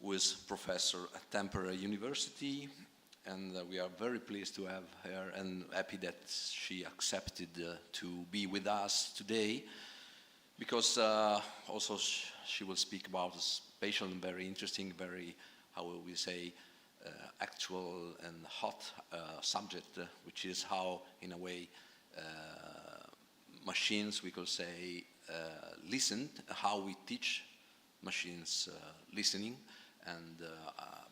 who is professor at Tampere University, and we are very pleased to have her and happy that she accepted to be with us today, because also she will speak about a special and very interesting, very, how will we say, actual and hot subject, which is how, in a way, machines, we could say, listen, how we teach machines listening. And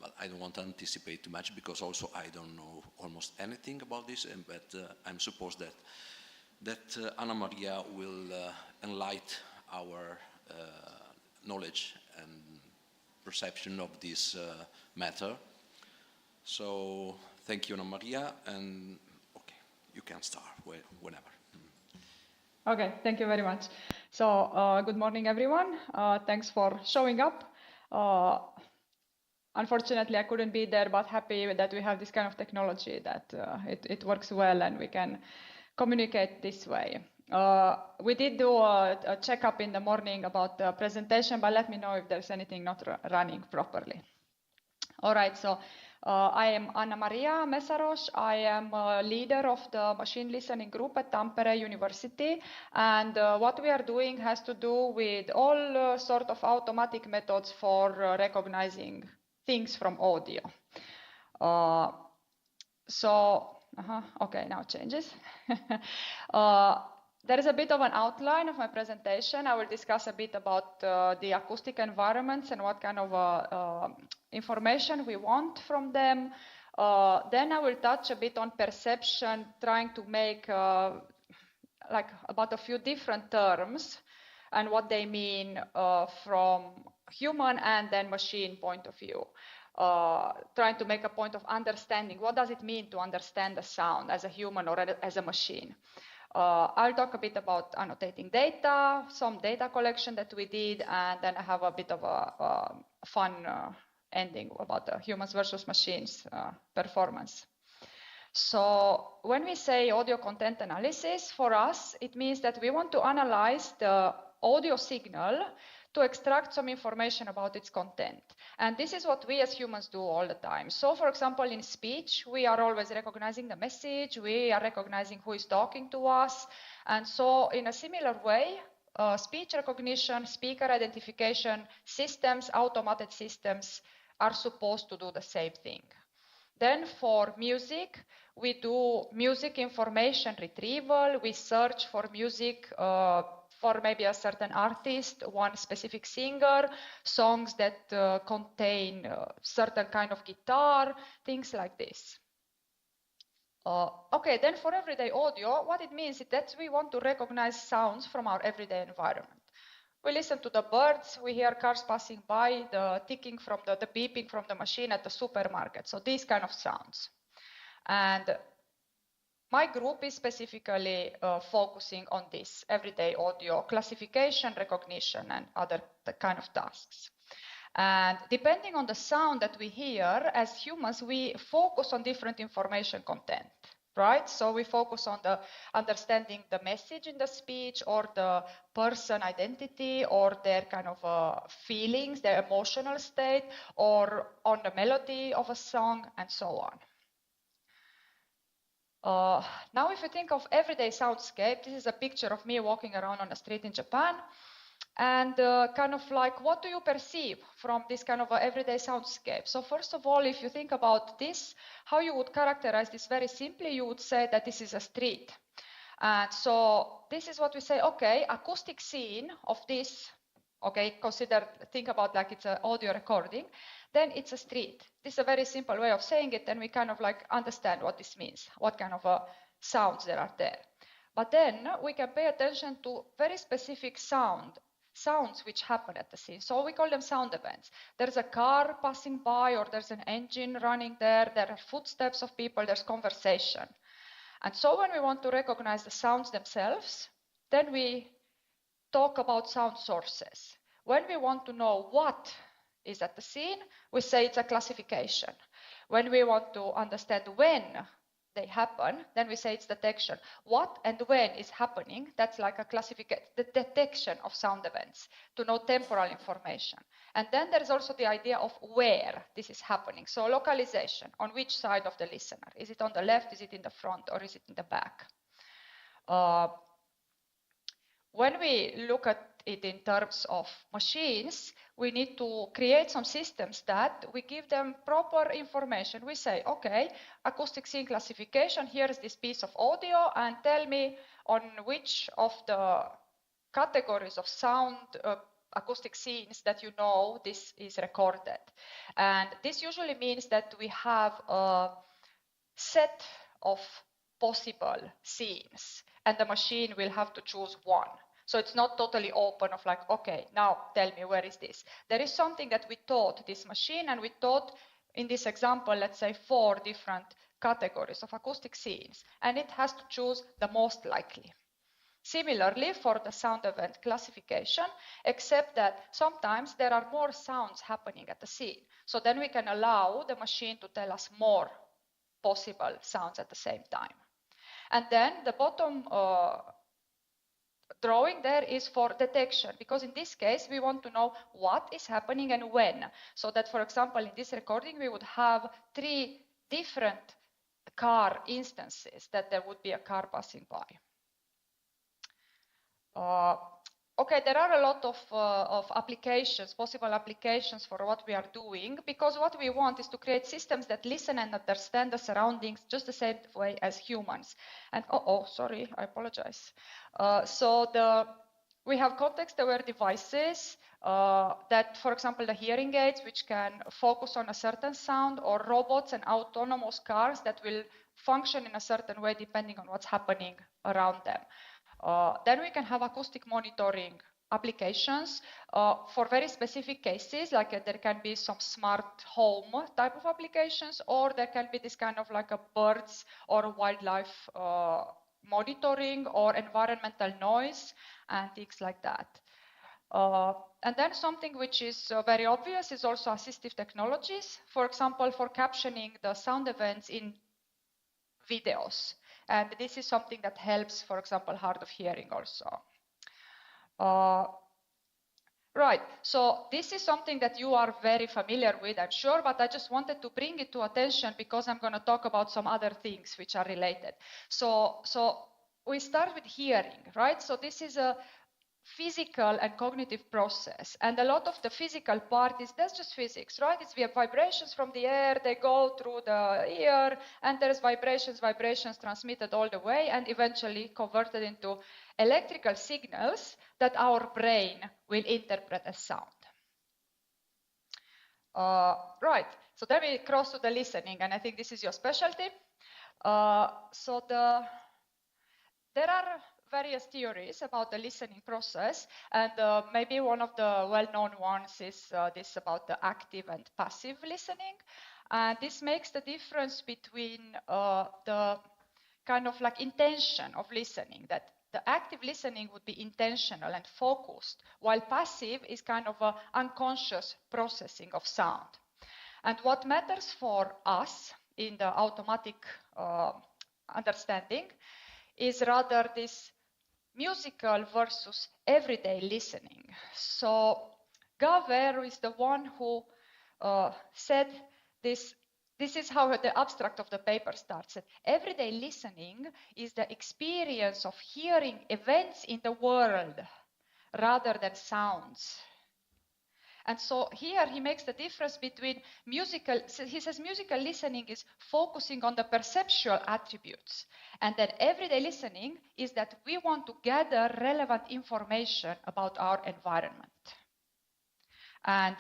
but I don't want to anticipate too much, because also I don't know almost anything about this, but I'm supposed that Anna Maria will enlighten our knowledge and perception of this matter. So thank you, Anna Maria, and okay, you can start whenever. Okay, thank you very much. So good morning, everyone. Thanks for showing up. Unfortunately, I couldn't be there, but happy that we have this kind of technology, that it works well and we can communicate this way. We did do a checkup in the morning about the presentation, but let me know if there's anything not running properly. All right, so I am Anna Maria Mesaros. I am a leader of the machine listening group at Tampere University, and what we are doing has to do with all sort of automatic methods for recognizing things from audio. Okay, now changes. There is a bit of an outline of my presentation. I will discuss a bit about the acoustic environments and what kind of information we want from them. Then I will touch a bit on perception, trying to make like about a few different terms and what they mean from human and then machine point of view. Trying to make a point of understanding what does it mean to understand a sound as a human or as a machine. I'll talk a bit about annotating data, some data collection that we did, and then I have a bit of a fun ending about the humans versus machines performance. So when we say audio content analysis, for us, it means that we want to analyze the audio signal to extract some information about its content. And this is what we as humans do all the time. So for example, in speech, we are always recognizing the message, we are recognizing who is talking to us. And so in a similar way, speech recognition, speaker identification systems, automated systems are supposed to do the same thing. Then for music, we do music information retrieval. We search for music for maybe a certain artist, one specific singer, songs that contain certain kind of guitar, things like this. Okay, then for everyday audio, what it means is that we want to recognize sounds from our everyday environment. We listen to the birds, we hear cars passing by, the ticking from the beeping from the machine at the supermarket. So these kind of sounds. And my group is specifically focusing on this everyday audio classification, recognition, and other kind of tasks. And depending on the sound that we hear, as humans, we focus on different information content, right? So we focus on the understanding the message in the speech, or the person identity, or their kind of feelings, their emotional state, or on the melody of a song, and so on. Now, if you think of everyday soundscape, this is a picture of me walking around on the street in Japan. And kind of like, what do you perceive from this kind of everyday soundscape? So first of all, if you think about this, how you would characterize this very simply, you would say that this is a street. And so this is what we say, okay, acoustic scene of this, okay, think about like it's an audio recording, then it's a street. This is a very simple way of saying it, and we kind of like understand what this means, what kind of sounds there are there. But then we can pay attention to very specific sounds which happen at the scene. So we call them sound events. There's a car passing by, or there's an engine running there, there are footsteps of people, there's conversation. And so when we want to recognize the sounds themselves, then we talk about sound sources. When we want to know what is at the scene, we say it's a classification. When we want to understand when they happen, then we say it's detection. What and when is happening, that's like a classification, the detection of sound events to know temporal information. And then there's also the idea of where this is happening. So localization, on which side of the listener? Is it on the left, is it in the front, or is it in the back? When we look at it in terms of machines, we need to create some systems that we give them proper information. We say, okay, acoustic scene classification, here's this piece of audio, and tell me on which of the categories of sound acoustic scenes that you know this is recorded. And this usually means that we have a set of possible scenes, and the machine will have to choose one. So it's not totally open of like, okay, now tell me where is this. There is something that we taught this machine, and we taught in this example, let's say 4 different categories of acoustic scenes, and it has to choose the most likely. Similarly, for the sound event classification, except that sometimes there are more sounds happening at the scene. So then we can allow the machine to tell us more possible sounds at the same time. And then the bottom drawing there is for detection, because in this case we want to know what is happening and when. So that, for example, in this recording we would have 3 different car instances that there would be a car passing by. Okay, there are a lot of applications, possible applications for what we are doing, because what we want is to create systems that listen and understand the surroundings just the same way as humans. And sorry, I apologize. We have context-aware devices that, for example, the hearing aids, which can focus on a certain sound, or robots and autonomous cars that will function in a certain way depending on what's happening around them. Then we can have acoustic monitoring applications for very specific cases, like there can be some smart home type of applications, or there can be this kind of like a birds or wildlife monitoring or environmental noise and things like that. And then something which is very obvious is also assistive technologies, for example, for captioning the sound events in videos. And this is something that helps, for example, hard of hearing also. Right, so this is something that you are very familiar with, I'm sure, but I just wanted to bring it to attention because I'm going to talk about some other things which are related. So we start with hearing, right? So this is a physical and cognitive process, and a lot of the physical part is, that's just physics, right? It's we have vibrations from the air, they go through the ear, and there's vibrations transmitted all the way and eventually converted into electrical signals that our brain will interpret as sound. Right, so then we cross to the listening, and I think this is your specialty. There are various theories about the listening process, and maybe one of the well-known ones is this about the active and passive listening. And this makes the difference between the kind of like intention of listening, that the active listening would be intentional and focused, while passive is kind of an unconscious processing of sound. And what matters for us in the automatic understanding is rather this musical versus everyday listening. So Gaver is the one who said this. This is how the abstract of the paper starts. Everyday listening is the experience of hearing events in the world rather than sounds. And so here he makes the difference between musical, he says musical listening is focusing on the perceptual attributes. And then everyday listening is that we want to gather relevant information about our environment. And,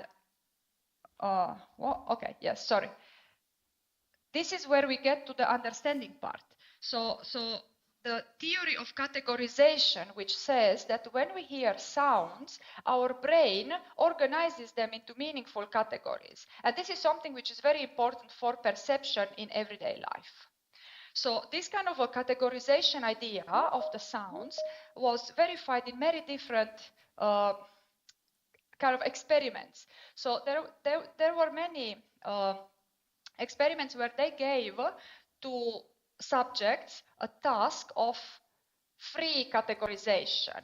sorry. This is where we get to the understanding part. So the theory of categorization, which says that when we hear sounds, our brain organizes them into meaningful categories. And this is something which is very important for perception in everyday life. So this kind of a categorization idea of the sounds was verified in many different kind of experiments. So there were many experiments where they gave to subjects a task of free categorization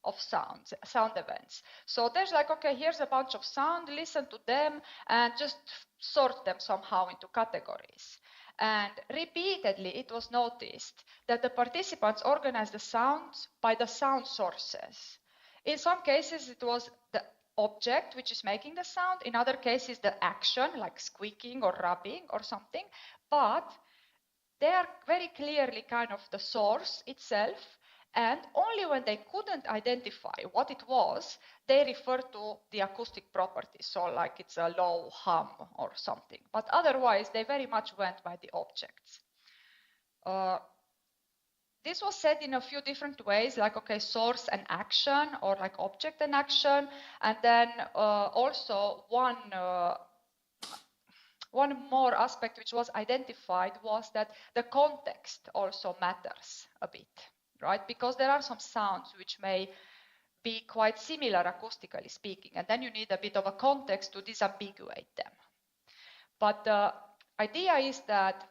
of sound events. So there's like, okay, here's a bunch of sound, listen to them and just sort them somehow into categories. And repeatedly it was noticed that the participants organized the sounds by the sound sources. In some cases it was the object which is making the sound, in other cases the action like squeaking or rubbing or something, but they are very clearly kind of the source itself, and only when they couldn't identify what it was, they refer to the acoustic properties, so like it's a low hum or something. But otherwise, they very much went by the objects. This was said in a few different ways, like, okay, source and action, or like object and action, and then also one more aspect which was identified was that the context also matters a bit, right? Because there are some sounds which may be quite similar acoustically speaking, and then you need a bit of a context to disambiguate them. But the idea is that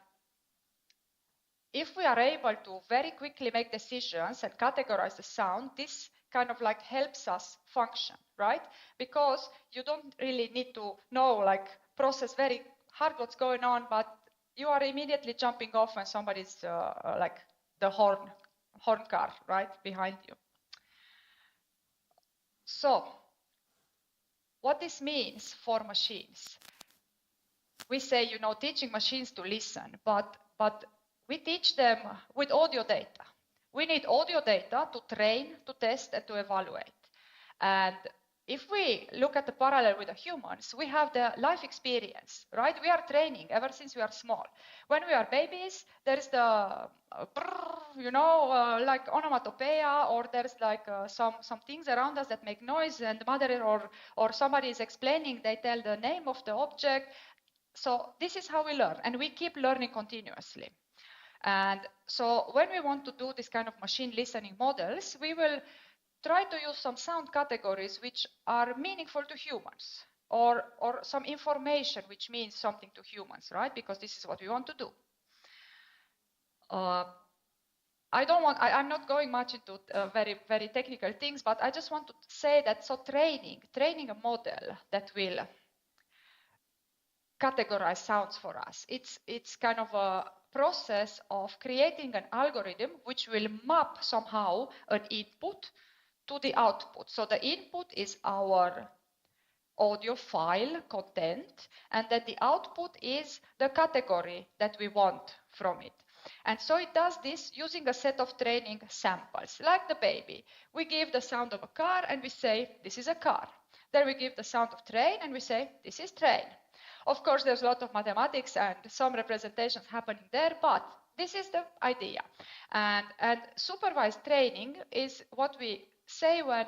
if we are able to very quickly make decisions and categorize the sound, this kind of like helps us function, right? Because you don't really need to know, like process very hard what's going on, but you are immediately jumping off when somebody's like the horn car, right, behind you. So, what this means for machines? We say, you know, teaching machines to listen, but we teach them with audio data. We need audio data to train, to test, and to evaluate. And if we look at the parallel with the humans, we have the life experience, right? We are training ever since we are small. When we are babies, there's the, you know, like onomatopoeia, or there's like some things around us that make noise, and the mother or somebody is explaining, they tell the name of the object. So this is how we learn, and we keep learning continuously. And so when we want to do this kind of machine listening models, we will try to use some sound categories which are meaningful to humans, or some information which means something to humans, right? Because this is what we want to do. I'm not going much into very, very technical things, but I just want to say that, so training a model that will categorize sounds for us. It's kind of a process of creating an algorithm which will map somehow an input to the output. So the input is our audio file content, and then the output is the category that we want from it. And so it does this using a set of training samples, like the baby. We give the sound of a car and we say, this is a car. Then we give the sound of train and we say, this is train. Of course, there's a lot of mathematics and some representations happening there, but this is the idea. And supervised training is what we say when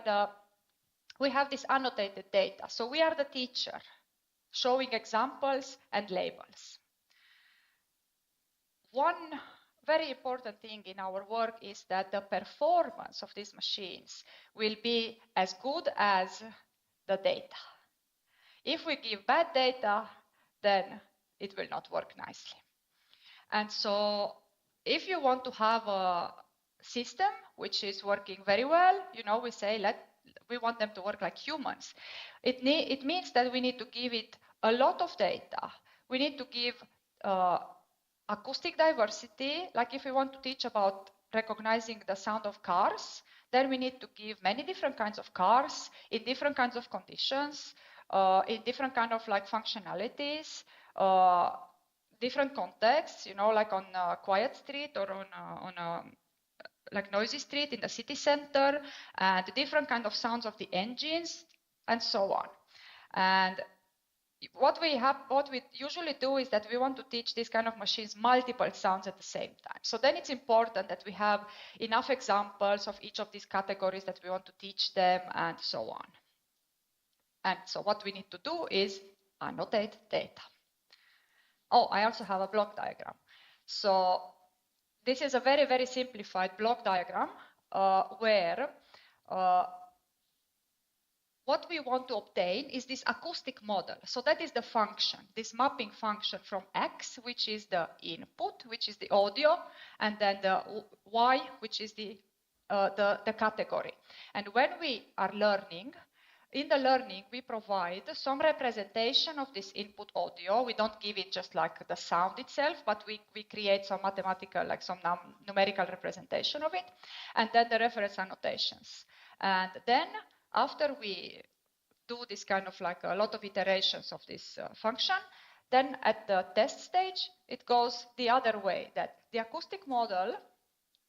we have this annotated data. So we are the teacher, showing examples and labels. One very important thing in our work is that the performance of these machines will be as good as the data. If we give bad data, then it will not work nicely. And so if you want to have a system which is working very well, you know, we say we want them to work like humans. It means that we need to give it a lot of data. We need to give acoustic diversity. Like if we want to teach about recognizing the sound of cars, then we need to give many different kinds of cars in different kinds of conditions, in different kind of like functionalities, different contexts, you know, like on a quiet street or on a like noisy street in the city center, and different kind of sounds of the engines and so on. And what we usually do is that we want to teach these kind of machines multiple sounds at the same time. So then it's important that we have enough examples of each of these categories that we want to teach them and so on. And so what we need to do is annotate data. Oh, I also have a block diagram. So this is a very, very simplified block diagram where what we want to obtain is this acoustic model. So that is the function, this mapping function from X, which is the input, which is the audio, and then the Y, which is the category. And when we are learning, in the learning, we provide some representation of this input audio. We don't give it just like the sound itself, but we create some mathematical, like some numerical representation of it, and then the reference annotations. And then after we do this kind of like a lot of iterations of this function, then at the test stage, it goes the other way, that the acoustic model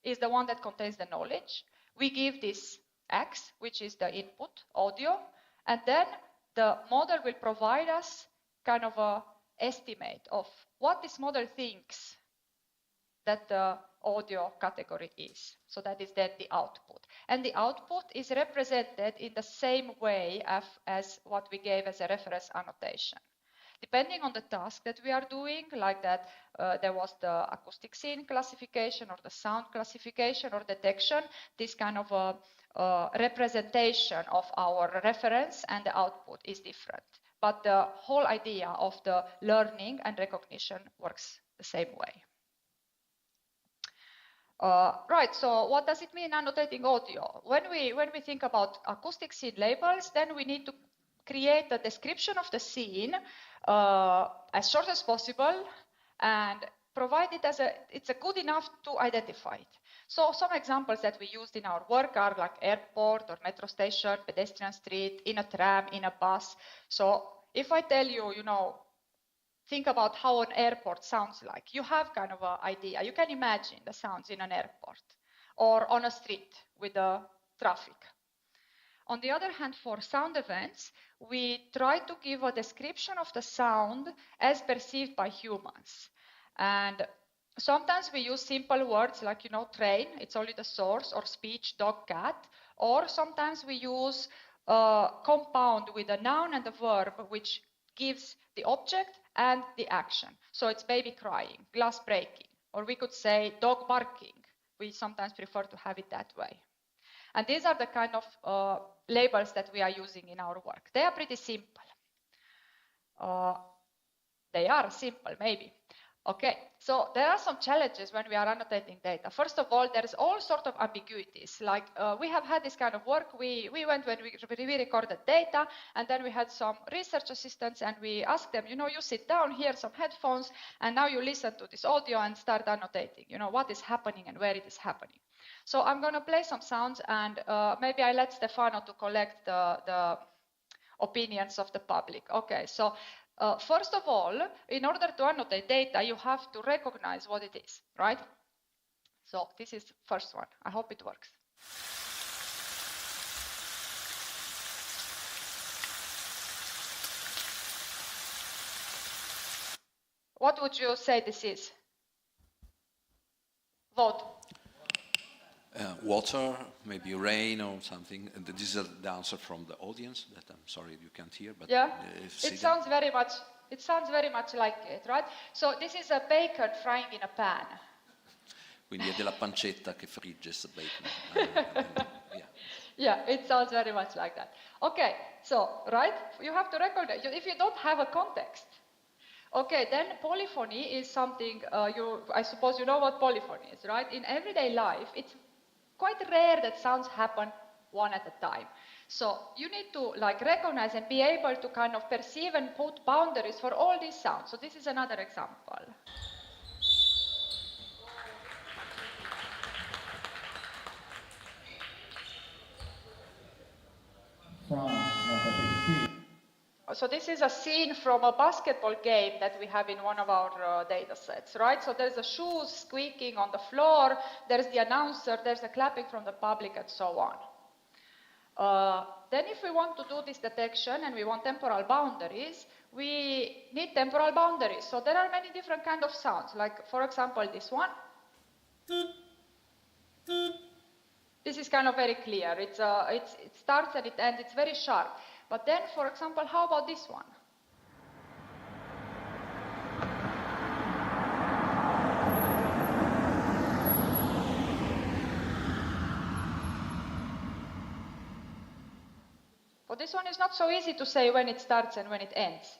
is the one that contains the knowledge. We give this X, which is the input audio, and then the model will provide us kind of an estimate of what this model thinks that the audio category is. So that is then the output. And the output is represented in the same way as what we gave as a reference annotation. Depending on the task that we are doing, like that there was the acoustic scene classification or the sound classification or detection, this kind of a representation of our reference and the output is different. But the whole idea of the learning and recognition works the same way. Right, so what does it mean annotating audio? When we think about acoustic scene labels, then we need to create a description of the scene as short as possible and provide it as it's good enough to identify it. So some examples that we used in our work are like airport or metro station, pedestrian street, in a tram, in a bus. So if I tell you, think about how an airport sounds like, you have kind of an idea. You can imagine the sounds in an airport or on a street with the traffic. On the other hand, for sound events, we try to give a description of the sound as perceived by humans. And sometimes we use simple words like, train, it's only the source, or speech, dog, cat. Or sometimes we use a compound with a noun and a verb, which gives the object and the action. So it's baby crying, glass breaking, or we could say dog barking. We sometimes prefer to have it that way. And these are the kind of labels that we are using in our work. They are pretty simple. They are simple, maybe. Okay, so there are some challenges when we are annotating data. First of all, there's all sorts of ambiguities. Like we have had this kind of work. We went when we recorded data, and then we had some research assistants, and we asked them, you sit down here, some headphones, and now you listen to this audio and start annotating, what is happening and where it is happening. So I'm going to play some sounds, and maybe I let Stefano to collect the opinions of the public. Okay, so first of all, in order to annotate data, you have to recognize what it is, right? So this is the first one. I hope it works. What would you say this is? Vote. Water, maybe rain or something. And this is the answer from the audience that I'm sorry you can't hear. But yeah, it sounds very much like it, right? So this is a bacon frying in a pan. Quindi è della pancetta che frigge il bacon. Yeah, it sounds very much like that. Okay, so, right, you have to recognize, if you don't have a context. Okay, then polyphony is something, I suppose you know what polyphony is, right? In everyday life, it's quite rare that sounds happen one at a time. So you need to recognize and be able to kind of perceive and put boundaries for all these sounds. So this is another example. So this is a scene from a basketball game that we have in one of our data sets, right? So there's a shoes squeaking on the floor, there's the announcer, there's a clapping from the public, and so on. Then if we want to do this detection and we want temporal boundaries, we need temporal boundaries. So there are many different kinds of sounds, like for example this one. This is kind of very clear. It starts and it ends, it's very sharp. But then, for example, how about this one? But this one is not so easy to say when it starts and when it ends.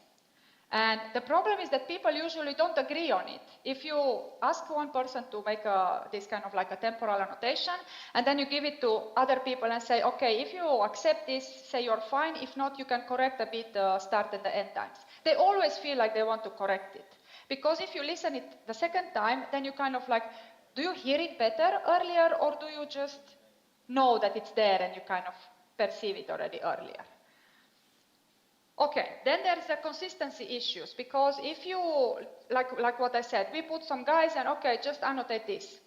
And the problem is that people usually don't agree on it. If you ask one person to make this kind of like a temporal annotation, and then you give it to other people and say, okay, if you accept this, say you're fine. If not, you can correct a bit the start and the end times. They always feel like they want to correct it. Because if you listen it the second time, then you kind of like, do you hear it better earlier, or do you just know that it's there and you kind of perceive it already earlier? Okay, then there's the consistency issues, because if you, like what I said, we put some guys and okay, just annotate this.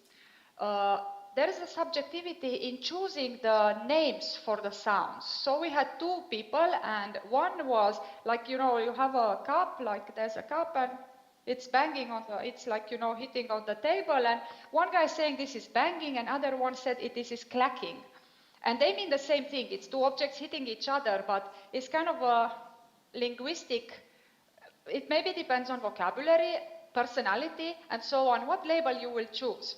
There is a subjectivity in choosing the names for the sounds. So we had two people, and one was like, you know, you have a cup, like there's a cup and it's banging on the, it's like, you know, hitting on the table, and one guy is saying this is banging and other one said this is clacking. And they mean the same thing. It's two objects hitting each other, but it's kind of a linguistic, it maybe depends on vocabulary, personality, and so on, what label you will choose.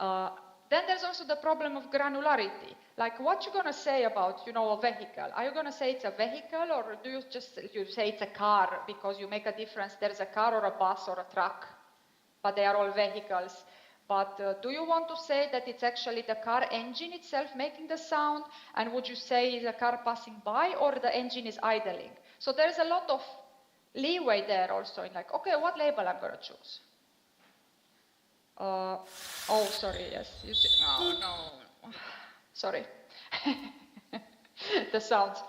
Then there's also the problem of granularity. Like what you're going to say about, you know, a vehicle. Are you going to say it's a vehicle, or do you just you say it's a car because you make a difference? There's a car or a bus or a truck, but they are all vehicles. But do you want to say that it's actually the car engine itself making the sound? And would you say it's a car passing by, or the engine is idling? So there's a lot of leeway there also in like, okay, what label I'm going to choose? Oh, sorry, yes. You see, no. Sorry. The sounds.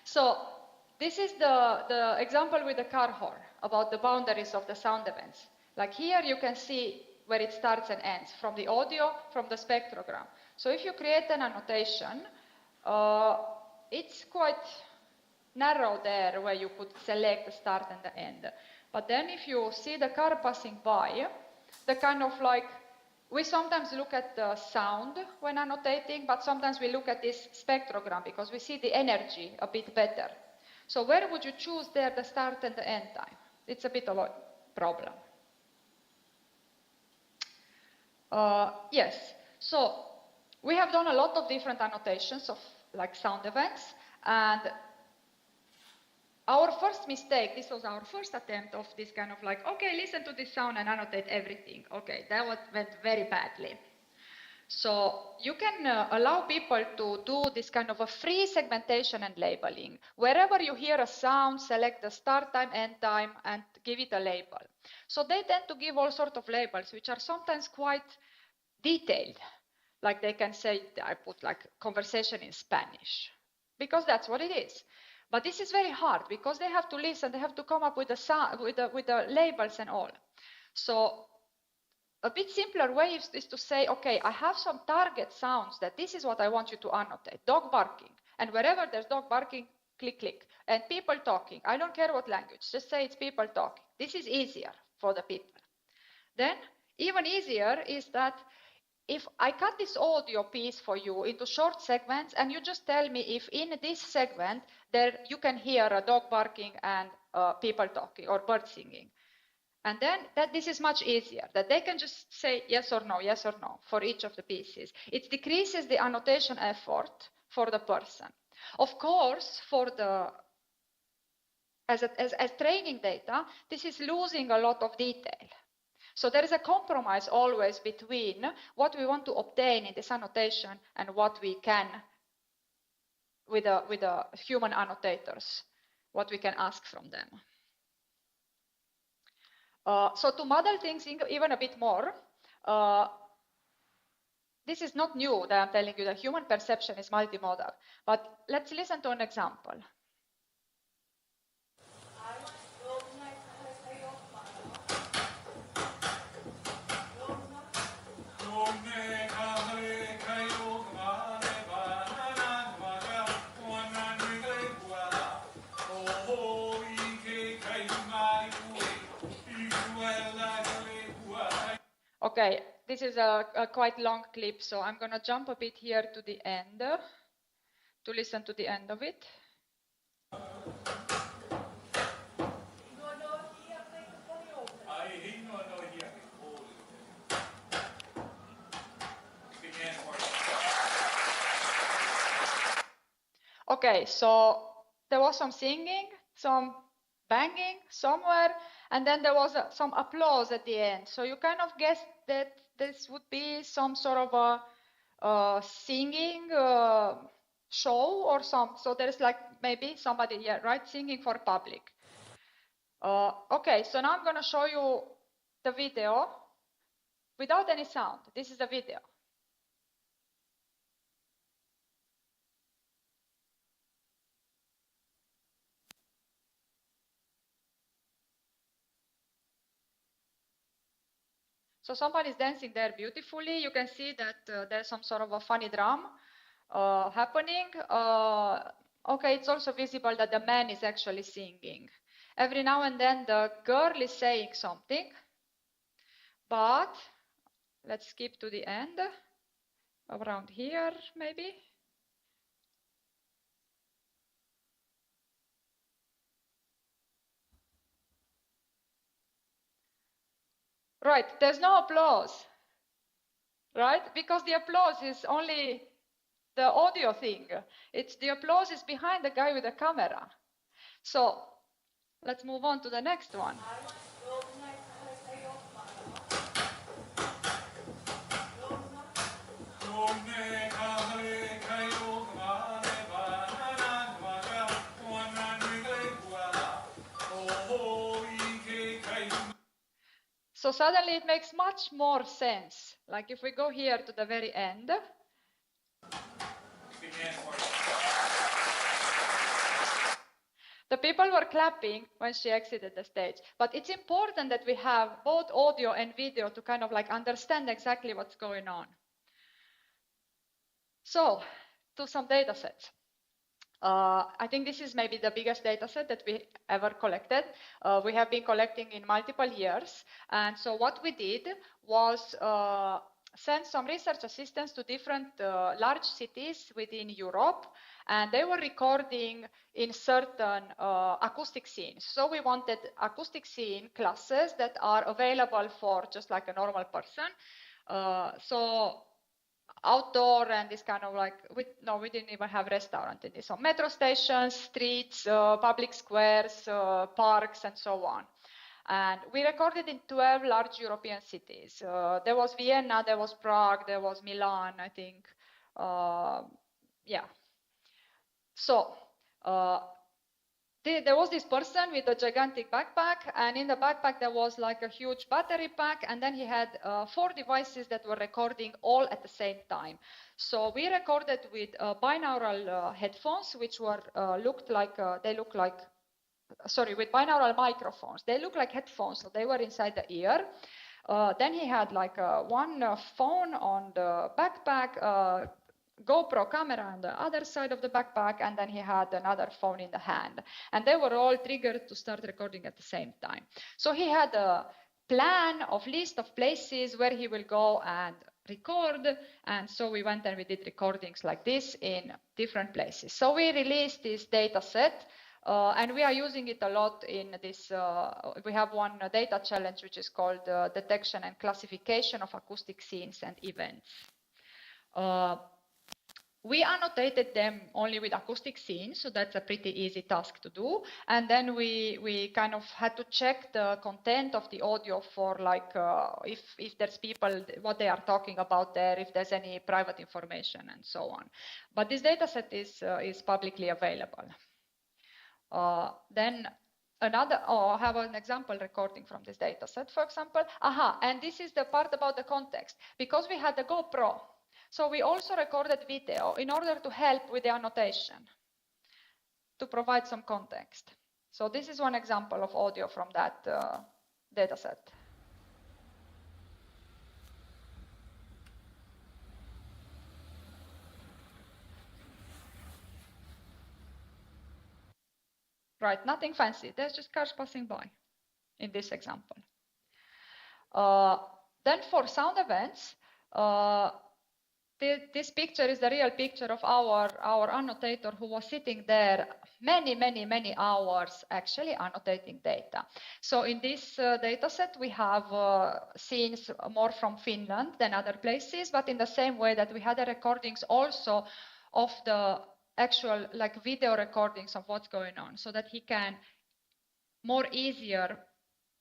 So this is the example with the car horn about the boundaries of the sound events. Like here you can see where it starts and ends, from the audio, from the spectrogram. So if you create an annotation, it's quite narrow there where you could select the start and the end. But then if you see the car passing by, the kind of like, we sometimes look at the sound when annotating, but sometimes we look at this spectrogram because we see the energy a bit better. So where would you choose there the start and the end time? It's a bit of a problem. Yes, so we have done a lot of different annotations of like sound events, and our first mistake, this was our first attempt of this kind of like, okay, listen to this sound and annotate everything. Okay, that went very badly. So you can allow people to do this kind of a free segmentation and labeling. Wherever you hear a sound, select the start time, end time, and give it a label. So they tend to give all sorts of labels, which are sometimes quite detailed. Like they can say, I put like conversation in Spanish, because that's what it is. But this is very hard because they have to listen, they have to come up with the sound, with the labels and all. So a bit simpler way is to say, okay, I have some target sounds that this is what I want you to annotate. Dog barking. And wherever there's dog barking, click, click. And people talking. I don't care what language. Just say it's people talking. This is easier for the people. Then, even easier is that if I cut this audio piece for you into short segments, and you just tell me if in this segment there you can hear a dog barking and people talking or birds singing. And then this is much easier, that they can just say yes or no for each of the pieces. It decreases the annotation effort for the person. Of course, for the as training data, this is losing a lot of detail. So there is a compromise always between what we want to obtain in this annotation and what we can, with the human annotators, what we can ask from them. So to model things even a bit more, this is not new that I'm telling you that human perception is multimodal, but let's listen to an example. Okay, this is a quite long clip, so I'm going to jump a bit here to the end to listen to the end of it. Okay, so there was some singing, some banging somewhere, and then there was some applause at the end. So you kind of guessed that this would be some sort of a singing show or some. So there's like maybe somebody, yeah, right, singing for public. Okay, so now I'm going to show you the video without any sound. This is the video. So somebody's dancing there beautifully. You can see that there's some sort of a funny drum happening. Okay, it's also visible that the man is actually singing. Every now and then the girl is saying something, but let's skip to the end, around here maybe. Right, there's no applause, right? Because the applause is only the audio thing. It's the applause is behind the guy with the camera. So let's move on to the next one. So suddenly it makes much more sense. Like if we go here to the very end. The people were clapping when she exited the stage. But it's important that we have both audio and video to kind of like understand exactly what's going on. So, to some data sets. I think this is maybe the biggest data set that we ever collected. We have been collecting in multiple years. And so what we did was send some research assistants to different large cities within Europe. And they were recording in certain acoustic scenes. So we wanted acoustic scene classes that are available for just like a normal person. So outdoor and this kind of like, we didn't even have restaurant in this. So metro stations, streets, public squares, parks, and so on. And we recorded in 12 large European cities. There was Vienna, there was Prague, there was Milan, I think. Yeah. So there was this person with a gigantic backpack, and in the backpack there was like a huge battery pack, and then he had 4 devices that were recording all at the same time. So we recorded with binaural headphones, which were with binaural microphones. They look like headphones, so they were inside the ear. Then he had like one phone on the backpack, GoPro camera on the other side of the backpack, and then he had another phone in the hand. And they were all triggered to start recording at the same time. So he had a plan of list of places where he will go and record. And so we went and we did recordings like this in different places. So we released this data set. And we are using it a lot in this, we have one data challenge which is called Detection and Classification of Acoustic Scenes and Events. We annotated them only with acoustic scenes, so that's a pretty easy task to do. And then we kind of had to check the content of the audio for like if there's people, what they are talking about there, if there's any private information and so on. But this data set is publicly available. Then another, I have an example recording from this data set, for example. And this is the part about the context. Because we had the GoPro, so we also recorded video in order to help with the annotation, to provide some context. So this is one example of audio from that data set. Right, nothing fancy. There's just cars passing by in this example. Then for sound events, this picture is the real picture of our annotator who was sitting there many hours actually annotating data. So in this data set, we have scenes more from Finland than other places, but in the same way that we had the recordings also of the actual like video recordings of what's going on, so that he can more easier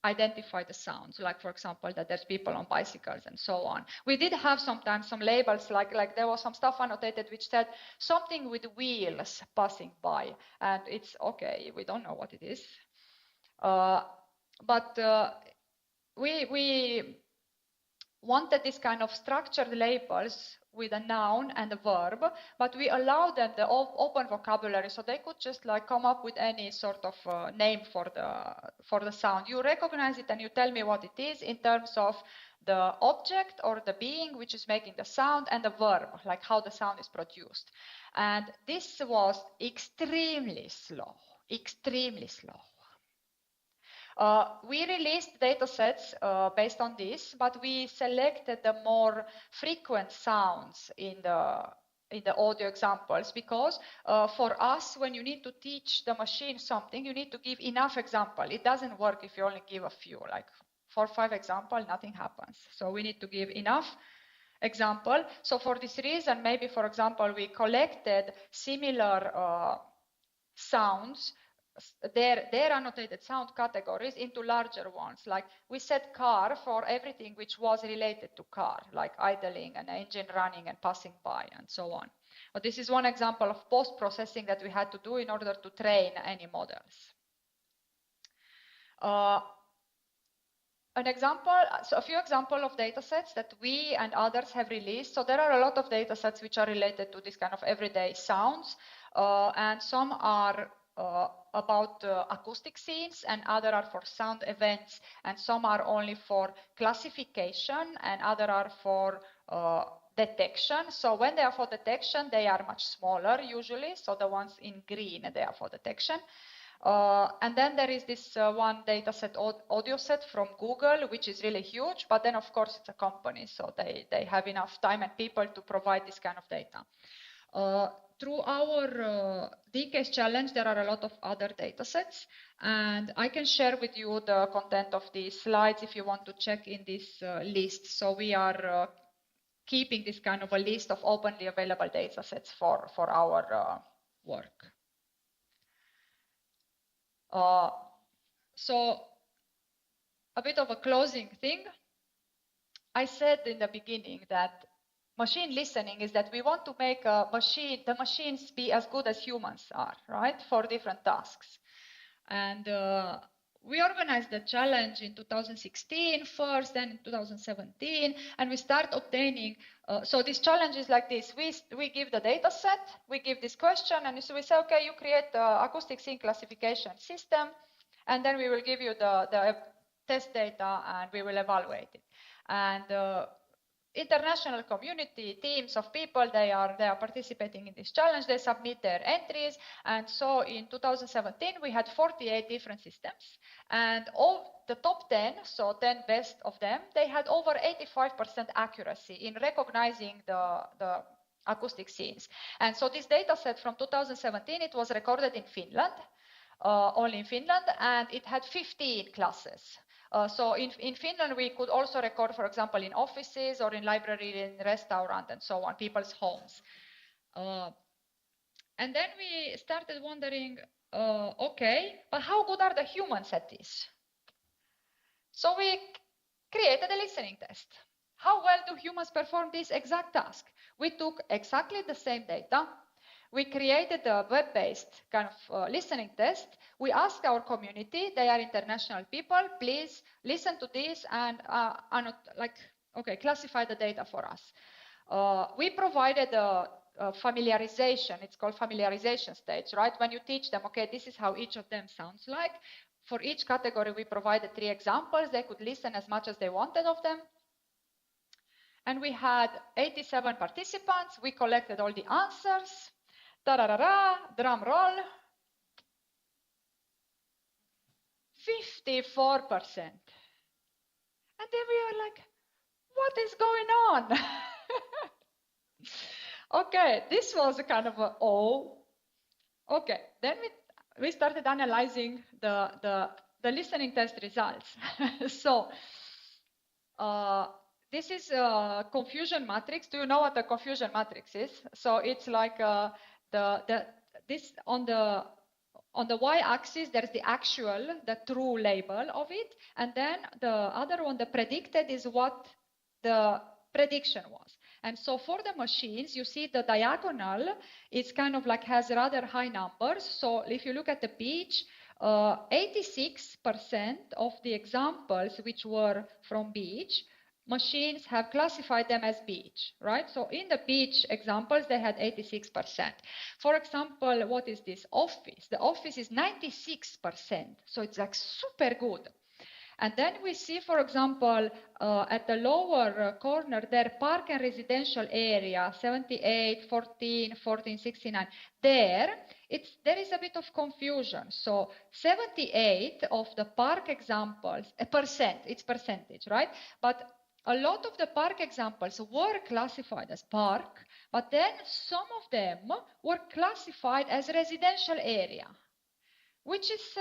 identify the sounds, like for example that there's people on bicycles and so on. We did have sometimes some labels, like there was some stuff annotated which said something with wheels passing by, and it's okay, we don't know what it is. But we wanted this kind of structured labels with a noun and a verb, but we allowed them the open vocabulary, so they could just like come up with any sort of name for the sound. You recognize it and you tell me what it is in terms of the object or the being which is making the sound, and the verb, like how the sound is produced. And this was extremely slow, extremely slow. We released datasets based on this, but we selected the more frequent sounds in the audio examples, because for us, when you need to teach the machine something, you need to give enough example. It doesn't work if you only give a few, like 4 or 5 examples, nothing happens. So we need to give enough example. So for this reason, maybe for example, we collected similar sounds, their annotated sound categories, into larger ones. Like we said car for everything which was related to car, like idling and engine running and passing by and so on. But this is one example of post-processing that we had to do in order to train any models. An example, so a few examples of datasets that we and others have released. So there are a lot of datasets which are related to this kind of everyday sounds, and some are about acoustic scenes, and other are for sound events, and some are only for classification, and other are for detection. So when they are for detection, they are much smaller usually. So the ones in green, they are for detection. And then there is this one dataset, audio set from Google, which is really huge, but then of course it's a company, so they have enough time and people to provide this kind of data. Through our DCase challenge, there are a lot of other datasets, and I can share with you the content of these slides if you want to check in this list. So we are keeping this kind of a list of openly available datasets for our work. So a bit of a closing thing. I said in the beginning that machine listening is that we want to make the machines be as good as humans are, right, for different tasks. And we organized the challenge in 2016 first, then in 2017, and we start obtaining, so this challenge is like this. We give the data set, we give this question, and so we say, okay, you create the acoustic scene classification system, and then we will give you the test data and we will evaluate it. And international community, teams of people, they are participating in this challenge, they submit their entries, and so in 2017 we had 48 different systems, and all the top 10, so 10 best of them, they had over 85% accuracy in recognizing the acoustic scenes. And so this data set from 2017, it was recorded in Finland, only in Finland, and it had 15 classes. So in Finland, we could also record, for example, in offices or in library, in restaurant, and so on, people's homes. And then we started wondering, okay, but how good are the humans at this? So we created a listening test. How well do humans perform this exact task? We took exactly the same data. We created a web-based kind of listening test. We asked our community, they are international people, please listen to this and classify the data for us. We provided a familiarization, it's called familiarization stage, right? When you teach them, okay, this is how each of them sounds like. For each category, we provided 3 examples. They could listen as much as they wanted of them. And we had 87 participants. We collected all the answers. Ta-da-da-da, drum roll. 54%. And then we were like, what is going on? Okay, this was a kind of a, oh. Okay, then we started analyzing the listening test results. So this is a confusion matrix. Do you know what a confusion matrix is? So it's like this on the y-axis, there's the actual, the true label of it, and then the other one, the predicted, is what the prediction was. And so for the machines, you see the diagonal, it's kind of like has rather high numbers. So if you look at the beach, 86% of the examples which were from beach, machines have classified them as beach, right? So in the beach examples, they had 86%. For example, what is this? Office. The office is 96%. So it's like super good. And then we see, for example, at the lower corner there, park and residential area, 78, 14, 14, 69. There is a bit of confusion. So 78 of the park examples, it's percentage, right? But a lot of the park examples were classified as park, but then some of them were classified as residential area. Which is,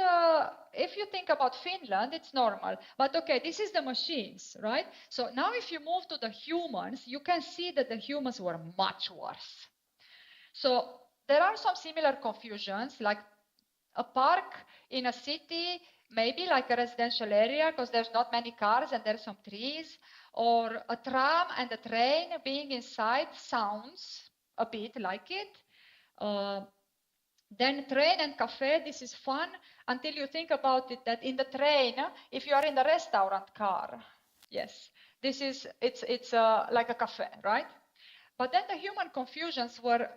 if you think about Finland, it's normal. But okay, this is the machines, right? So now if you move to the humans, you can see that the humans were much worse. So there are some similar confusions, like a park in a city, maybe like a residential area because there's not many cars and there's some trees, or a tram and a train being inside sounds a bit like it. Then train and cafe, this is fun until you think about it that in the train, if you are in the restaurant car, yes, it's like a cafe, right? But then the human confusions were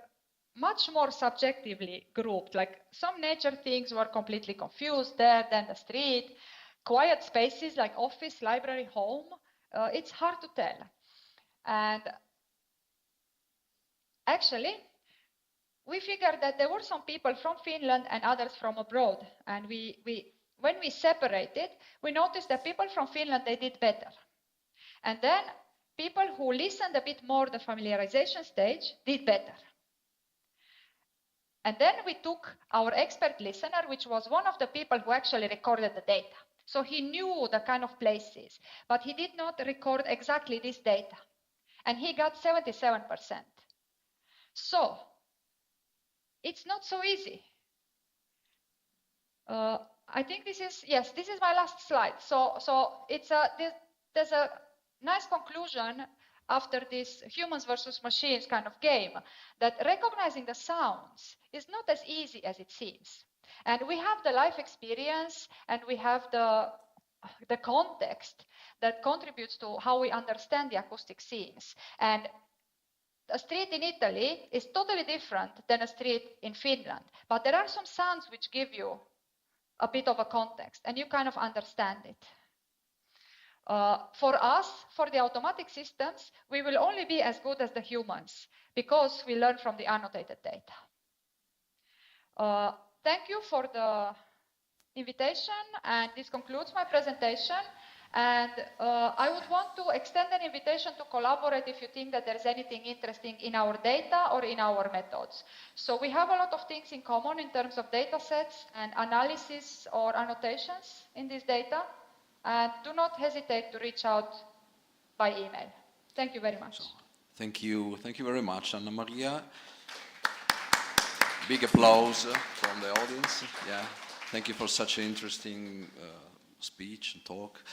much more subjectively grouped, like some nature things were completely confused there, then the street, quiet spaces like office, library, home, it's hard to tell. And actually, we figured that there were some people from Finland and others from abroad. And when we separated, we noticed that people from Finland, they did better. And then people who listened a bit more the familiarization stage did better. And then we took our expert listener, which was one of the people who actually recorded the data. So he knew the kind of places, but he did not record exactly this data. And he got 77%. So it's not so easy. I think this is my last slide. So there's a nice conclusion after this humans versus machines kind of game, that recognizing the sounds is not as easy as it seems. And we have the life experience and we have the context that contributes to how we understand the acoustic scenes. And a street in Italy is totally different than a street in Finland, but there are some sounds which give you a bit of a context and you kind of understand it. For us, for the automatic systems, we will only be as good as the humans because we learn from the annotated data. Thank you for the invitation, and this concludes my presentation. And I would want to extend an invitation to collaborate if you think that there's anything interesting in our data or in our methods. So we have a lot of things in common in terms of data sets and analysis or annotations in this data. And do not hesitate to reach out by email. Thank you very much. So, thank you very much, Anna Maria. Big applause from the audience. Yeah, thank you for such an interesting speech and talk.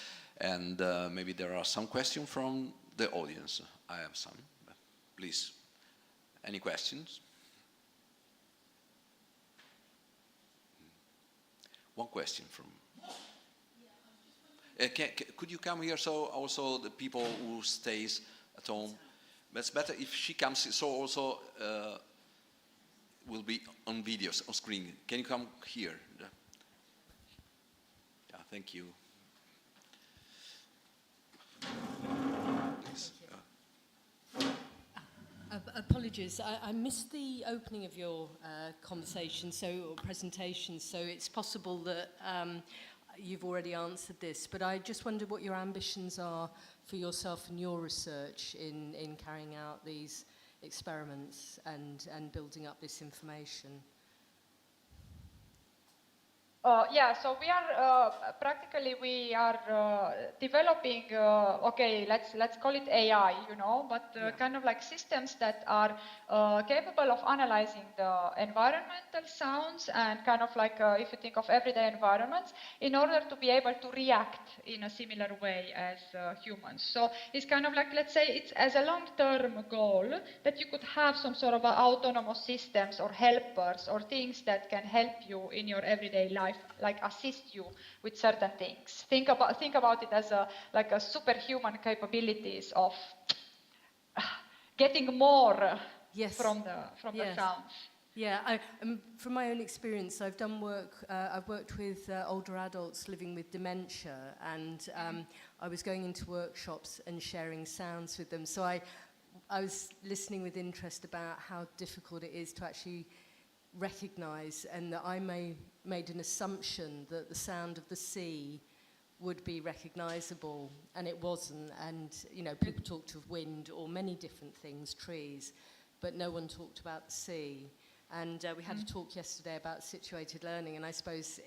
And maybe there are some questions from the audience. I have some. Please, any questions? One question from. Could you come here so also the people who stays at home? But it's better if she comes, so also will be on videos, on screen. Can you come here? Yeah, thank you. Please. Apologies, I missed the opening of your conversation, or presentation, so it's possible that you've already answered this, but I just wondered what your ambitions are for yourself and your research in carrying out these experiments and building up this information. Yeah, so we are practically developing. Okay, let's call it AI, but kind of like systems that are capable of analyzing the environmental sounds and kind of like if you think of everyday environments, in order to be able to react in a similar way as humans. So it's kind of like, let's say, it's as a long-term goal that you could have some sort of autonomous systems or helpers or things that can help you in your everyday life, like assist you with certain things. Think about it as like a superhuman capabilities of getting more from the sounds. Yeah, from my own experience, I've done work. I've worked with older adults living with dementia, and I was going into workshops and sharing sounds with them. So I was listening with interest about how difficult it is to actually recognise, and that I made an assumption that the sound of the sea would be recognisable, and it wasn't. And people talked of wind or many different things, trees, but no one talked about the sea. And we had a talk yesterday about situated learning, and I suppose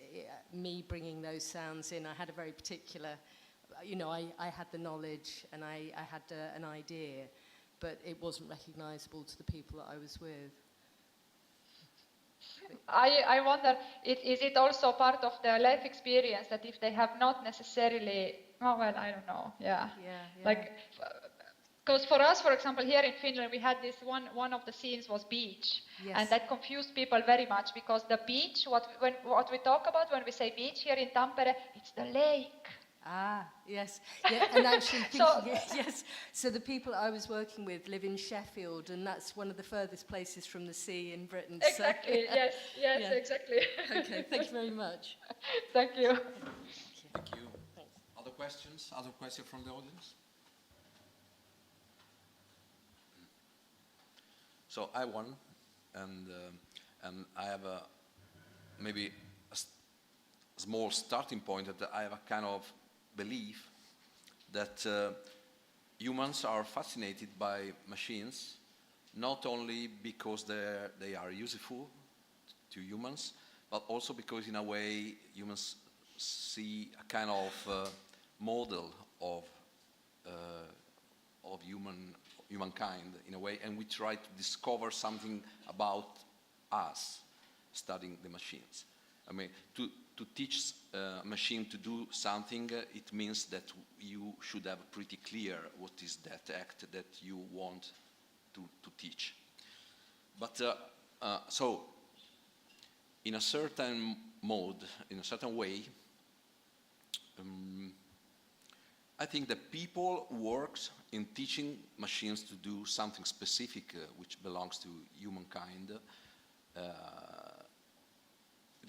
me bringing those sounds in, I had a very particular, I had the knowledge and I had an idea, but it wasn't recognisable to the people that I was with. I wonder, is it also part of their life experience that if they have not necessarily, I don't know, yeah. Like, because for us, for example, here in Finland, we had this one of the scenes was beach. Yes. And that confused people very much because the beach, what we talk about when we say beach here in Tampere, it's the lake. Ah, yes. Yeah, and actually thinking, yes. So the people I was working with live in Sheffield, and that's one of the furthest places from the sea in Britain. Exactly, so, yes, exactly. Okay, thank you very much. Thank you. Thank you. Thanks. Other questions from the audience? So I won, and I have maybe a small starting point that I have a kind of belief that humans are fascinated by machines, not only because they are useful to humans, but also because in a way humans see a kind of model of humankind in a way, and we try to discover something about us studying the machines. I mean, to teach a machine to do something, it means that you should have pretty clear what is that act that you want to teach. But so, in a certain mode, in a certain way, I think that people who work in teaching machines to do something specific which belongs to humankind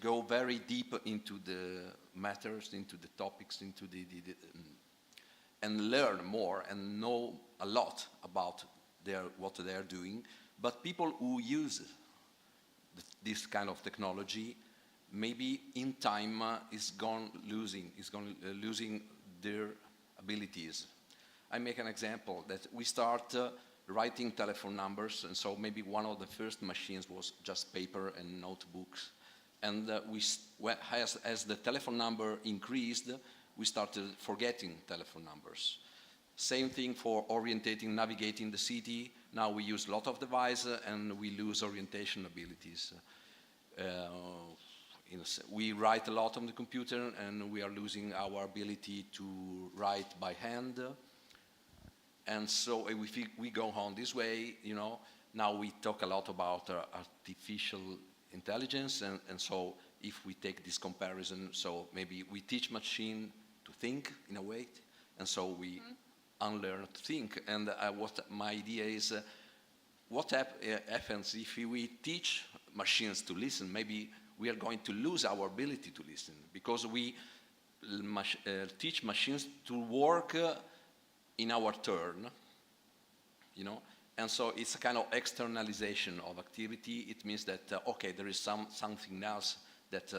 go very deep into the matters, into the topics, into and learn more and know a lot about what they are doing. But people who use this kind of technology, maybe in time is losing their abilities. I make an example that we start writing telephone numbers, and so maybe one of the first machines was just paper and notebooks. And as the telephone number increased, we started forgetting telephone numbers. Same thing for orientating, navigating the city. Now we use a lot of devices and we lose orientation abilities. We write a lot on the computer and we are losing our ability to write by hand. And so if we go on this way, now we talk a lot about artificial intelligence, and so if we take this comparison, so maybe we teach machine to think in a way, and so we unlearn to think. And what my idea is, what happens if we teach machines to listen? Maybe we are going to lose our ability to listen because we teach machines to work in our turn, And so it's a kind of externalization of activity. It means that, okay, there is something else that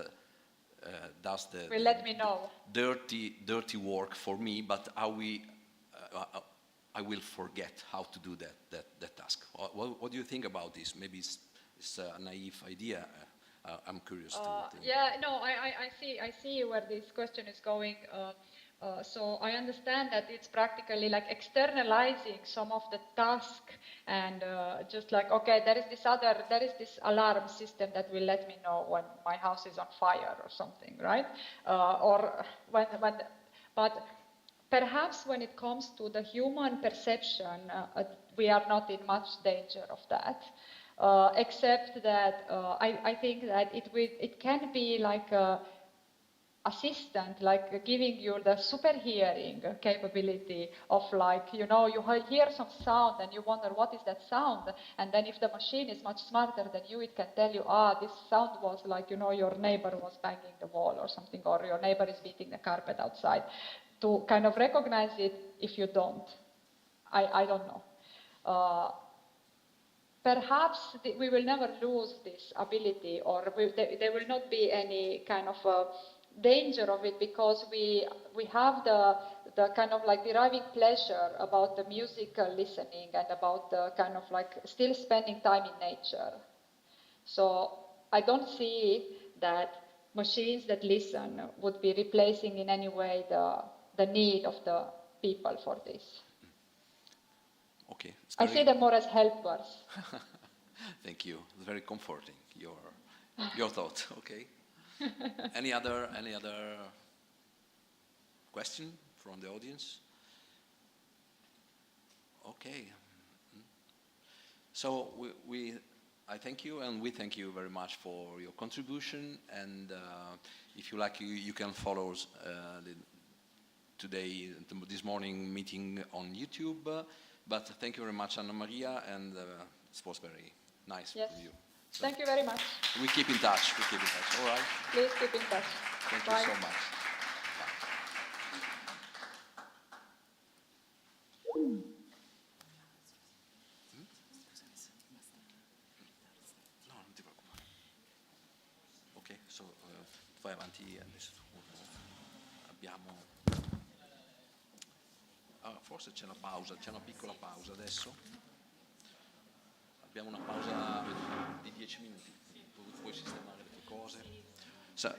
does the let me know. dirty work for me, but I will forget how to do that task. What do you think about this? Maybe it's a naive idea, I'm curious to. Yeah, no, I see where this question is going. So I understand that it's practically like externalizing some of the task and just like, okay, there is this alarm system that will let me know when my house is on fire or something, right? Or but perhaps when it comes to the human perception, we are not in much danger of that. Except that I think that it can be like a assistant, like giving you the super hearing capability of like, you know, you hear some sound and you wonder what is that sound, and then if the machine is much smarter than you, it can tell you, this sound was like, you know, your neighbor was banging the wall or something, or your neighbor is beating the carpet outside, to kind of recognize it if you don't. I don't know. Perhaps we will never lose this ability, or there will not be any kind of danger of it, because we have the kind of like deriving pleasure about the musical listening and about the kind of like still spending time in nature. So I don't see that machines that listen would be replacing in any way the need of the people for this. Okay. I see them more as helpers. Thank you. It's very comforting, your thought. Okay. Any other question from the audience? Okay. So I thank you, and we thank you very much for your contribution. And if you like, you can follow this morning meeting on YouTube. But thank you very much, Anna Maria, and it was very nice with you. So thank you very much. We keep in touch. All right. Please keep in touch. Thank Bye. you so much. No, non ti preoccupare. Ok, vai avanti adesso. Abbiamo. Forse c'è una pausa, c'è una piccola pausa adesso. Abbiamo una pausa di 10 minuti. Puoi sistemare le tue cose.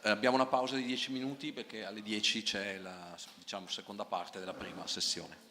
Abbiamo una pausa di 10 minuti perché alle 10 c'è la, diciamo, seconda parte della prima sessione.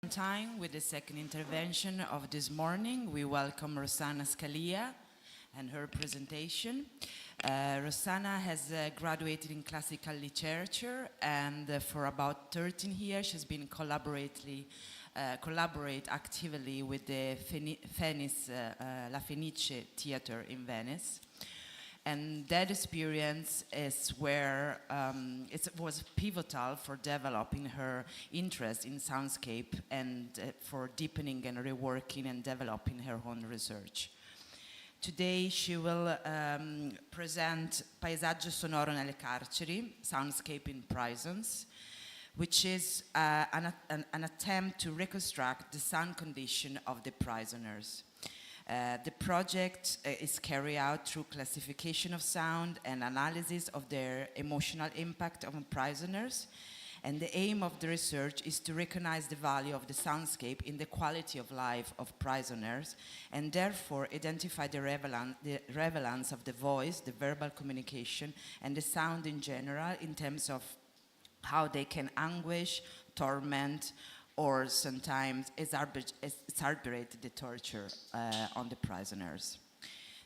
time with the second intervention of this morning. We welcome Rossana Scalia and her presentation. Rossana has graduated in classical literature, and for about 13 years she's been collaborate actively with the La Fenice Theater in Venice. And that experience is where it was pivotal for developing her interest in soundscape and for deepening and reworking and developing her own research. Today she will present Paesaggio sonoro nelle carceri, Soundscape in Prisons, which is an attempt to reconstruct the sound condition of the prisoners. The project is carried out through classification of sound and analysis of their emotional impact on prisoners. And the aim of the research is to recognize the value of the soundscape in the quality of life of prisoners, and therefore identify the relevance of the voice, the verbal communication, and the sound in general in terms of how they can anguish, torment, or sometimes exacerbate the torture on the prisoners.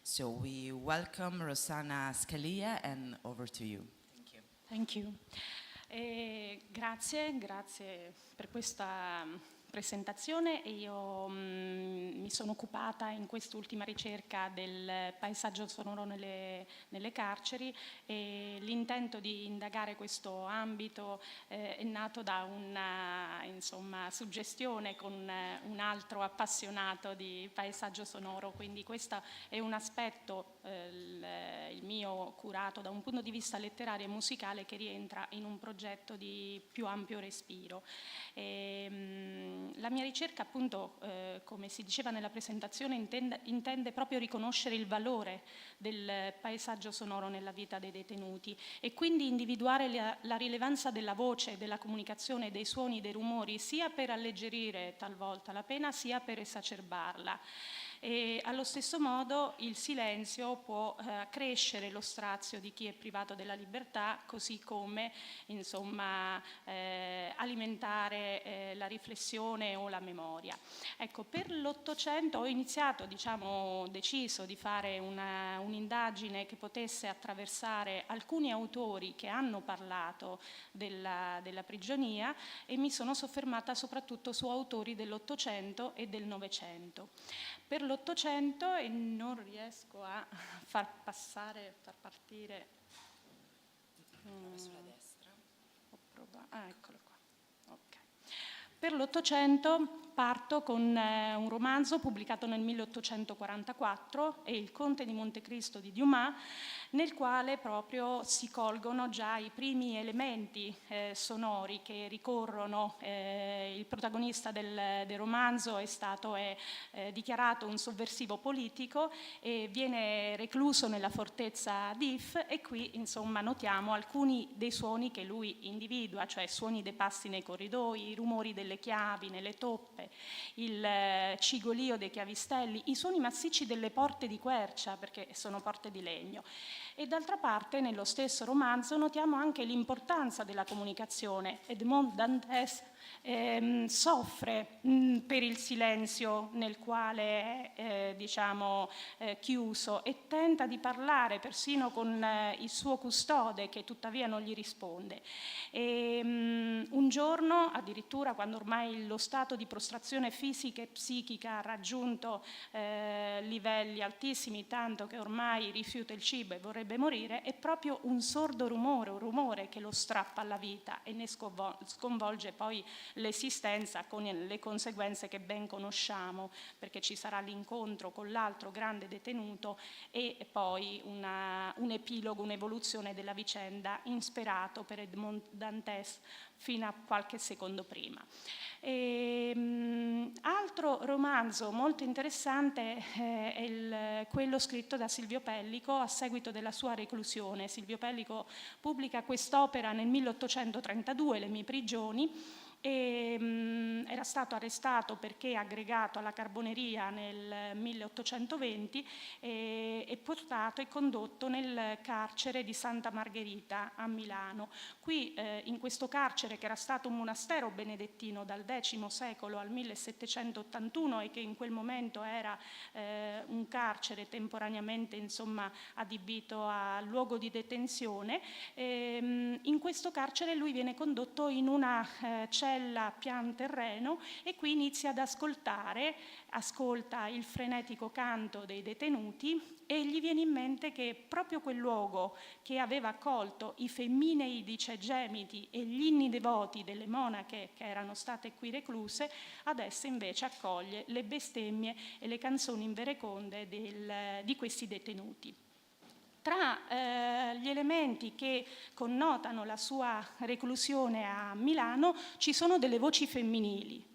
So we welcome Rossana Scalia, and over to you. Thank you. Thank you. Grazie per questa presentazione. Io mi sono occupata in quest'ultima ricerca del paesaggio sonoro nelle carceri, e l'intento di indagare questo ambito è nato da una suggestione con un altro appassionato di paesaggio sonoro, quindi questo è un aspetto, il mio, curato da un punto di vista letterario e musicale, che rientra in un progetto di più ampio respiro. La mia ricerca, appunto, come si diceva nella presentazione, intende proprio riconoscere il valore del paesaggio sonoro nella vita dei detenuti, e quindi individuare la rilevanza della voce, della comunicazione, dei suoni, dei rumori, sia per alleggerire talvolta la pena, sia per esacerbarla. E allo stesso modo il silenzio può accrescere lo strazio di chi è privato della libertà, così come alimentare la riflessione o la memoria. Ecco, per l'Ottocento ho iniziato, deciso di fare un'indagine che potesse attraversare alcuni autori che hanno parlato della prigionia, e mi sono soffermata soprattutto su autori dell'Ottocento e del Novecento. Per l'Ottocento, e non riesco a far partire sulla destra. Eccolo qua. Okay. Per l'Ottocento parto con un romanzo pubblicato nel 1844, è Il Conte di Montecristo di Dumas, nel quale proprio si colgono già i primi elementi sonori che ricorrono. Il protagonista del romanzo è dichiarato un sovversivo politico e viene recluso nella fortezza d'If, e qui notiamo alcuni dei suoni che lui individua, cioè suoni dei passi nei corridoi, i rumori delle chiavi nelle toppe, il cigolio dei chiavistelli, i suoni massicci delle porte di quercia, perché sono porte di legno. E d'altra parte, nello stesso romanzo, notiamo anche l'importanza della comunicazione. Edmond Dantes soffre per il silenzio nel quale è chiuso, e tenta di parlare persino con il suo custode, che tuttavia non gli risponde. Un giorno, addirittura, quando ormai lo stato di prostrazione fisica e psichica ha raggiunto livelli altissimi, tanto che ormai rifiuta il cibo e vorrebbe morire, è proprio un sordo rumore, un rumore che lo strappa alla vita e ne sconvolge poi l'esistenza, con le conseguenze che ben conosciamo, perché ci sarà l'incontro con l'altro grande detenuto e poi un epilogo, un'evoluzione della vicenda insperato per Edmond Dantes fino a qualche secondo prima. Altro romanzo molto interessante è quello scritto da Silvio Pellico a seguito della sua reclusione. Silvio Pellico pubblica quest'opera nel 1832, Le mie prigioni, e era stato arrestato perché aggregato alla carboneria nel 1820 e portato e condotto nel carcere di Santa Margherita a Milano. Qui in questo carcere, che era stato un monastero benedettino dal X secolo al 1781 e che in quel momento era un carcere temporaneamente adibito a luogo di detenzione, in questo carcere lui viene condotto in una cella a pian terreno e qui inizia ad ascolta il frenetico canto dei detenuti e gli viene in mente che proprio quel luogo che aveva accolto i femminei gemiti e gli inni devoti delle monache che erano state qui recluse, adesso invece accoglie le bestemmie e le canzoni invereconde di questi detenuti. Tra gli elementi che connotano la sua reclusione a Milano ci sono delle voci femminili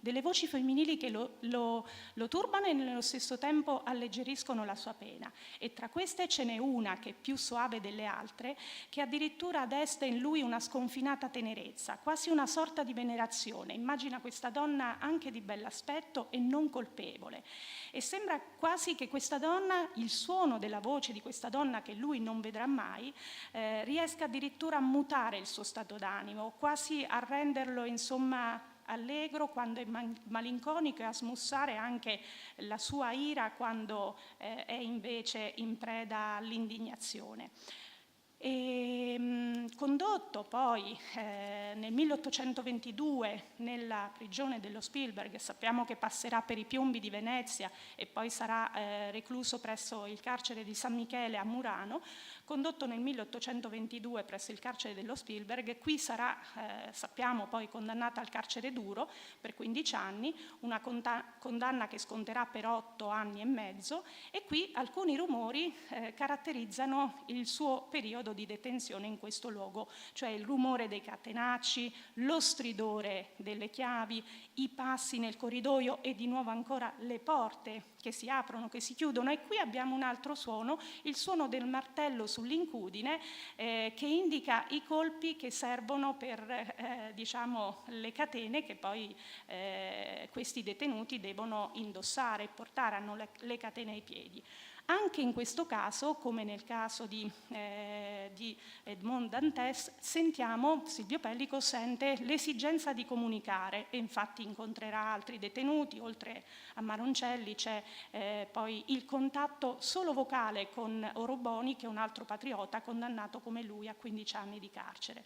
che lo turbano e nello stesso tempo alleggeriscono la sua pena. E tra queste ce n'è una che è più soave delle altre, che addirittura desta in lui una sconfinata tenerezza, quasi una sorta di venerazione. Immagina questa donna anche di bell'aspetto e non colpevole. E sembra quasi che questa donna, il suono della voce di questa donna che lui non vedrà mai, riesca addirittura a mutare il suo stato d'animo, quasi a renderlo allegro quando è malinconico e a smussare anche la sua ira quando è invece in preda all'indignazione. Condotto poi nel 1822 nella prigione dello Spielberg, sappiamo che passerà per i piombi di Venezia e poi sarà recluso presso il carcere di San Michele a Murano. Condotto nel 1822 presso il carcere dello Spielberg, qui sarà, sappiamo, poi condannata al carcere duro per 15 anni, una condanna che sconterà per 8 anni e mezzo, e qui alcuni rumori caratterizzano il suo periodo di detenzione in questo luogo, cioè il rumore dei catenacci, lo stridore delle chiavi, i passi nel corridoio e di nuovo ancora le porte che si aprono, che si chiudono, e qui abbiamo un altro suono, il suono del martello sull'incudine che indica i colpi che servono per le catene che poi questi detenuti devono indossare e portare, hanno le catene ai piedi. Anche in questo caso, come nel caso di Edmond Dantes, Silvio Pellico sente l'esigenza di comunicare e infatti incontrerà altri detenuti, oltre a Maroncelli c'è poi il contatto solo vocale con Oroboni, che è un altro patriota condannato come lui a 15 anni di carcere.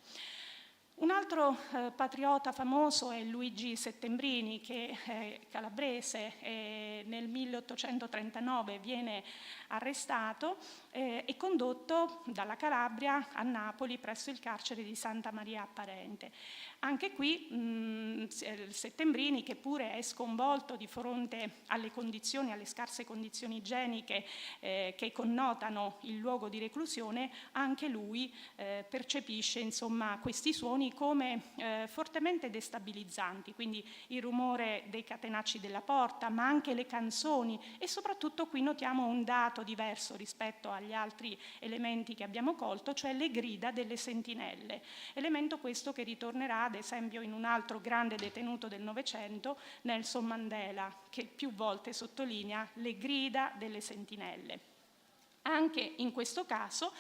Un altro patriota famoso è Luigi Settembrini, che è calabrese e nel 1839 viene arrestato e condotto dalla Calabria a Napoli presso il carcere di Santa Maria Apparente. Anche qui Settembrini, che pure è sconvolto di fronte alle scarse condizioni igieniche che connotano il luogo di reclusione, anche lui percepisce questi suoni come fortemente destabilizzanti, quindi il rumore dei catenacci della porta, ma anche le canzoni, e soprattutto qui notiamo un dato diverso rispetto agli altri elementi che abbiamo colto, cioè le grida delle sentinelle, elemento questo che ritornerà ad esempio in un altro grande detenuto del Novecento, Nelson Mandela, che più volte sottolinea le grida delle sentinelle. Anche in questo caso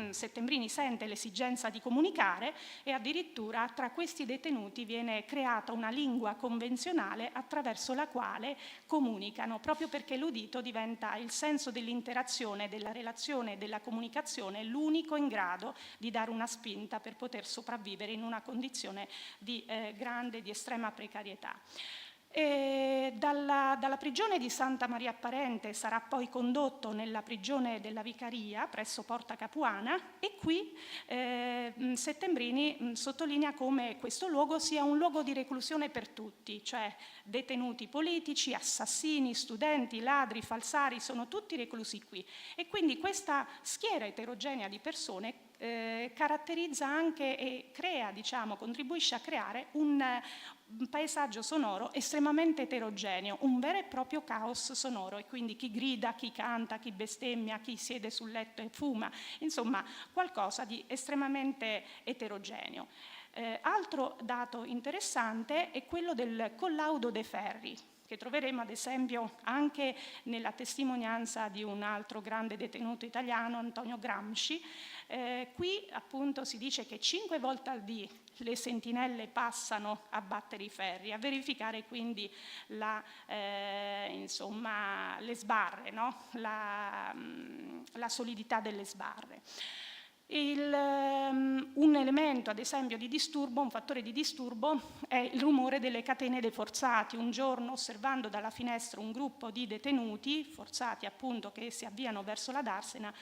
Settembrini sente l'esigenza di comunicare e addirittura tra questi detenuti viene creata una lingua convenzionale attraverso la quale comunicano, proprio perché l'udito diventa il senso dell'interazione, della relazione e della comunicazione, l'unico in grado di dare una spinta per poter sopravvivere in una condizione di estrema precarietà. Dalla prigione di Santa Maria Apparente sarà poi condotto nella prigione della Vicaria presso Porta Capuana, e qui Settembrini sottolinea come questo luogo sia un luogo di reclusione per tutti, cioè detenuti politici, assassini, studenti, ladri, falsari, sono tutti reclusi qui, e quindi questa schiera eterogenea di persone caratterizza anche e crea, contribuisce a creare un paesaggio sonoro estremamente eterogeneo, un vero e proprio caos sonoro, e quindi chi grida, chi canta, chi bestemmia, chi siede sul letto e fuma, insomma qualcosa di estremamente eterogeneo. Altro dato interessante è quello del collaudo de ferri, che troveremo ad esempio anche nella testimonianza di un altro grande detenuto italiano, Antonio Gramsci. Qui appunto si dice che 5 volte al dì le sentinelle passano a battere i ferri, a verificare quindi le sbarre, no? la solidità delle sbarre. Un elemento, ad esempio, di disturbo, un fattore di disturbo, è il rumore delle catene dei forzati. Un giorno, osservando dalla finestra un gruppo di detenuti, forzati appunto, che si avviano verso la Darsena,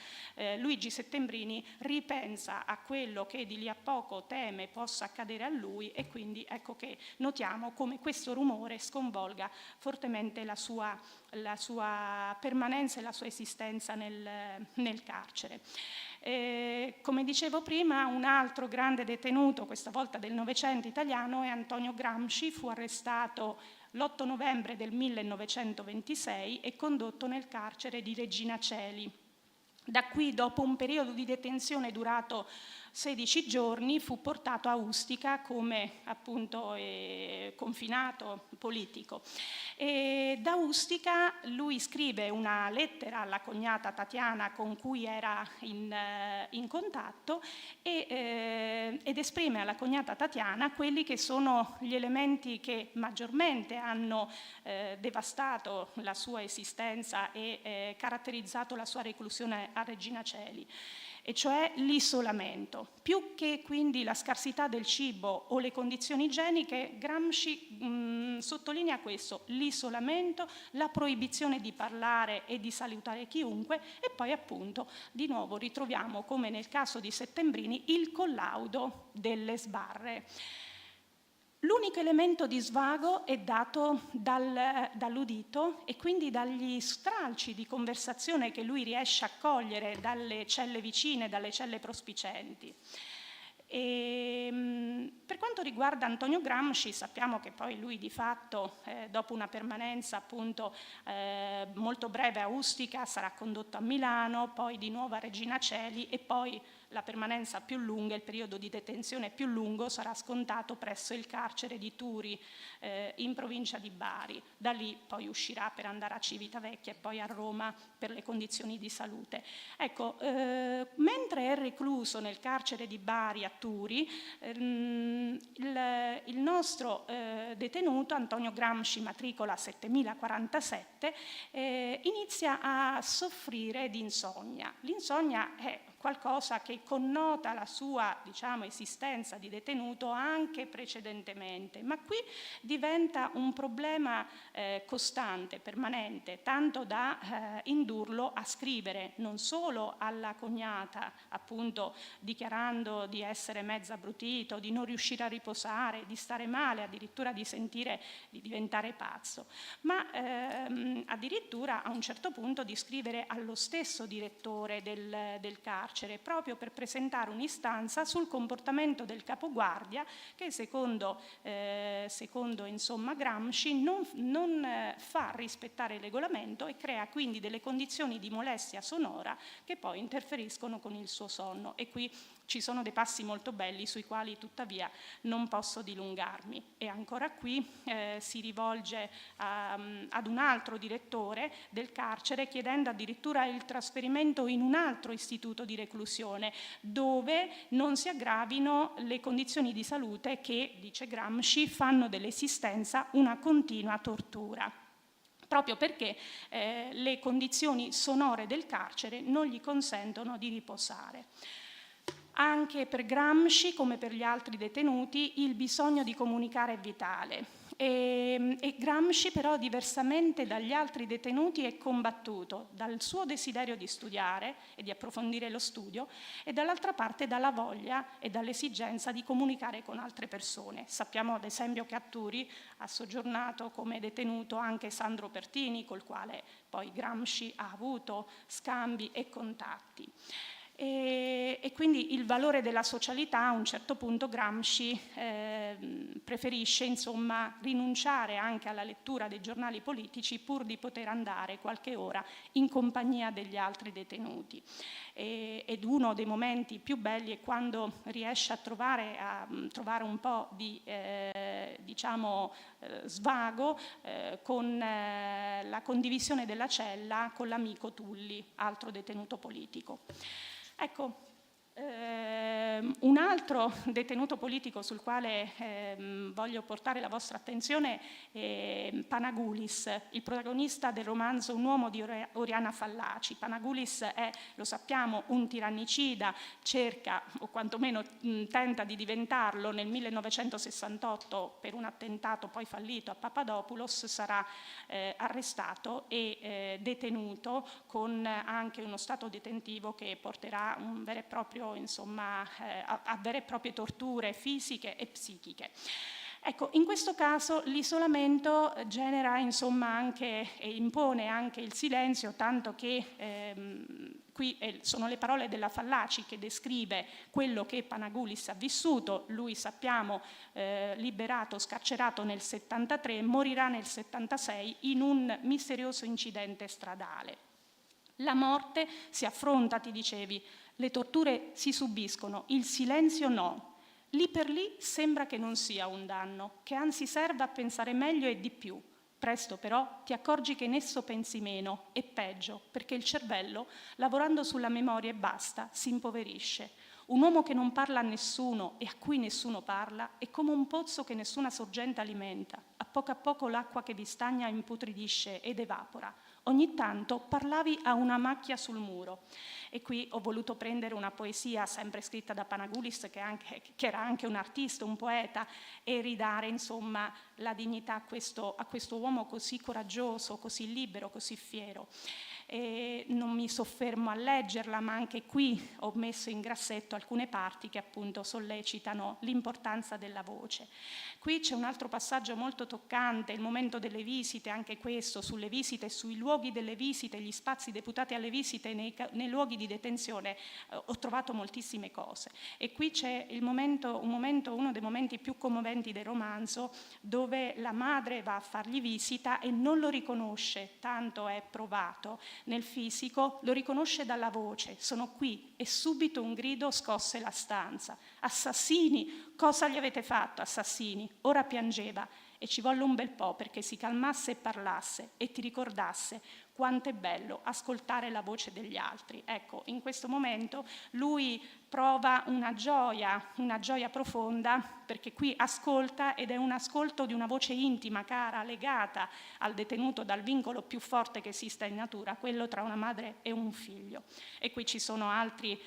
Luigi Settembrini ripensa a quello che di lì a poco teme possa accadere a lui, e quindi ecco che notiamo come questo rumore sconvolga fortemente la sua permanenza e la sua esistenza nel carcere. Come dicevo prima, un altro grande detenuto, questa volta del Novecento italiano, è Antonio Gramsci. Fu arrestato l'8 novembre del 1926 e condotto nel carcere di Regina Coeli. Da qui, dopo un periodo di detenzione durato 16 giorni, fu portato a Ustica come appunto confinato politico. E da Ustica lui scrive una lettera alla cognata Tatiana, con cui era in contatto, ed esprime alla cognata Tatiana quelli che sono gli elementi che maggiormente hanno devastato la sua esistenza e caratterizzato la sua reclusione a Regina Coeli, e cioè l'isolamento. Più che quindi la scarsità del cibo o le condizioni igieniche, Gramsci sottolinea questo: l'isolamento, la proibizione di parlare e di salutare chiunque, e poi appunto di nuovo ritroviamo, come nel caso di Settembrini, il collaudo delle sbarre. L'unico elemento di svago è dato dall'udito e quindi dagli stralci di conversazione che lui riesce a cogliere dalle celle vicine, dalle celle prospicenti. Per quanto riguarda Antonio Gramsci, sappiamo che poi lui di fatto, dopo una permanenza appunto molto breve a Ustica, sarà condotto a Milano, poi di nuovo a Regina Coeli, e poi la permanenza più lunga, il periodo di detenzione più lungo, sarà scontato presso il carcere di Turi, in provincia di Bari. Da lì poi uscirà per andare a Civitavecchia e poi a Roma per le condizioni di salute. Ecco, mentre è recluso nel carcere di Bari a Turi, il nostro detenuto Antonio Gramsci, matricola 7047, inizia a soffrire di insonnia. L'insonnia è qualcosa che connota la sua, diciamo, esistenza di detenuto anche precedentemente, ma qui diventa un problema costante, permanente, tanto da indurlo a scrivere non solo alla cognata, appunto dichiarando di essere mezzo abbrutito, di non riuscire a riposare, di stare male, addirittura di sentire di diventare pazzo, ma addirittura a un certo punto di scrivere allo stesso direttore del carcere, proprio per presentare un'istanza sul comportamento del capoguardia, che secondo insomma Gramsci non fa rispettare il regolamento e crea quindi delle condizioni di molestia sonora che poi interferiscono con il suo sonno. E qui ci sono dei passi molto belli sui quali tuttavia non posso dilungarmi. E ancora qui si rivolge ad un altro direttore del carcere, chiedendo addirittura il trasferimento in un altro istituto di reclusione, dove non si aggravino le condizioni di salute che, dice Gramsci, fanno dell'esistenza una continua tortura, proprio perché le condizioni sonore del carcere non gli consentono di riposare. Anche per Gramsci, come per gli altri detenuti, il bisogno di comunicare è vitale. E Gramsci però, diversamente dagli altri detenuti, è combattuto dal suo desiderio di studiare e di approfondire lo studio, e dall'altra parte dalla voglia e dall'esigenza di comunicare con altre persone. Sappiamo ad esempio che a Turi ha soggiornato come detenuto anche Sandro Pertini, col quale poi Gramsci ha avuto scambi e contatti. E quindi il valore della socialità, a un certo punto Gramsci preferisce insomma rinunciare anche alla lettura dei giornali politici pur di poter andare qualche ora in compagnia degli altri detenuti. Ed uno dei momenti più belli è quando riesce a trovare un po' di svago con la condivisione della cella con l'amico Tulli, altro detenuto politico. Ecco, un altro detenuto politico sul quale voglio portare la vostra attenzione è Panagoulis, il protagonista del romanzo Un uomo di Oriana Fallaci. Panagoulis è, lo sappiamo, un tirannicida, cerca o quantomeno tenta di diventarlo. Nel 1968 per un attentato poi fallito a Papadopoulos sarà arrestato e detenuto, con anche uno stato detentivo che porterà un vero e proprio a vere e proprie torture fisiche e psichiche. Ecco, in questo caso l'isolamento genera anche e impone anche il silenzio, tanto che qui sono le parole della Fallaci che descrive quello che Panagoulis ha vissuto. Lui, sappiamo, liberato, scarcerato nel 73, morirà nel 76 in un misterioso incidente stradale. La morte si affronta, ti dicevi, le torture si subiscono, il silenzio no. Lì per lì sembra che non sia un danno, che anzi serva a pensare meglio e di più. Presto però ti accorgi che in esso pensi meno e peggio, perché il cervello, lavorando sulla memoria e basta, si impoverisce. Un uomo che non parla a nessuno e a cui nessuno parla è come un pozzo che nessuna sorgente alimenta. A poco l'acqua che vi stagna imputridisce ed evapora. Ogni tanto parlavi a una macchia sul muro. E qui ho voluto prendere una poesia sempre scritta da Panagoulis, che era anche un artista, un poeta, e ridare insomma la dignità a questo uomo così coraggioso, così libero, così fiero. E non mi soffermo a leggerla, ma anche qui ho messo in grassetto alcune parti che appunto sollecitano l'importanza della voce. Qui c'è un altro passaggio molto toccante, il momento delle visite, anche questo, sulle visite, sui luoghi delle visite, gli spazi deputati alle visite nei luoghi di detenzione. Ho trovato moltissime cose. E qui c'è uno dei momenti più commoventi del romanzo, dove la madre va a fargli visita e non lo riconosce, tanto è provato nel fisico, lo riconosce dalla voce: sono qui, e subito un grido scosse la stanza. Assassini, cosa gli avete fatto, assassini? Ora piangeva e ci volle un bel po' perché si calmasse e parlasse e ti ricordasse quanto è bello ascoltare la voce degli altri. Ecco, in questo momento lui prova una gioia profonda, perché qui ascolta, ed è un ascolto di una voce intima, cara, legata al detenuto dal vincolo più forte che esista in natura, quello tra una madre e un figlio. E qui ci sono altri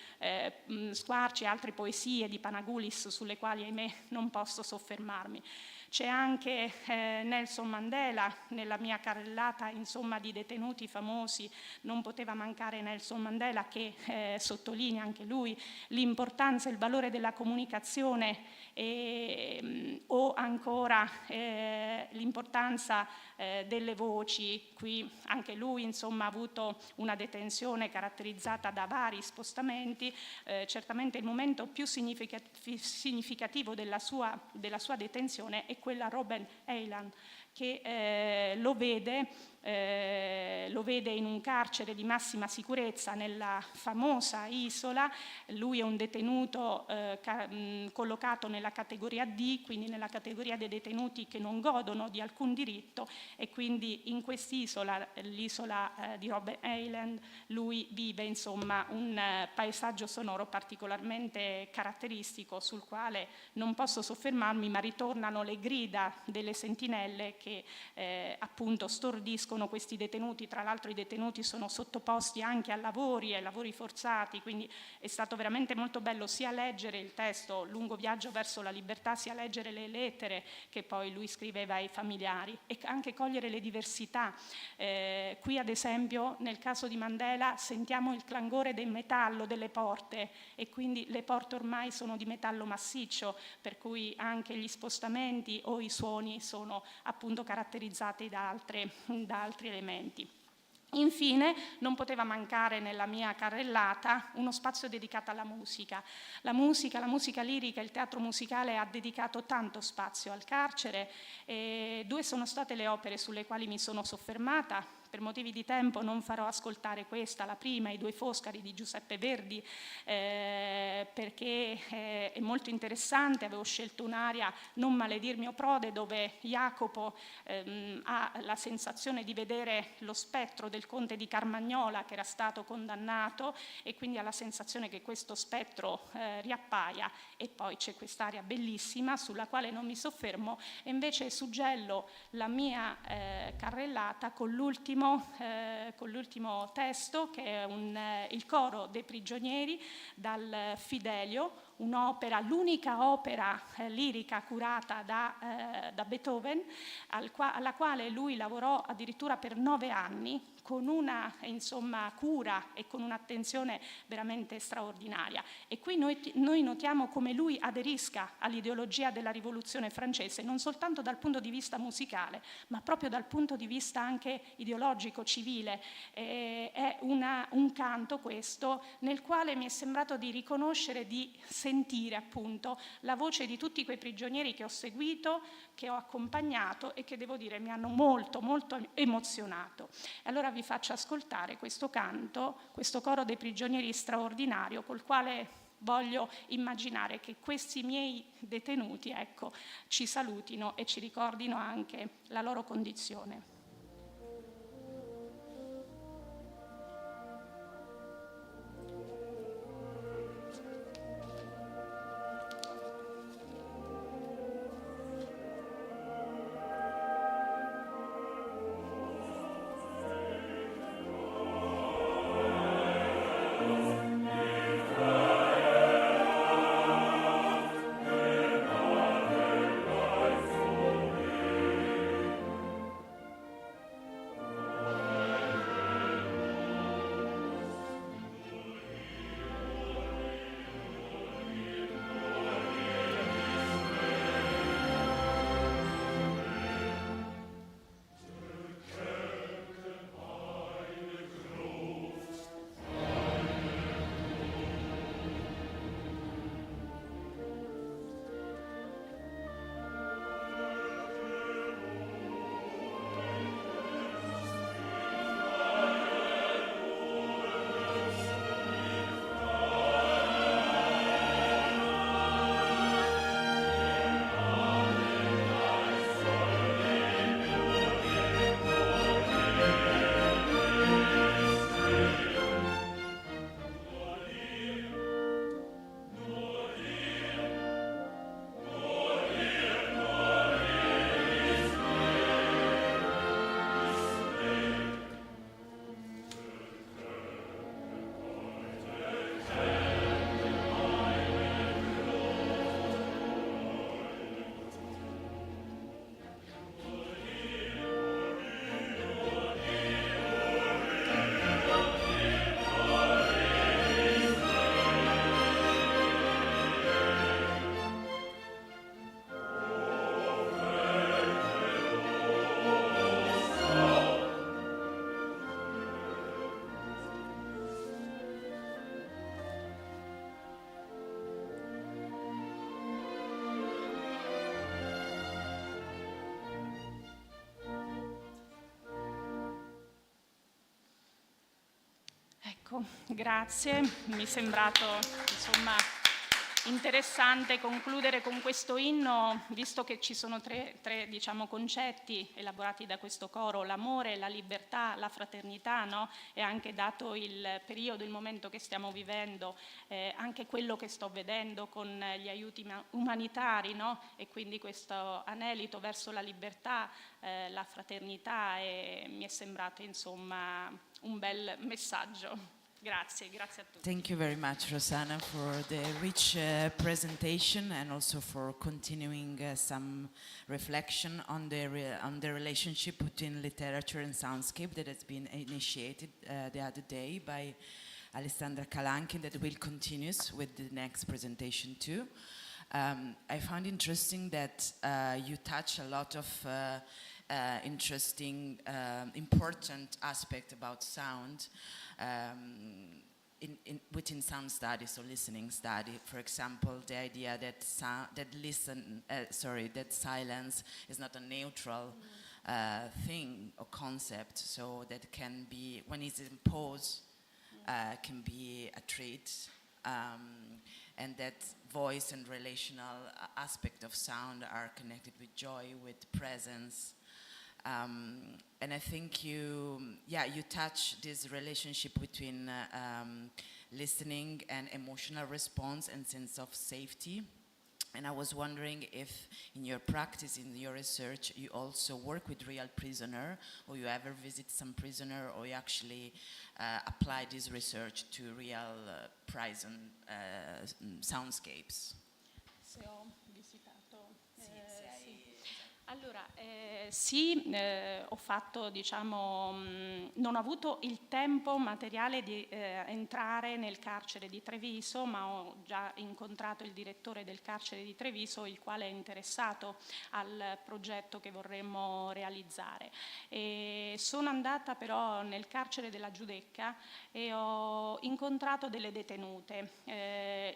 squarci, altre poesie di Panagoulis sulle quali, ahimè, non posso soffermarmi. C'è anche Nelson Mandela, nella mia carrellata insomma di detenuti famosi non poteva mancare Nelson Mandela, che sottolinea anche lui l'importanza e il valore della comunicazione, o ancora l'importanza delle voci. Qui anche lui insomma ha avuto una detenzione caratterizzata da vari spostamenti. Certamente il momento più significativo della sua detenzione è quella a Robben Island, che lo vede in un carcere di massima sicurezza nella famosa isola. Lui è un detenuto collocato nella categoria D, quindi nella categoria dei detenuti che non godono di alcun diritto, e quindi in quest'isola, l'isola di Robben Island, lui vive insomma un paesaggio sonoro particolarmente caratteristico, sul quale non posso soffermarmi, ma ritornano le grida delle sentinelle che appunto stordiscono questi detenuti. Tra l'altro i detenuti sono sottoposti anche a lavori forzati, quindi è stato veramente molto bello sia leggere il testo Lungo viaggio verso la libertà, sia leggere le lettere che poi lui scriveva ai familiari, e anche cogliere le diversità. Qui ad esempio nel caso di Mandela sentiamo il clangore del metallo delle porte, e quindi le porte ormai sono di metallo massiccio, per cui anche gli spostamenti o i suoni sono appunto caratterizzati da altri elementi. Infine, non poteva mancare nella mia carrellata uno spazio dedicato alla musica. La musica lirica, il teatro musicale ha dedicato tanto spazio al carcere. E 2 sono state le opere sulle quali mi sono soffermata. Per motivi di tempo non farò ascoltare questa, la prima, I 2 Foscari di Giuseppe Verdi, perché è molto interessante. Avevo scelto un'aria, Non maledir mio prode, dove Jacopo ha la sensazione di vedere lo spettro del conte di Carmagnola che era stato condannato, e quindi ha la sensazione che questo spettro riappaia, e poi c'è quest'aria bellissima sulla quale non mi soffermo, e invece suggello la mia carrellata con l'ultimo testo, che è il coro dei prigionieri dal Fidelio, un'opera, l'unica opera lirica curata da Beethoven, alla quale lui lavorò addirittura per 9 anni, con una cura e con un'attenzione veramente straordinaria. E qui noi notiamo come lui aderisca all'ideologia della rivoluzione francese, non soltanto dal punto di vista musicale, ma proprio dal punto di vista anche ideologico, civile. È un canto questo nel quale mi è sembrato di riconoscere, di sentire appunto la voce di tutti quei prigionieri che ho seguito, che ho accompagnato e che devo dire mi hanno molto molto emozionato. Allora vi faccio ascoltare questo canto, questo coro dei prigionieri straordinario, col quale voglio immaginare che questi miei detenuti, ecco, ci salutino e ci ricordino anche la loro condizione. Ecco, grazie. Mi è sembrato insomma interessante concludere con questo inno, visto che ci sono tre diciamo, concetti elaborati da questo coro: l'amore, la libertà, la fraternità, no? E anche dato il periodo, il momento che stiamo vivendo, anche quello che sto vedendo con gli aiuti umanitari, no? E quindi questo anelito verso la libertà, la fraternità, e mi è sembrato insomma un bel messaggio. Grazie a tutti. Thank you very much, Rosanna, for the rich presentation and also for continuing some reflection on the relationship between literature and soundscape that has been initiated the other day by Alessandra Calanchi, that will continue with the next presentation too. I found interesting that you touch a lot of interesting, important aspect about sound within sound studies or listening study. For example, the idea that that silence is not a neutral thing or concept, so that can be, when it's imposed, can be a trait, and that voice and relational aspect of sound are connected with joy, with presence. And I think you touch this relationship between listening and emotional response and sense of safety. And I was wondering if in your practice, in your research, you also work with real prisoner, or you ever visit some prisoner, or you actually apply this research to real prison soundscapes. Se ho visitato... Allora, sì, ho fatto, diciamo, non ho avuto il tempo materiale di entrare nel carcere di Treviso, ma ho già incontrato il direttore del carcere di Treviso, il quale è interessato al progetto che vorremmo realizzare. E sono andata però nel carcere della Giudecca e ho incontrato delle detenute.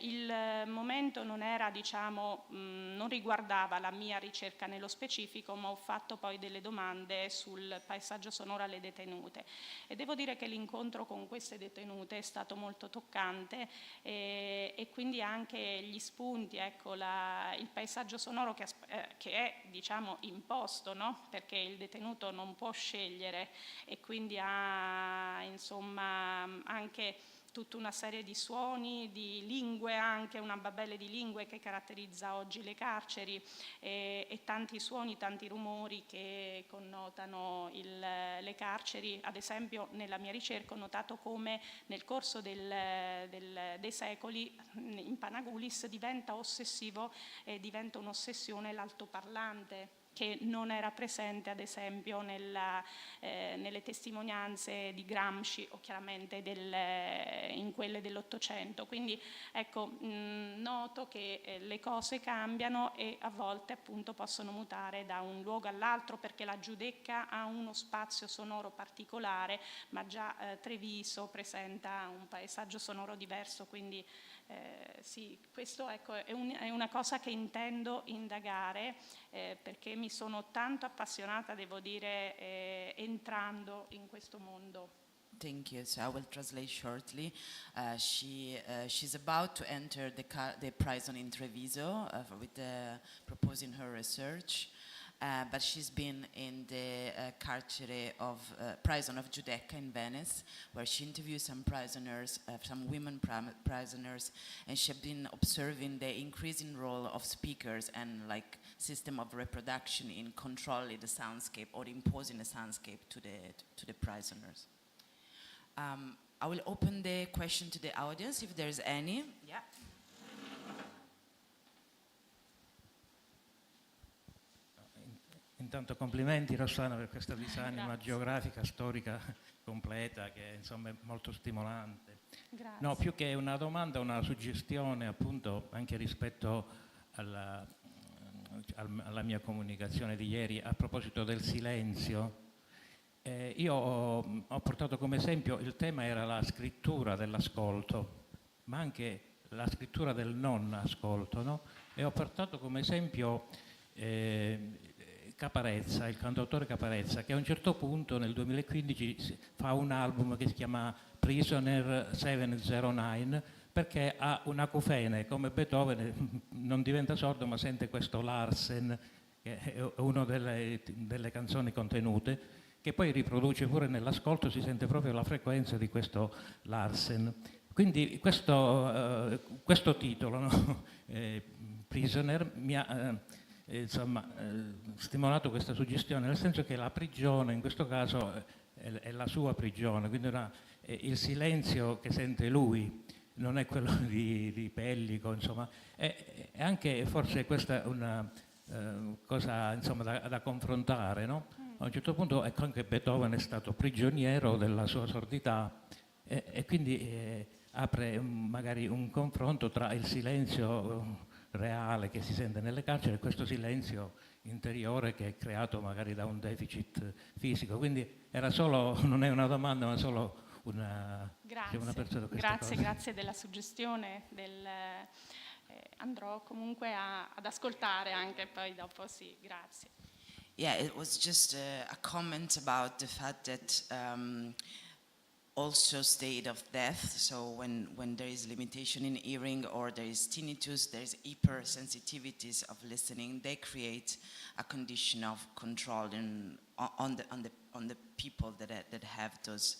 Il momento non era, diciamo, non riguardava la mia ricerca nello specifico, ma ho fatto poi delle domande sul paesaggio sonoro alle detenute. E devo dire che l'incontro con queste detenute è stato molto toccante, e quindi anche gli spunti, ecco, il paesaggio sonoro che è, diciamo, imposto, no? Perché il detenuto non può scegliere e quindi ha, insomma, anche tutta una serie di suoni, di lingue, anche una babele di lingue che caratterizza oggi le carceri, e tanti suoni, tanti rumori che connotano le carceri. Ad esempio, nella mia ricerca ho notato come nel corso dei secoli in Panagulis diventa ossessivo e diventa un'ossessione l'altoparlante, che non era presente ad esempio nelle testimonianze di Gramsci o chiaramente in quelle dell'Ottocento. Quindi ecco, noto che le cose cambiano e a volte appunto possono mutare da un luogo all'altro, perché la Giudecca ha uno spazio sonoro particolare, ma già Treviso presenta un paesaggio sonoro diverso, quindi sì, questo, ecco, è una cosa che intendo indagare, perché mi sono tanto appassionata, devo dire, entrando in questo mondo. Thank you. So I will translate shortly. She's about to enter the prison in Treviso with proposing her research. But she's been in the prison of Giudecca in Venice, where she interviewed some prisoners, some women prisoners, and she's been observing the increasing role of speakers and like system of reproduction in controlling the soundscape or imposing the soundscape to the prisoners. I will open the question to the audience if there's any. Yeah. Intanto complimenti Rossana per questa disamina geografica, storica completa, che insomma è molto stimolante. Grazie. No, più che una domanda, una suggestione appunto anche rispetto alla mia comunicazione di ieri a proposito del silenzio. Io ho portato come esempio, il tema era la scrittura dell'ascolto, ma anche la scrittura del non ascolto, no? E ho portato come esempio Caparezza, il cantautore Caparezza, che a un certo punto nel 2015 fa un album che si chiama Prisoner 709, perché ha un acufene come Beethoven, non diventa sordo ma sente questo Larsen, che è una delle canzoni contenute, che poi riproduce pure nell'ascolto, si sente proprio la frequenza di questo Larsen. Quindi questo titolo, no? Prisoner, mi ha stimolato questa suggestione, nel senso che la prigione in questo caso è la sua prigione, quindi il silenzio che sente lui non è quello di Pellico, insomma, è anche forse questa una cosa insomma da confrontare, no? A un certo punto ecco, anche Beethoven è stato prigioniero della sua sordità e quindi apre magari un confronto tra il silenzio reale che si sente nelle carceri e questo silenzio interiore che è creato magari da un deficit fisico. Quindi era solo, non è una domanda, ma solo una persona Grazie della suggestione. Andrò comunque ad ascoltare anche poi dopo, sì, grazie. Yeah, it was just a comment about the fact that also state of death, so when there is limitation in hearing or there is tinnitus, there is hypersensitivities of listening, they create a condition of control on the people that have those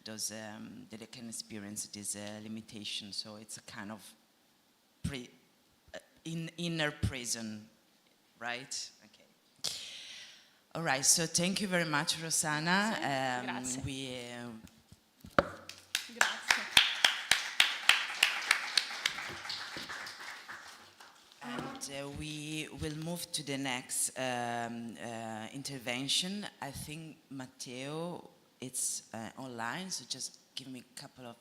that they can experience this limitation. So it's a kind of inner prison, right? Okay. All right. So thank you very much, Rosanna. Grazie. And we will move to the next intervention. I think Matteo, it's online, so just give me a couple of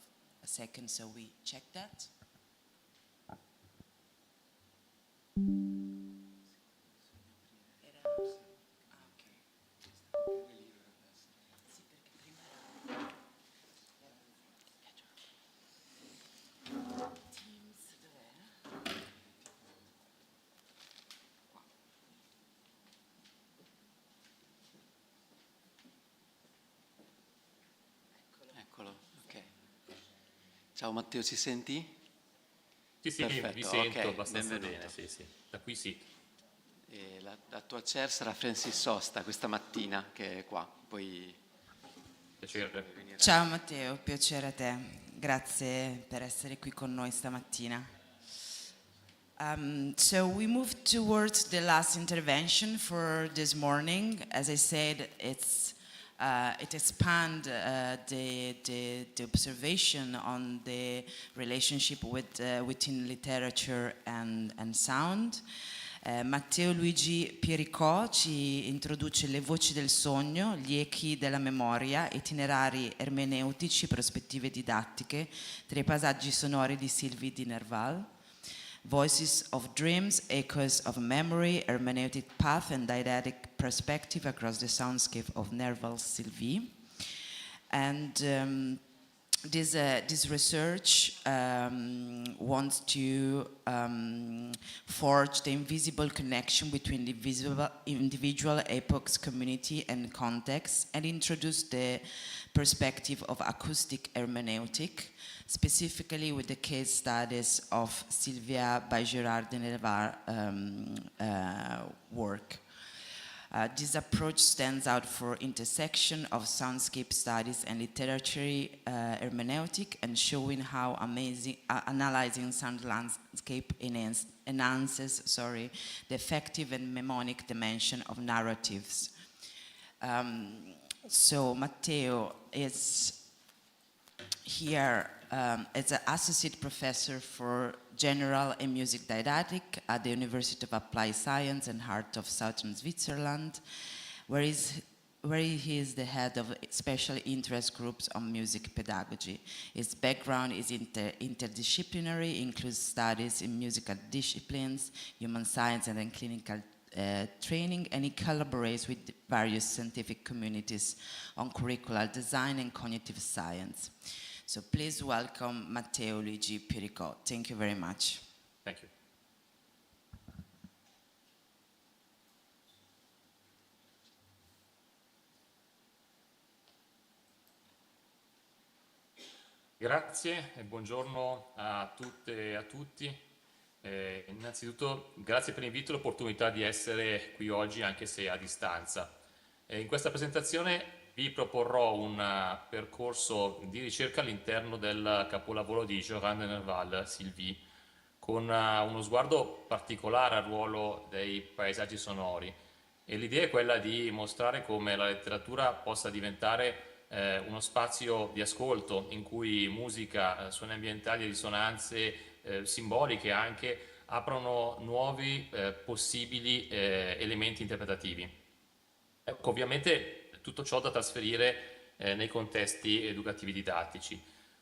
seconds so we check that. Eccolo, ok. Ciao Matteo, ci senti? Sì, Perfetto, vi sento ok, abbastanza benvenuto. bene, sì. Da qui sì. La tua chair sarà Francis Sosta questa mattina, che è qua. Poi Piacere. Ciao Matteo, piacere a te. Grazie per essere qui con noi stamattina. So we move towards the last intervention for this morning. As I said, it expands the observation on the relationship within literature and sound. Matteo Luigi Piericò ci introduce le voci del sogno, gli echi della memoria, itinerari ermeneutici, prospettive didattiche tra i passaggi sonori di Sylvie di Nerval. Voices of Dreams, Echoes of Memory, Hermeneutic Path and Didactic Perspective across the soundscape of Nerval's Sylvie. And this research wants to forge the invisible connection between the individual epochs, community, and context, and introduce the perspective of acoustic hermeneutic, specifically with the case studies of Sylvia by Gérard de Nerval work. This approach stands out for intersection of soundscape studies and literary hermeneutic, and showing how analyzing sound landscape enhances the effective and mnemonic dimension of narratives. So Matteo is here as an associate professor for general and music didactic at the University of Applied Science and Art of Southern Switzerland, where he is the head of special interest groups on music pedagogy. His background is interdisciplinary, includes studies in musical disciplines, human science, and then clinical training, and he collaborates with various scientific communities on curricular design and cognitive science. So please welcome Matteo Luigi Piericò. Thank you very much. Thank you. Grazie e buongiorno a tutte e a tutti. Innanzitutto grazie per l'invito e l'opportunità di essere qui oggi anche se a distanza. In questa presentazione vi proporrò un percorso di ricerca all'interno del capolavoro di Gérard de Nerval, Sylvie, con uno sguardo particolare al ruolo dei paesaggi sonori. E l'idea è quella di mostrare come la letteratura possa diventare uno spazio di ascolto in cui musica, suoni ambientali e risonanze simboliche anche aprono nuovi possibili elementi interpretativi. Ecco, ovviamente tutto ciò da trasferire nei contesti educativi didattici.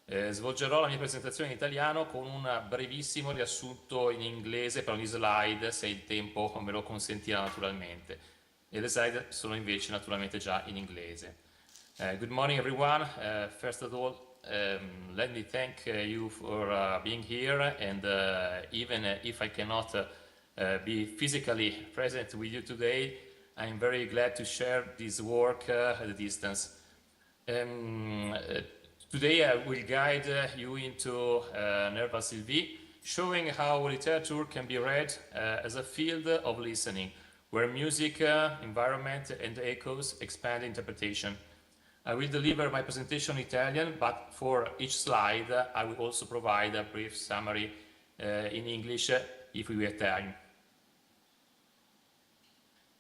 Svolgerò la mia presentazione in italiano con un brevissimo riassunto in inglese per ogni slide, se il tempo me lo consentirà naturalmente. E le slide sono invece naturalmente già in inglese. Good morning everyone. First of all, let me thank you for being here, and even if I cannot be physically present with you today, I'm very glad to share this work at a distance. Today I will guide you into Nerva Sylvie, showing how literature can be read as a field of listening, where music, environment and echoes expand interpretation. I will deliver my presentation in Italian, but for each slide I will also provide a brief summary in English if we have time.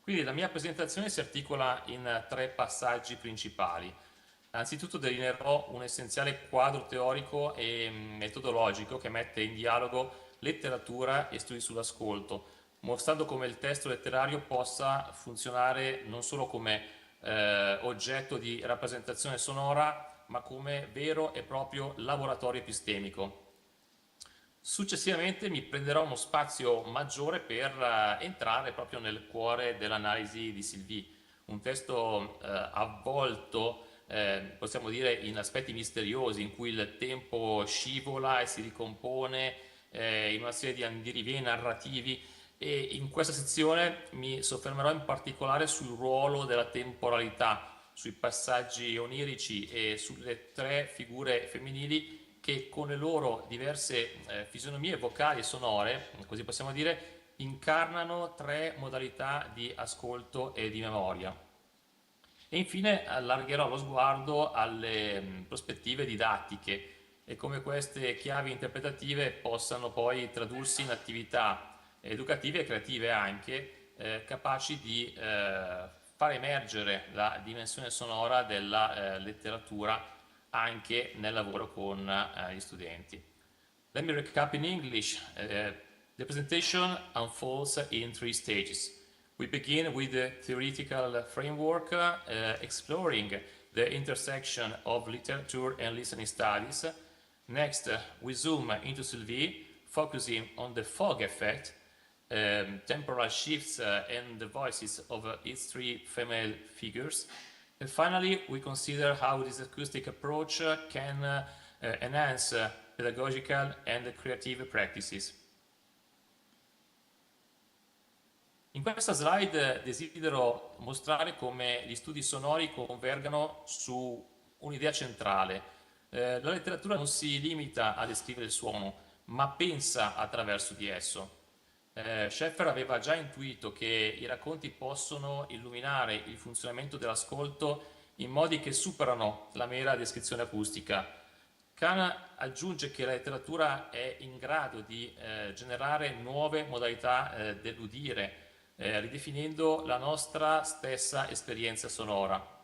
Quindi la mia presentazione si articola in 3 passaggi principali. Anzitutto delineerò un essenziale quadro teorico e metodologico che mette in dialogo letteratura e studi sull'ascolto, mostrando come il testo letterario possa funzionare non solo come oggetto di rappresentazione sonora, ma come vero e proprio laboratorio epistemico. Successivamente mi prenderò uno spazio maggiore per entrare proprio nel cuore dell'analisi di Sylvie, un testo avvolto, possiamo dire, in aspetti misteriosi, in cui il tempo scivola e si ricompone in una serie di andirivieni narrativi, e in questa sezione mi soffermerò in particolare sul ruolo della temporalità, sui passaggi onirici e sulle 3 figure femminili che con le loro diverse fisionomie vocali e sonore, così possiamo dire, incarnano 3 modalità di ascolto e di memoria. E infine allargherò lo sguardo alle prospettive didattiche e come queste chiavi interpretative possano poi tradursi in attività educative e creative anche, capaci di far emergere la dimensione sonora della letteratura anche nel lavoro con gli studenti. Let me recap in English. The presentation unfolds in 3 stages. We begin with the theoretical framework, exploring the intersection of literature and listening studies. Next, we zoom into Sylvie, focusing on the fog effect, temporal shifts and the voices of its 3 female figures. And finally, we consider how this acoustic approach can enhance pedagogical and creative practices. In questa slide desidero mostrare come gli studi sonori convergano su un'idea centrale. La letteratura non si limita a descrivere il suono, ma pensa attraverso di esso. Schaeffer aveva già intuito che i racconti possono illuminare il funzionamento dell'ascolto in modi che superano la mera descrizione acustica. Kahn aggiunge che la letteratura è in grado di generare nuove modalità dell'udire, ridefinendo la nostra stessa esperienza sonora.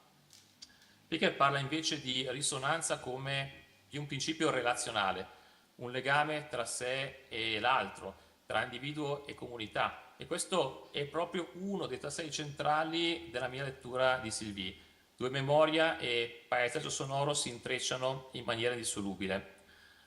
Picker parla invece di risonanza come di un principio relazionale, un legame tra sé e l'altro, tra individuo e comunità, e questo è proprio uno dei tasselli centrali della mia lettura di Sylvie, dove memoria e paesaggio sonoro si intrecciano in maniera indissolubile.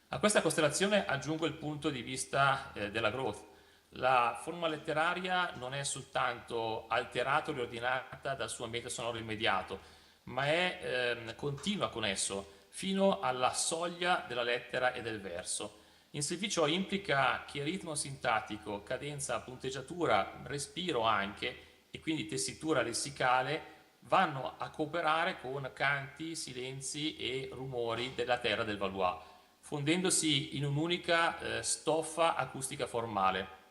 A questa costellazione aggiungo il punto di vista della growth. La forma letteraria non è soltanto alterata o riordinata dal suo ambiente sonoro immediato, ma è continua con esso, fino alla soglia della lettera e del verso. In Sylvie ciò implica che ritmo sintattico, cadenza, punteggiatura, respiro anche, e quindi tessitura lessicale, vanno a cooperare con canti, silenzi e rumori della terra del Valois, fondendosi in un'unica stoffa acustica formale.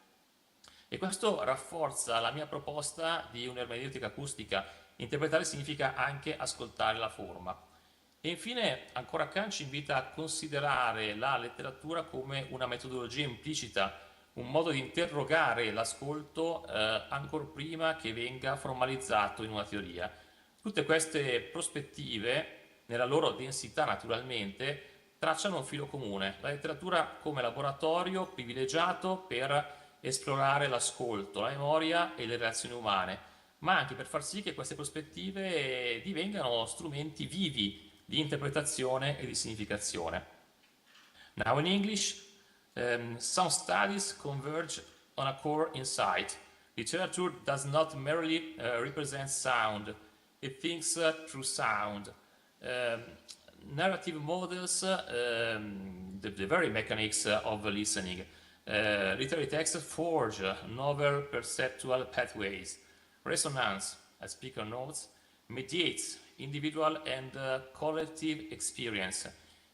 E questo rafforza la mia proposta di un'ermeneutica acustica. Interpretare significa anche ascoltare la forma. E infine ancora Kant ci invita a considerare la letteratura come una metodologia implicita, un modo di interrogare l'ascolto ancor prima che venga formalizzato in una teoria. Tutte queste prospettive, nella loro densità naturalmente, tracciano un filo comune: la letteratura come laboratorio privilegiato per esplorare l'ascolto, la memoria e le relazioni umane, ma anche per far sì che queste prospettive divengano strumenti vivi di interpretazione e di significazione. Now in English, some studies converge on a core insight. Literature does not merely represent sound, it thinks through sound. Narrative models the very mechanics of listening. Literary texts forge novel perceptual pathways. Resonance, as speaker notes, mediates individual and collective experience.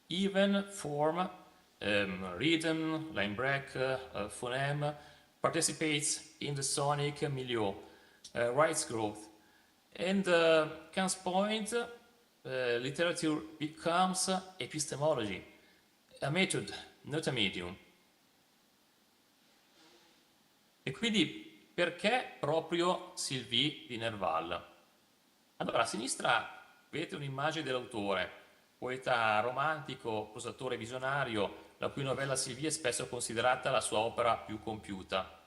Even form, rhythm, line break, phoneme, participates in the sonic milieu, writes growth. And Kant's point, literature becomes epistemology, a method, not a medium. E quindi perché proprio Sylvie di Nerval? Allora, a sinistra vedete un'immagine dell'autore, poeta romantico, prosatore visionario, la cui novella Sylvie è spesso considerata la sua opera più compiuta.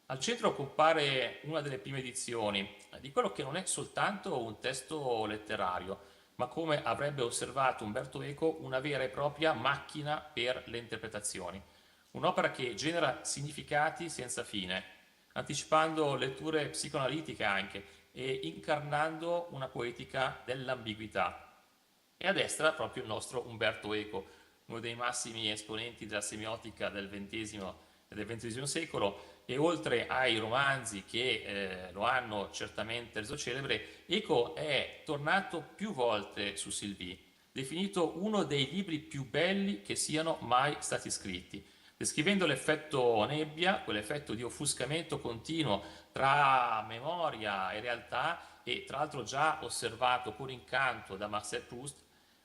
Al centro compare una delle prime edizioni di quello che non è soltanto un testo letterario, ma come avrebbe osservato Umberto Eco, una vera e propria macchina per le interpretazioni. Un'opera che genera significati senza fine, anticipando letture psicoanalitiche anche e incarnando una poetica dell'ambiguità. E a destra proprio il nostro Umberto Eco, uno dei massimi esponenti della semiotica del XX e del XX secolo, e oltre ai romanzi che lo hanno certamente reso celebre, Eco è tornato più volte su Sylvie, definito uno dei libri più belli che siano mai stati scritti, descrivendo l'effetto nebbia, quell'effetto di offuscamento continuo tra memoria e realtà, e tra l'altro già osservato con incanto da Marcel Proust,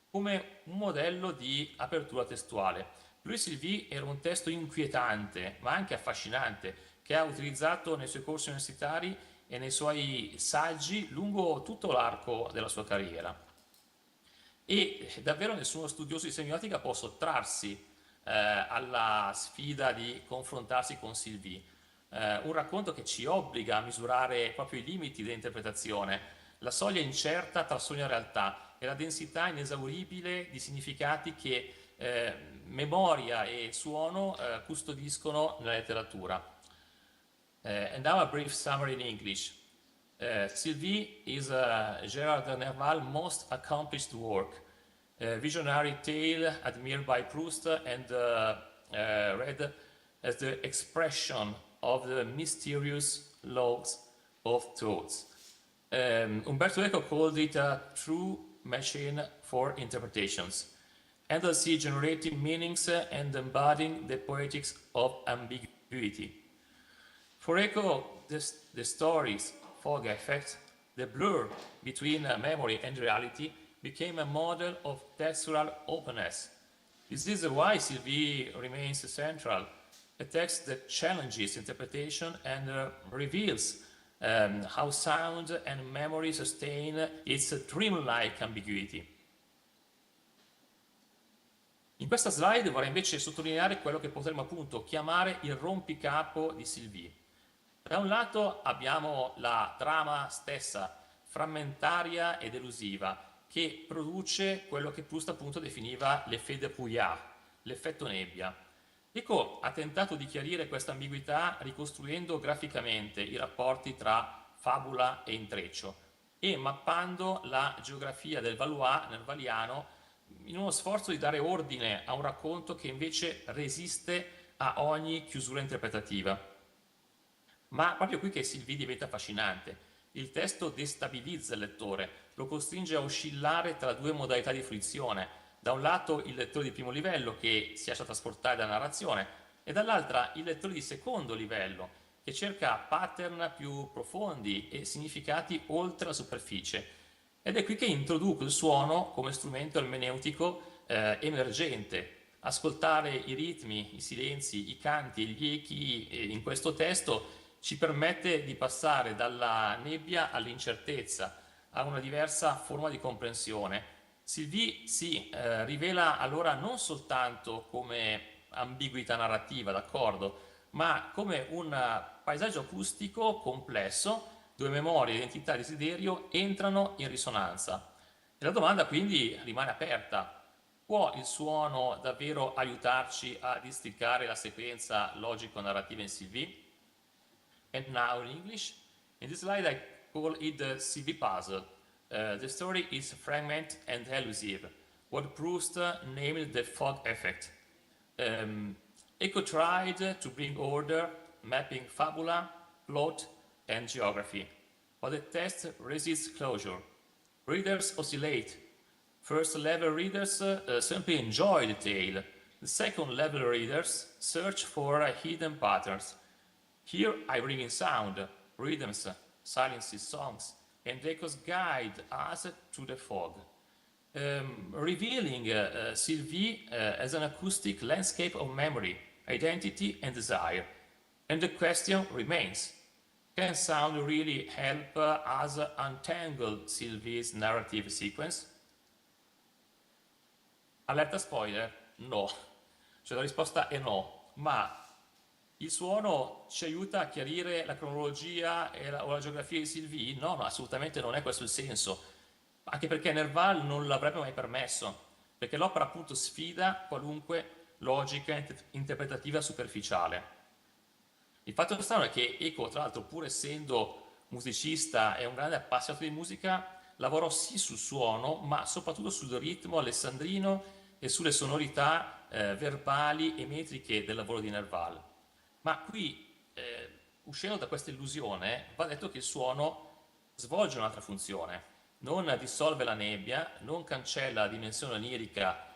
come un modello di apertura testuale. Per lui Sylvie era un testo inquietante, ma anche affascinante, che ha utilizzato nei suoi corsi universitari e nei suoi saggi lungo tutto l'arco della sua carriera. E davvero nessuno studioso di semiotica può sottrarsi alla sfida di confrontarsi con Sylvie, un racconto che ci obbliga a misurare proprio i limiti dell'interpretazione, la soglia incerta tra sogno e realtà e la densità inesauribile di significati che memoria e suono custodiscono nella letteratura. And now a brief summary in English. Sylvie is Gérard de Nerval's most accomplished work, a visionary tale admired by Proust and read as the expression of the mysterious laws of thoughts. Umberto Eco called it a true machine for interpretations, endlessly generating meanings and embodying the poetics of ambiguity. For Eco, the stories, fog effects, the blur between memory and reality became a model of textual openness. This is why Sylvie remains central, a text that challenges interpretation and reveals how sound and memory sustain its dreamlike ambiguity. In questa slide vorrei invece sottolineare quello che potremmo appunto chiamare il rompicapo di Sylvie. Da un lato abbiamo la trama stessa, frammentaria ed elusiva, che produce quello che Proust appunto definiva l'effet de brouillard, l'effetto nebbia. Eco ha tentato di chiarire questa ambiguità ricostruendo graficamente i rapporti tra fabula e intreccio e mappando la geografia del Valois nervaliano in uno sforzo di dare ordine a un racconto che invece resiste a ogni chiusura interpretativa. Ma proprio qui che Sylvie diventa affascinante. Il testo destabilizza il lettore, lo costringe a oscillare tra due modalità di fruizione. Da un lato il lettore di primo livello che si lascia trasportare dalla narrazione e dall'altra il lettore di secondo livello che cerca pattern più profondi e significati oltre la superficie. Ed è qui che introduco il suono come strumento ermeneutico emergente. Ascoltare i ritmi, i silenzi, i canti e gli echi in questo testo ci permette di passare dalla nebbia all'incertezza, a una diversa forma di comprensione. Sylvie si rivela allora non soltanto come ambiguità narrativa, d'accordo, ma come un paesaggio acustico complesso dove memoria, identità e desiderio entrano in risonanza. E la domanda quindi rimane aperta. Può il suono davvero aiutarci a districare la sequenza logico-narrativa in CV? And now in English, in this slide I call it the CV puzzle. The story is fragmented and elusive. What Proust named the fog effect. Eco tried to bring order, mapping fabula, plot, and geography, but the text resists closure. Readers oscillate. First-level readers simply enjoy the tale. The second-level readers search for hidden patterns. Here I bring in sound, rhythms, silences, songs, and echoes guide us to the fog, revealing Sylvie as an acoustic landscape of memory, identity, and desire. And the question remains, can sound really help us untangle Sylvie's narrative sequence? Allerta spoiler, no. Cioè la risposta è no, ma il suono ci aiuta a chiarire la cronologia o la geografia di Sylvie? No, no, assolutamente non è questo il senso. Anche perché Nerval non l'avrebbe mai permesso, perché l'opera appunto sfida qualunque logica interpretativa superficiale. Il fatto strano è che Eco, tra l'altro, pur essendo musicista e un grande appassionato di musica, lavorò sì sul suono, ma soprattutto sul ritmo alessandrino e sulle sonorità verbali e metriche del lavoro di Nerval. Ma qui, uscendo da questa illusione, va detto che il suono svolge un'altra funzione. Non dissolve la nebbia, non cancella la dimensione onirica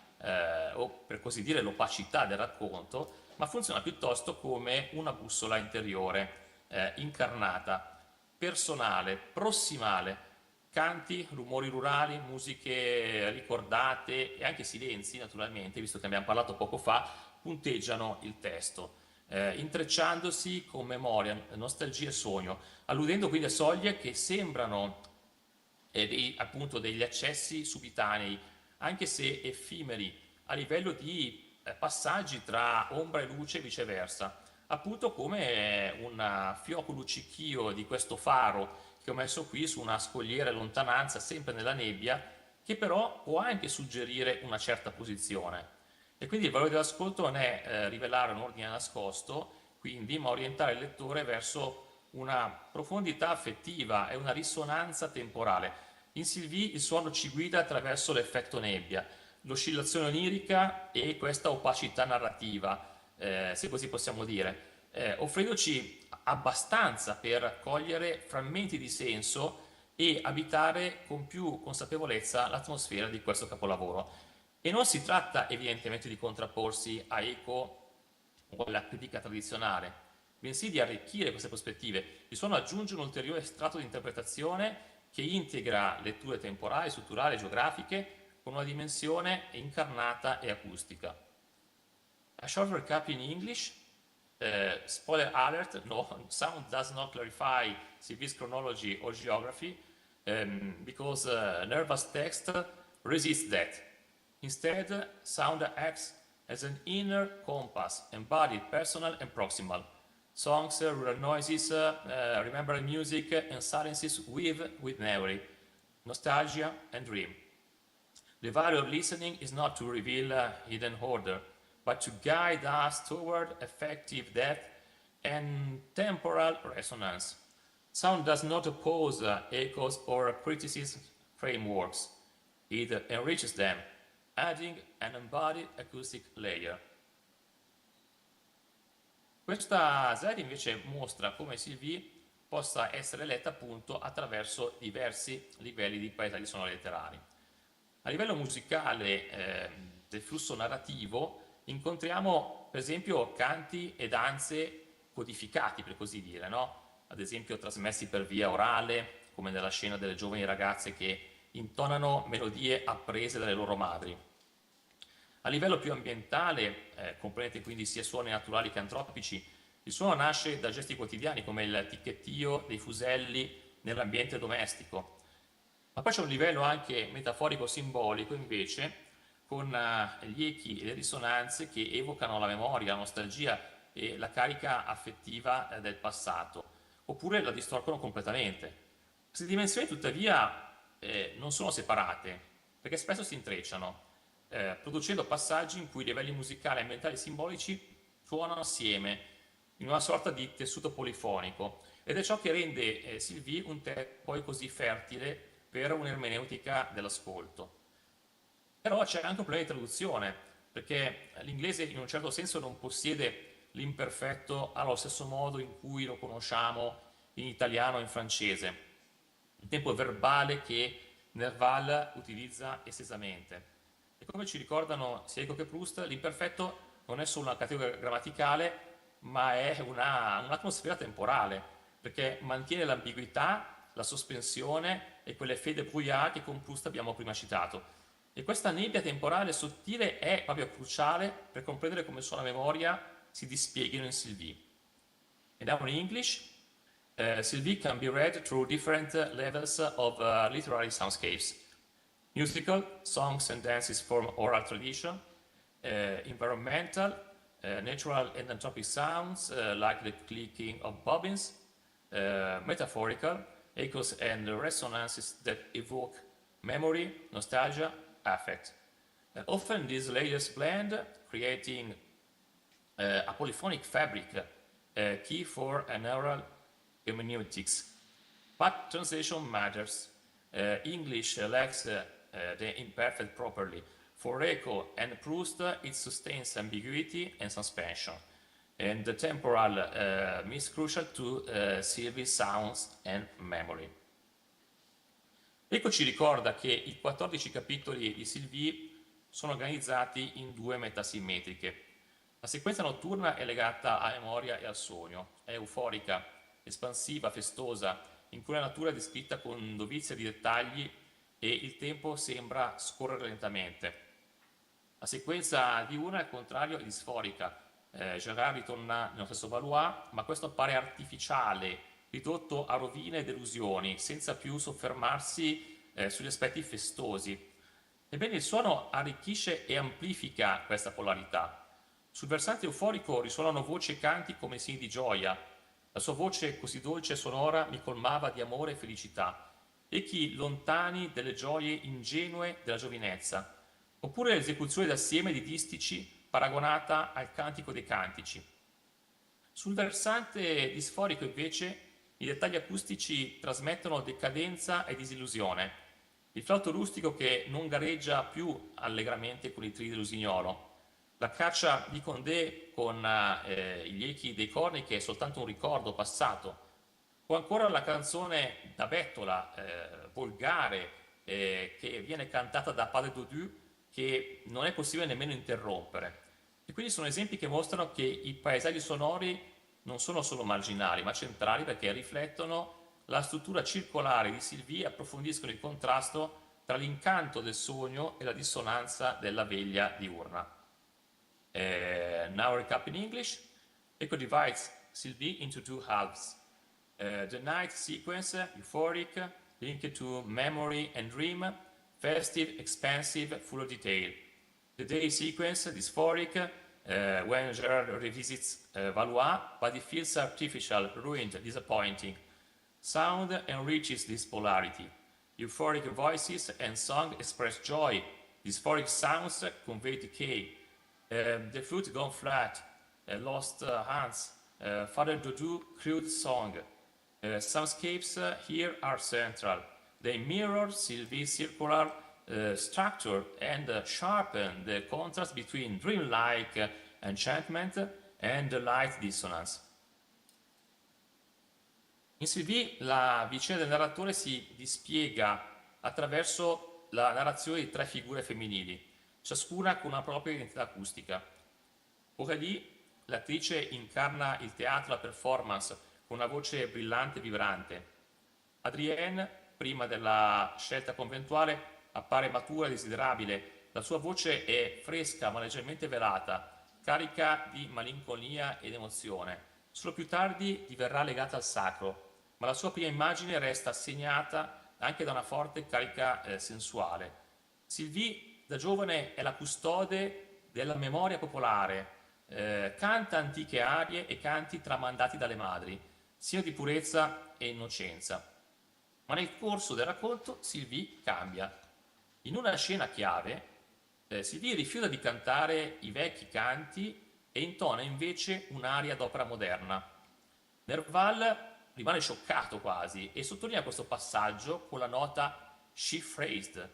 o per così dire l'opacità del racconto, ma funziona piuttosto come una bussola interiore, incarnata, personale, prossimale. Canti, rumori rurali, musiche ricordate e anche silenzi, naturalmente, visto che abbiamo parlato poco fa, punteggiano il testo, intrecciandosi con memoria, nostalgia e sogno, alludendo quindi a soglie che sembrano appunto degli accessi subitanei, anche se effimeri, a livello di passaggi tra ombra e luce e viceversa, appunto come un fioco luccichio di questo faro che ho messo qui su una scogliera in lontananza, sempre nella nebbia, che però può anche suggerire una certa posizione. E quindi il valore dell'ascolto non è rivelare un ordine nascosto, quindi, ma orientare il lettore verso una profondità affettiva e una risonanza temporale. In Sylvie il suono ci guida attraverso l'effetto nebbia, l'oscillazione onirica e questa opacità narrativa, se così possiamo dire, offrendoci abbastanza per cogliere frammenti di senso e abitare con più consapevolezza l'atmosfera di questo capolavoro. E non si tratta evidentemente di contrapporsi a Eco o alla critica tradizionale, bensì di arricchire queste prospettive. Il suono aggiunge un ulteriore strato di interpretazione che integra letture temporali, strutturali, geografiche, con una dimensione incarnata e acustica. A short recap in English. Spoiler alert, no, sound does not clarify Sylvie's chronology or geography because Nerva's text resists that. Instead, sound acts as an inner compass, embodied, personal and proximal. Songs, rural noises, remembered music and silences weave with memory, nostalgia and dream. The value of listening is not to reveal hidden order, but to guide us toward effective depth and temporal resonance. Sound does not oppose echoes or criticism frameworks. It enriches them, adding an embodied acoustic layer. Questa slide invece mostra come Sylvie possa essere letta appunto attraverso diversi livelli di paesaggi sonori letterari. A livello musicale del flusso narrativo incontriamo per esempio canti e danze codificati, per così dire, no? Ad esempio trasmessi per via orale, come nella scena delle giovani ragazze che intonano melodie apprese dalle loro madri. A livello più ambientale, comprendente quindi sia suoni naturali che antropici, il suono nasce da gesti quotidiani come il ticchettio dei fuselli nell'ambiente domestico. Ma poi c'è un livello anche metaforico-simbolico invece, con gli echi e le risonanze che evocano la memoria, la nostalgia e la carica affettiva del passato, oppure la distorcono completamente. Queste dimensioni tuttavia non sono separate, perché spesso si intrecciano. producendo passaggi in cui i livelli musicali, ambientali e simbolici suonano assieme in una sorta di tessuto polifonico, ed è ciò che rende Sylvie un testo poi così fertile per un'ermeneutica dell'ascolto. Però c'è anche un problema di traduzione, perché l'inglese in un certo senso non possiede l'imperfetto allo stesso modo in cui lo conosciamo in italiano o in francese, il tempo verbale che Nerval utilizza estesamente. E come ci ricordano sia Eco che Proust, l'imperfetto non è solo una categoria grammaticale, ma è un'atmosfera temporale, perché mantiene l'ambiguità, la sospensione e quell'effet de brouillard che con Proust abbiamo prima citato. E questa nebbia temporale sottile è proprio cruciale per comprendere come sulla memoria si dispieghino in Sylvie. And now in English, Sylvie can be read through different levels of literary soundscapes. Musical, songs and dances from oral tradition, environmental, natural and anthropic sounds like the clicking of bobbins, metaphorical, echoes and resonances that evoke memory, nostalgia, affect. Often these layers blend, creating a polyphonic fabric, key for an oral hermeneutics. But translation matters. English lacks the imperfect properly. For Eco and Proust, it sustains ambiguity and suspension. And the temporal is crucial to Sylvie's sounds and memory. Eco ci ricorda che i 14 capitoli di Sylvie sono organizzati in 2 metasimmetriche. La sequenza notturna è legata alla memoria e al sogno, è euforica, espansiva, festosa, in cui la natura è descritta con dovizia di dettagli e il tempo sembra scorrere lentamente. La sequenza diurna, al contrario, è disforica. Gerard ritorna nello stesso Valois, ma questo appare artificiale, ridotto a rovine e delusioni, senza più soffermarsi sugli aspetti festosi. Ebbene, il suono arricchisce e amplifica questa polarità. Sul versante euforico risuonano voci e canti come segni di gioia. La sua voce così dolce e sonora mi colmava di amore e felicità, echi lontani delle gioie ingenue della giovinezza, oppure l'esecuzione d'assieme di distici paragonata al cantico dei cantici. Sul versante disforico, invece, i dettagli acustici trasmettono decadenza e disillusione. Il flauto rustico che non gareggia più allegramente con i trilli dell'usignolo, la caccia di Condé con gli echi dei corni che è soltanto un ricordo passato, o ancora la canzone da bettola, volgare, che viene cantata da Padre Dodu, che non è possibile nemmeno interrompere. E quindi sono esempi che mostrano che i paesaggi sonori non sono solo marginali, ma centrali, perché riflettono la struttura circolare di Sylvie e approfondiscono il contrasto tra l'incanto del sogno e la dissonanza della veglia diurna. Now recap in English. Eco divides Sylvie into 2 halves. The night sequence, euphoric, linked to memory and dream, festive, expansive, full of detail. The day sequence, dysphoric, when Gerard revisits Valois, but it feels artificial, ruined, disappointing. Sound enriches this polarity. Euphoric voices and song express joy. Dysphoric sounds convey decay. The flute gone flat, lost hands, Father Dodu crude song. Soundscapes here are central. They mirror Sylvie's circular structure and sharpen the contrast between dreamlike enchantment and light dissonance. In Sylvie la vicenda del narratore si dispiega attraverso la narrazione di 3 figure femminili, ciascuna con una propria identità acustica. Aurélie, l'attrice, incarna il teatro, la performance, con una voce brillante e vibrante. Adrienne, prima della scelta conventuale, appare matura e desiderabile. La sua voce è fresca ma leggermente velata, carica di malinconia ed emozione. Solo più tardi diverrà legata al sacro, ma la sua prima immagine resta segnata anche da una forte carica sensuale. Sylvie, da giovane, è la custode della memoria popolare, canta antiche arie e canti tramandati dalle madri, segno di purezza e innocenza. Ma nel corso del racconto Sylvie cambia. In una scena chiave, Sylvie rifiuta di cantare i vecchi canti e intona invece un'aria d'opera moderna. Nerval rimane scioccato quasi e sottolinea questo passaggio con la nota she phrased,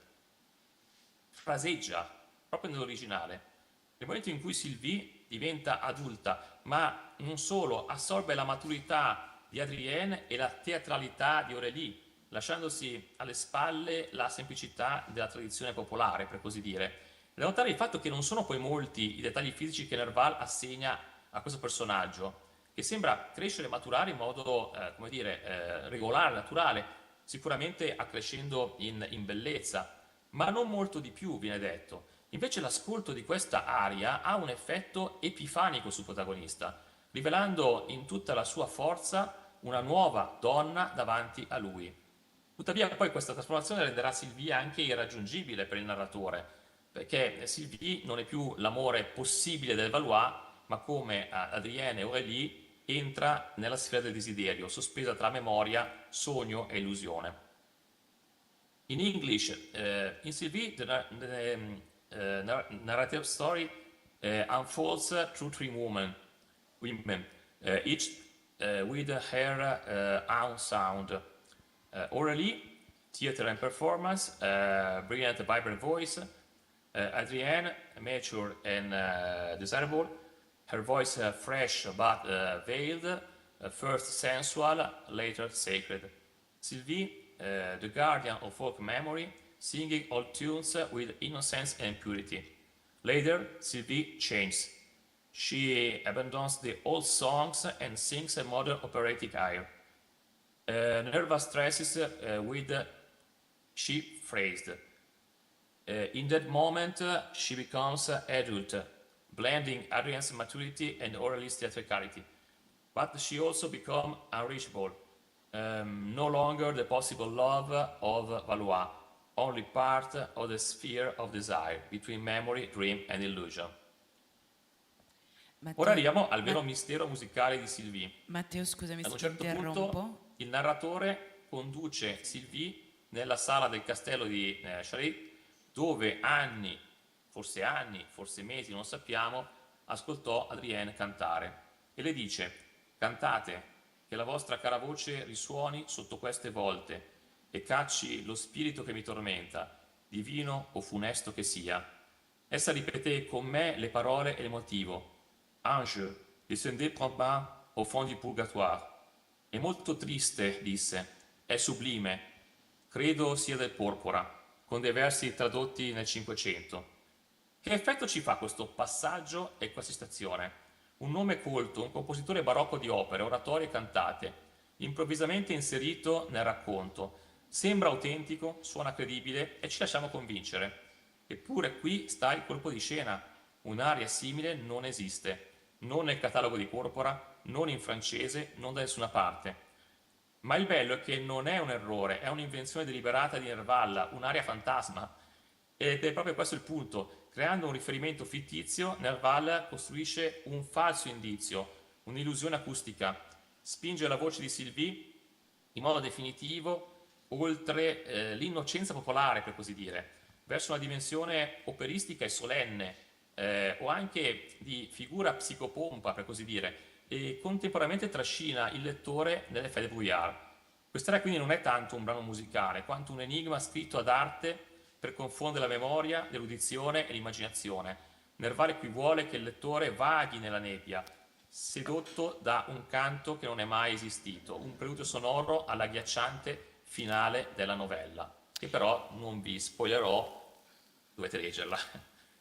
fraseggia, proprio nell'originale. Nel momento in cui Sylvie diventa adulta, ma non solo, assorbe la maturità di Adrienne e la teatralità di Aurélie, lasciandosi alle spalle la semplicità della tradizione popolare, per così dire. Da notare il fatto che non sono poi molti i dettagli fisici che Nerval assegna a questo personaggio, che sembra crescere e maturare in modo, come dire, regolare, naturale, sicuramente accrescendo in bellezza, ma non molto di più, viene detto. Invece l'ascolto di questa aria ha un effetto epifanico sul protagonista, rivelando in tutta la sua forza una nuova donna davanti a lui. Tuttavia poi questa trasformazione renderà Sylvie anche irraggiungibile per il narratore, perché Sylvie non è più l'amore possibile del Valois, ma come Adrienne e Aurélie entra nella sfera del desiderio, sospesa tra memoria, sogno e illusione. In English, in Sylvie, the narrative story unfolds through three women, each with her own sound. Aurélie, theater and performance, brilliant, vibrant voice. Adrienne, mature and desirable. Her voice fresh but veiled, first sensual, later sacred. Sylvie, the guardian of folk memory, singing old tunes with innocence and purity. Later, Sylvie changes. She abandons the old songs and sings a modern operatic air. Nerva stresses with she phrased. In that moment, she becomes adult, blending Adrienne's maturity and Aurélie's theatricality. But she also becomes unreachable, no longer the possible love of Valois, only part of the sphere of desire between memory, dream and illusion. Matteo, Ora arriviamo al vero mistero musicale di Sylvie. Matteo, scusami Ad se un ti certo interrompo. punto il narratore conduce Sylvie nella sala del castello di Charette, dove forse mesi, non sappiamo, ascoltò Adrienne cantare e le dice: cantate, che la vostra cara voce risuoni sotto queste volte e cacci lo spirito che mi tormenta, divino o funesto che sia. Essa ripeté con me le parole e il motivo: Ange, descendez promptement au fond du purgatoire. È molto triste, disse, è sublime, credo sia del porpora, con dei versi tradotti nel Cinquecento. Che effetto ci fa questo passaggio e questa citazione? Un nome colto, un compositore barocco di opere, oratorie e cantate, improvvisamente inserito nel racconto. Sembra autentico, suona credibile e ci lasciamo convincere. Eppure qui sta il colpo di scena. Un'aria simile non esiste, non nel catalogo di Porpora, non in francese, non da nessuna parte. Ma il bello è che non è un errore, è un'invenzione deliberata di Nerval, un'aria fantasma. Ed è proprio questo il punto. Creando un riferimento fittizio, Nerval costruisce un falso indizio, un'illusione acustica. Spinge la voce di Sylvie in modo definitivo oltre l'innocenza popolare, per così dire, verso una dimensione operistica e solenne, o anche di figura psicopompa, per così dire, e contemporaneamente trascina il lettore nelle fede brouillard. Quest'area quindi non è tanto un brano musicale, quanto un enigma scritto ad arte per confondere la memoria, l'erudizione e l'immaginazione. Nerval qui vuole che il lettore vaghi nella nebbia, sedotto da un canto che non è mai esistito, un preludio sonoro all'agghiacciante finale della novella, che però non vi spoilerò, dovete leggerla.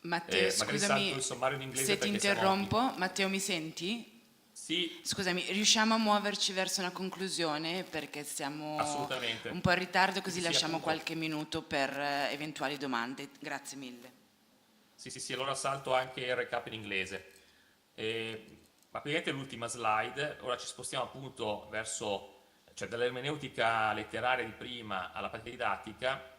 Matteo, magari scusami salto il sommario in inglese se ti perché interrompo. Matteo, mi senti? Sì. Scusami, riusciamo a muoverci verso una conclusione perché siamo Assolutamente. un po' in ritardo, così Sì, lasciamo appunto. qualche minuto per eventuali domande. Grazie mille. Sì, allora salto anche il recap in inglese. Ma praticamente l'ultima slide, ora ci spostiamo appunto verso, cioè dall'ermeneutica letteraria di prima alla pratica didattica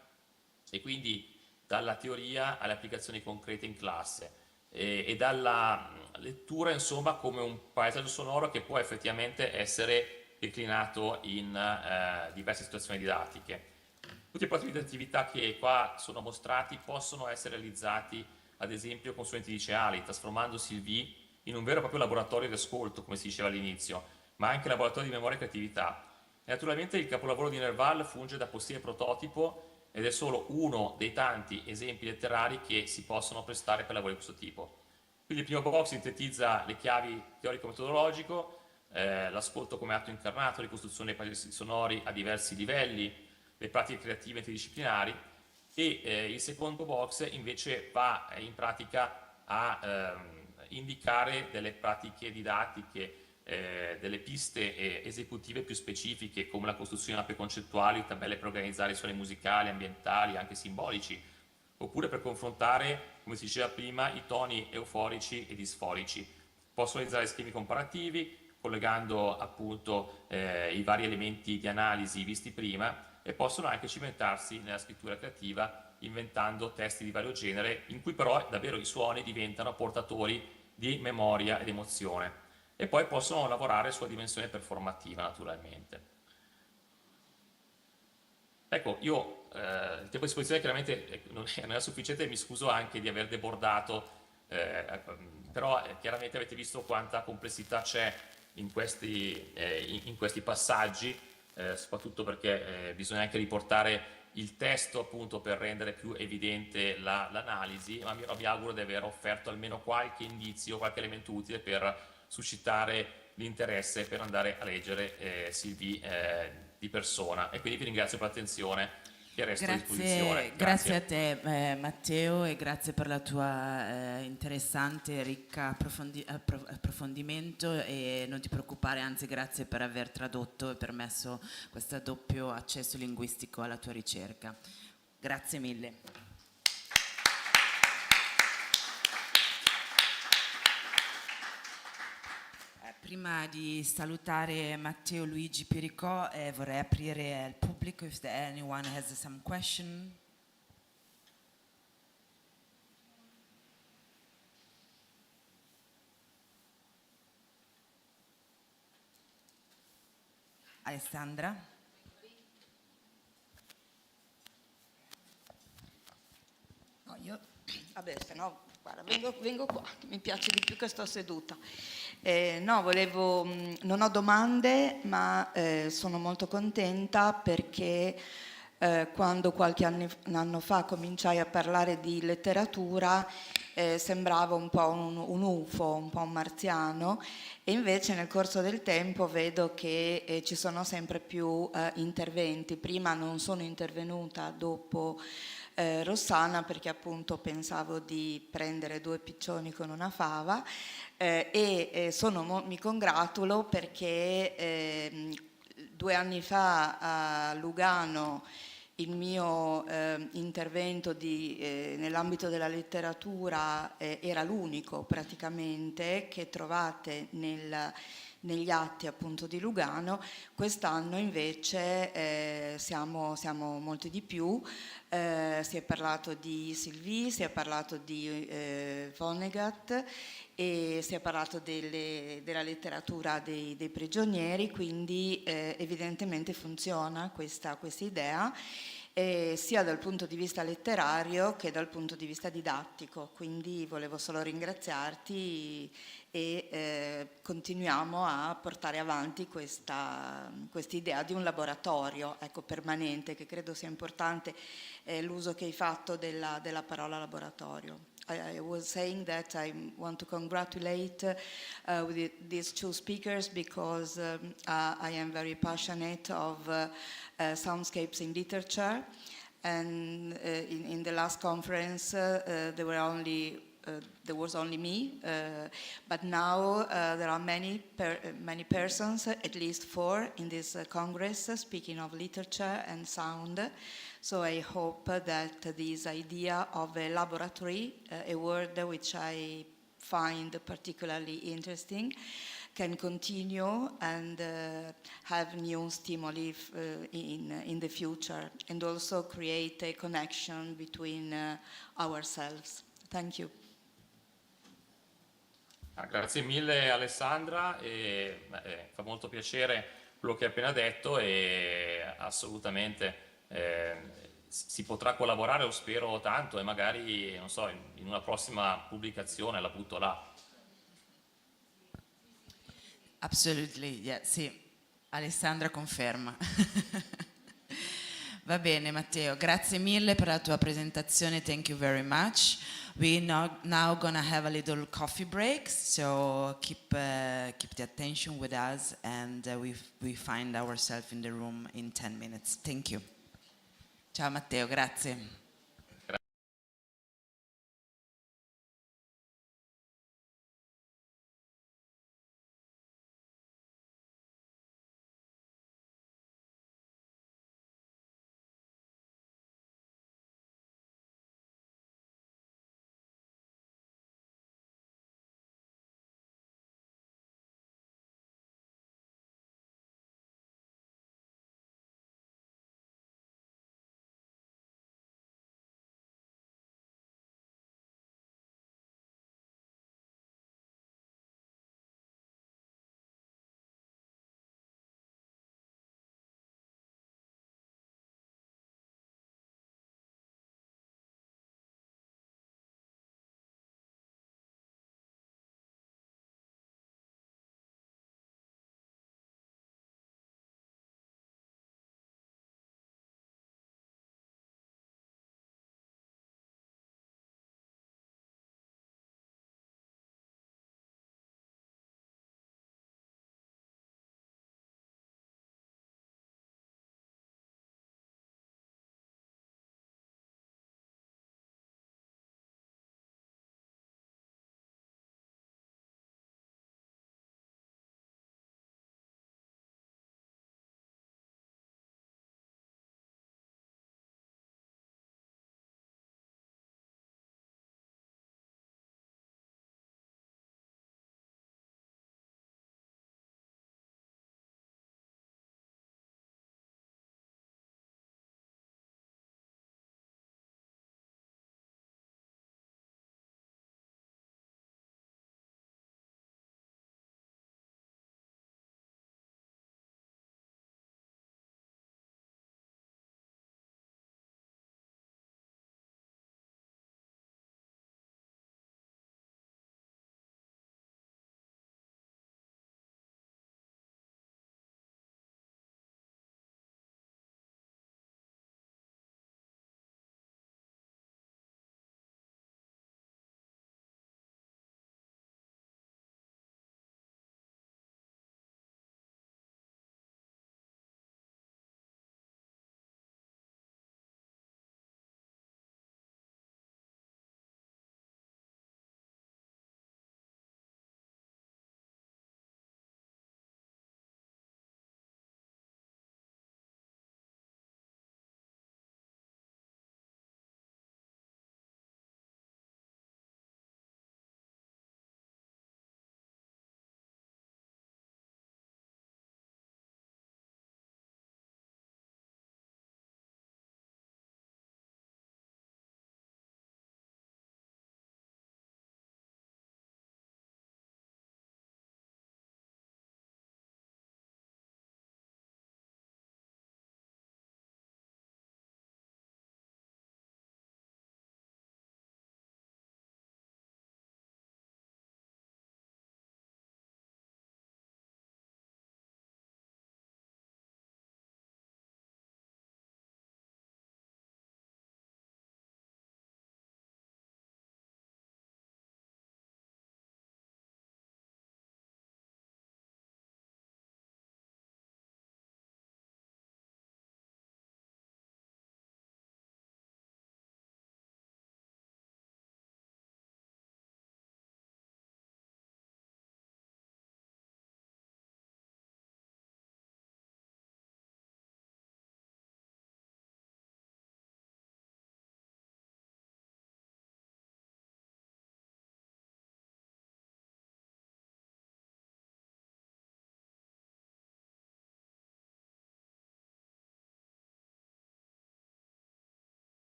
e quindi dalla teoria alle applicazioni concrete in classe e dalla lettura insomma come un paesaggio sonoro che può effettivamente essere declinato in diverse situazioni didattiche. Tutti i progetti di attività che qua sono mostrati possono essere realizzati ad esempio con studenti liceali, trasformando Sylvie in un vero e proprio laboratorio di ascolto, come si diceva all'inizio, ma anche laboratorio di memoria e creatività. E naturalmente il capolavoro di Nerval funge da possibile prototipo ed è solo uno dei tanti esempi letterari che si possono prestare per lavori di questo tipo. Quindi il primo box sintetizza le chiavi teorico-metodologico, l'ascolto come atto incarnato, ricostruzione dei paesi sonori a diversi livelli, le pratiche creative interdisciplinari, e il secondo box invece va in pratica a indicare delle pratiche didattiche, delle piste esecutive più specifiche, come la costruzione di mappe concettuali, tabelle per organizzare suoni musicali, ambientali, anche simbolici, oppure per confrontare, come si diceva prima, i toni euforici e disforici. Possono realizzare schemi comparativi, collegando appunto i vari elementi di analisi visti prima, e possono anche cimentarsi nella scrittura creativa inventando testi di vario genere, in cui però davvero i suoni diventano portatori di memoria ed emozione. E poi possono lavorare sulla dimensione performativa, naturalmente. Ecco, io il tempo a disposizione chiaramente non era sufficiente, mi scuso anche di aver debordato, però chiaramente avete visto quanta complessità c'è in questi passaggi, soprattutto perché bisogna anche riportare il testo appunto per rendere più evidente l'analisi, ma mi auguro di aver offerto almeno qualche indizio, qualche elemento utile per suscitare l'interesse per andare a leggere Sylvie di persona, e quindi vi ringrazio per l'attenzione e resto a disposizione. Grazie a te Matteo, e grazie per la tua interessante e ricca approfondimento, e non ti preoccupare, anzi grazie per aver tradotto e permesso questo doppio accesso linguistico alla tua ricerca. Grazie mille. Prima di salutare Matteo Luigi Piricò, vorrei aprire al pubblico if anyone has some question. Alessandra? No, vabbè, se no, guarda, vengo qua, mi piace di più che sto seduta. Non ho domande, ma sono molto contenta perché quando qualche anno fa cominciai a parlare di letteratura sembrava un po' un UFO, un po' un marziano, e invece nel corso del tempo vedo che ci sono sempre più interventi. Prima non sono intervenuta dopo Rossana perché appunto pensavo di prendere due piccioni con una fava, mi congratulo perché 2 anni fa a Lugano il mio intervento nell'ambito della letteratura era l'unico praticamente che trovate negli atti appunto di Lugano. Quest'anno invece siamo molti di più, si è parlato di Sylvie, si è parlato di Vonnegut e si è parlato della letteratura dei prigionieri, quindi evidentemente funziona questa idea, sia dal punto di vista letterario che dal punto di vista didattico, quindi volevo solo ringraziarti e continuiamo a portare avanti questa idea di un laboratorio, ecco, permanente, che credo sia importante l'uso che hai fatto della parola laboratorio. I was saying that I want to congratulate these two speakers because I am very passionate of soundscapes in literature, and in the last conference there was only me, but now there are many persons, at least 4 in this congress, speaking of literature and sound. So I hope that this idea of a laboratory, a word which I find particularly interesting, can continue and have new stimuli in the future, and also create a connection between ourselves. Thank you. Grazie mille Alessandra, fa molto piacere quello che hai appena detto, e assolutamente si potrà collaborare, lo spero tanto, e magari, non so, in una prossima pubblicazione la butto là. Absolutely, yeah, sì. Alessandra conferma. Va bene Matteo, grazie mille per la tua presentazione, thank you very much. We now gonna have a little coffee break, so keep the attention with us, and we find ourselves in the room in 10 minutes. Thank you. Ciao Matteo, grazie.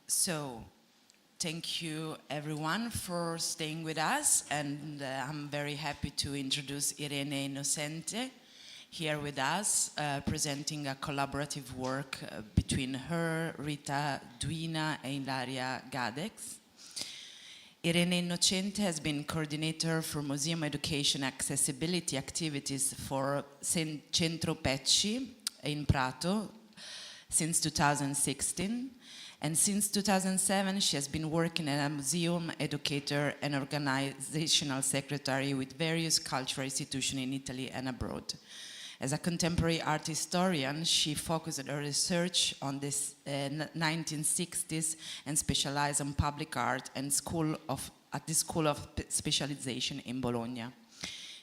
So, thank you everyone for staying with us, and I'm very happy to introduce Irene Innocente here with us, presenting a collaborative work between her, Rita Duina, and Ilaria Gadex. Irene Innocente has been coordinator for museum education accessibility activities for Centro Pecci in Prato since 2016. And since 2007, she has been working as a museum educator and organizational secretary with various cultural institutions in Italy and abroad. As a contemporary art historian, she focused her research on the 1960s and specialized on public art and at the School of Specialization in Bologna.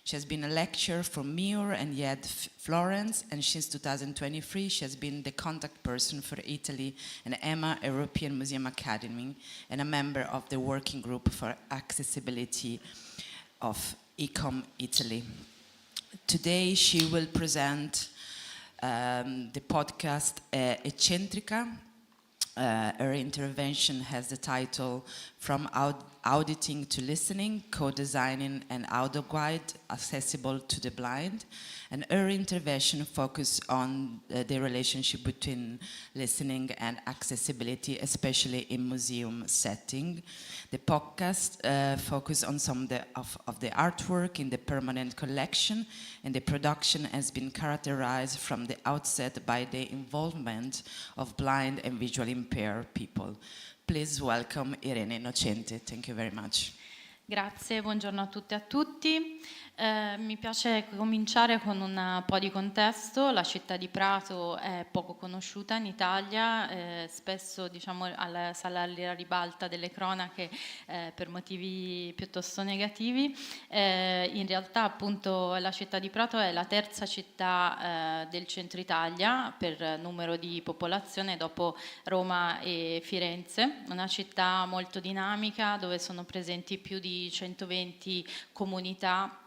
She has been a lecturer for MIUR and YED Florence, and since 2023 she has been the contact person for Italy and EMA European Museum Academy and a member of the working group for accessibility of ICOM Italy. Today she will present the podcast Eccentrica. Her intervention has the title From Auditing to Listening, Co-Designing an Audio Guide Accessible to the Blind. And her intervention focuses on the relationship between listening and accessibility, especially in museum setting. The podcast focuses on some of the artwork in the permanent collection, and the production has been characterized from the outset by the involvement of blind and visually impaired people. Please welcome Irene Innocente. Thank you very much. Grazie, buongiorno a tutte e a tutti. Mi piace cominciare con un po' di contesto. La città di Prato è poco conosciuta in Italia, spesso diciamo sale alla ribalta delle cronache per motivi piuttosto negativi. In realtà appunto la città di Prato è la terza città del centro Italia per numero di popolazione dopo Roma e Firenze, una città molto dinamica dove sono presenti più di 120 comunità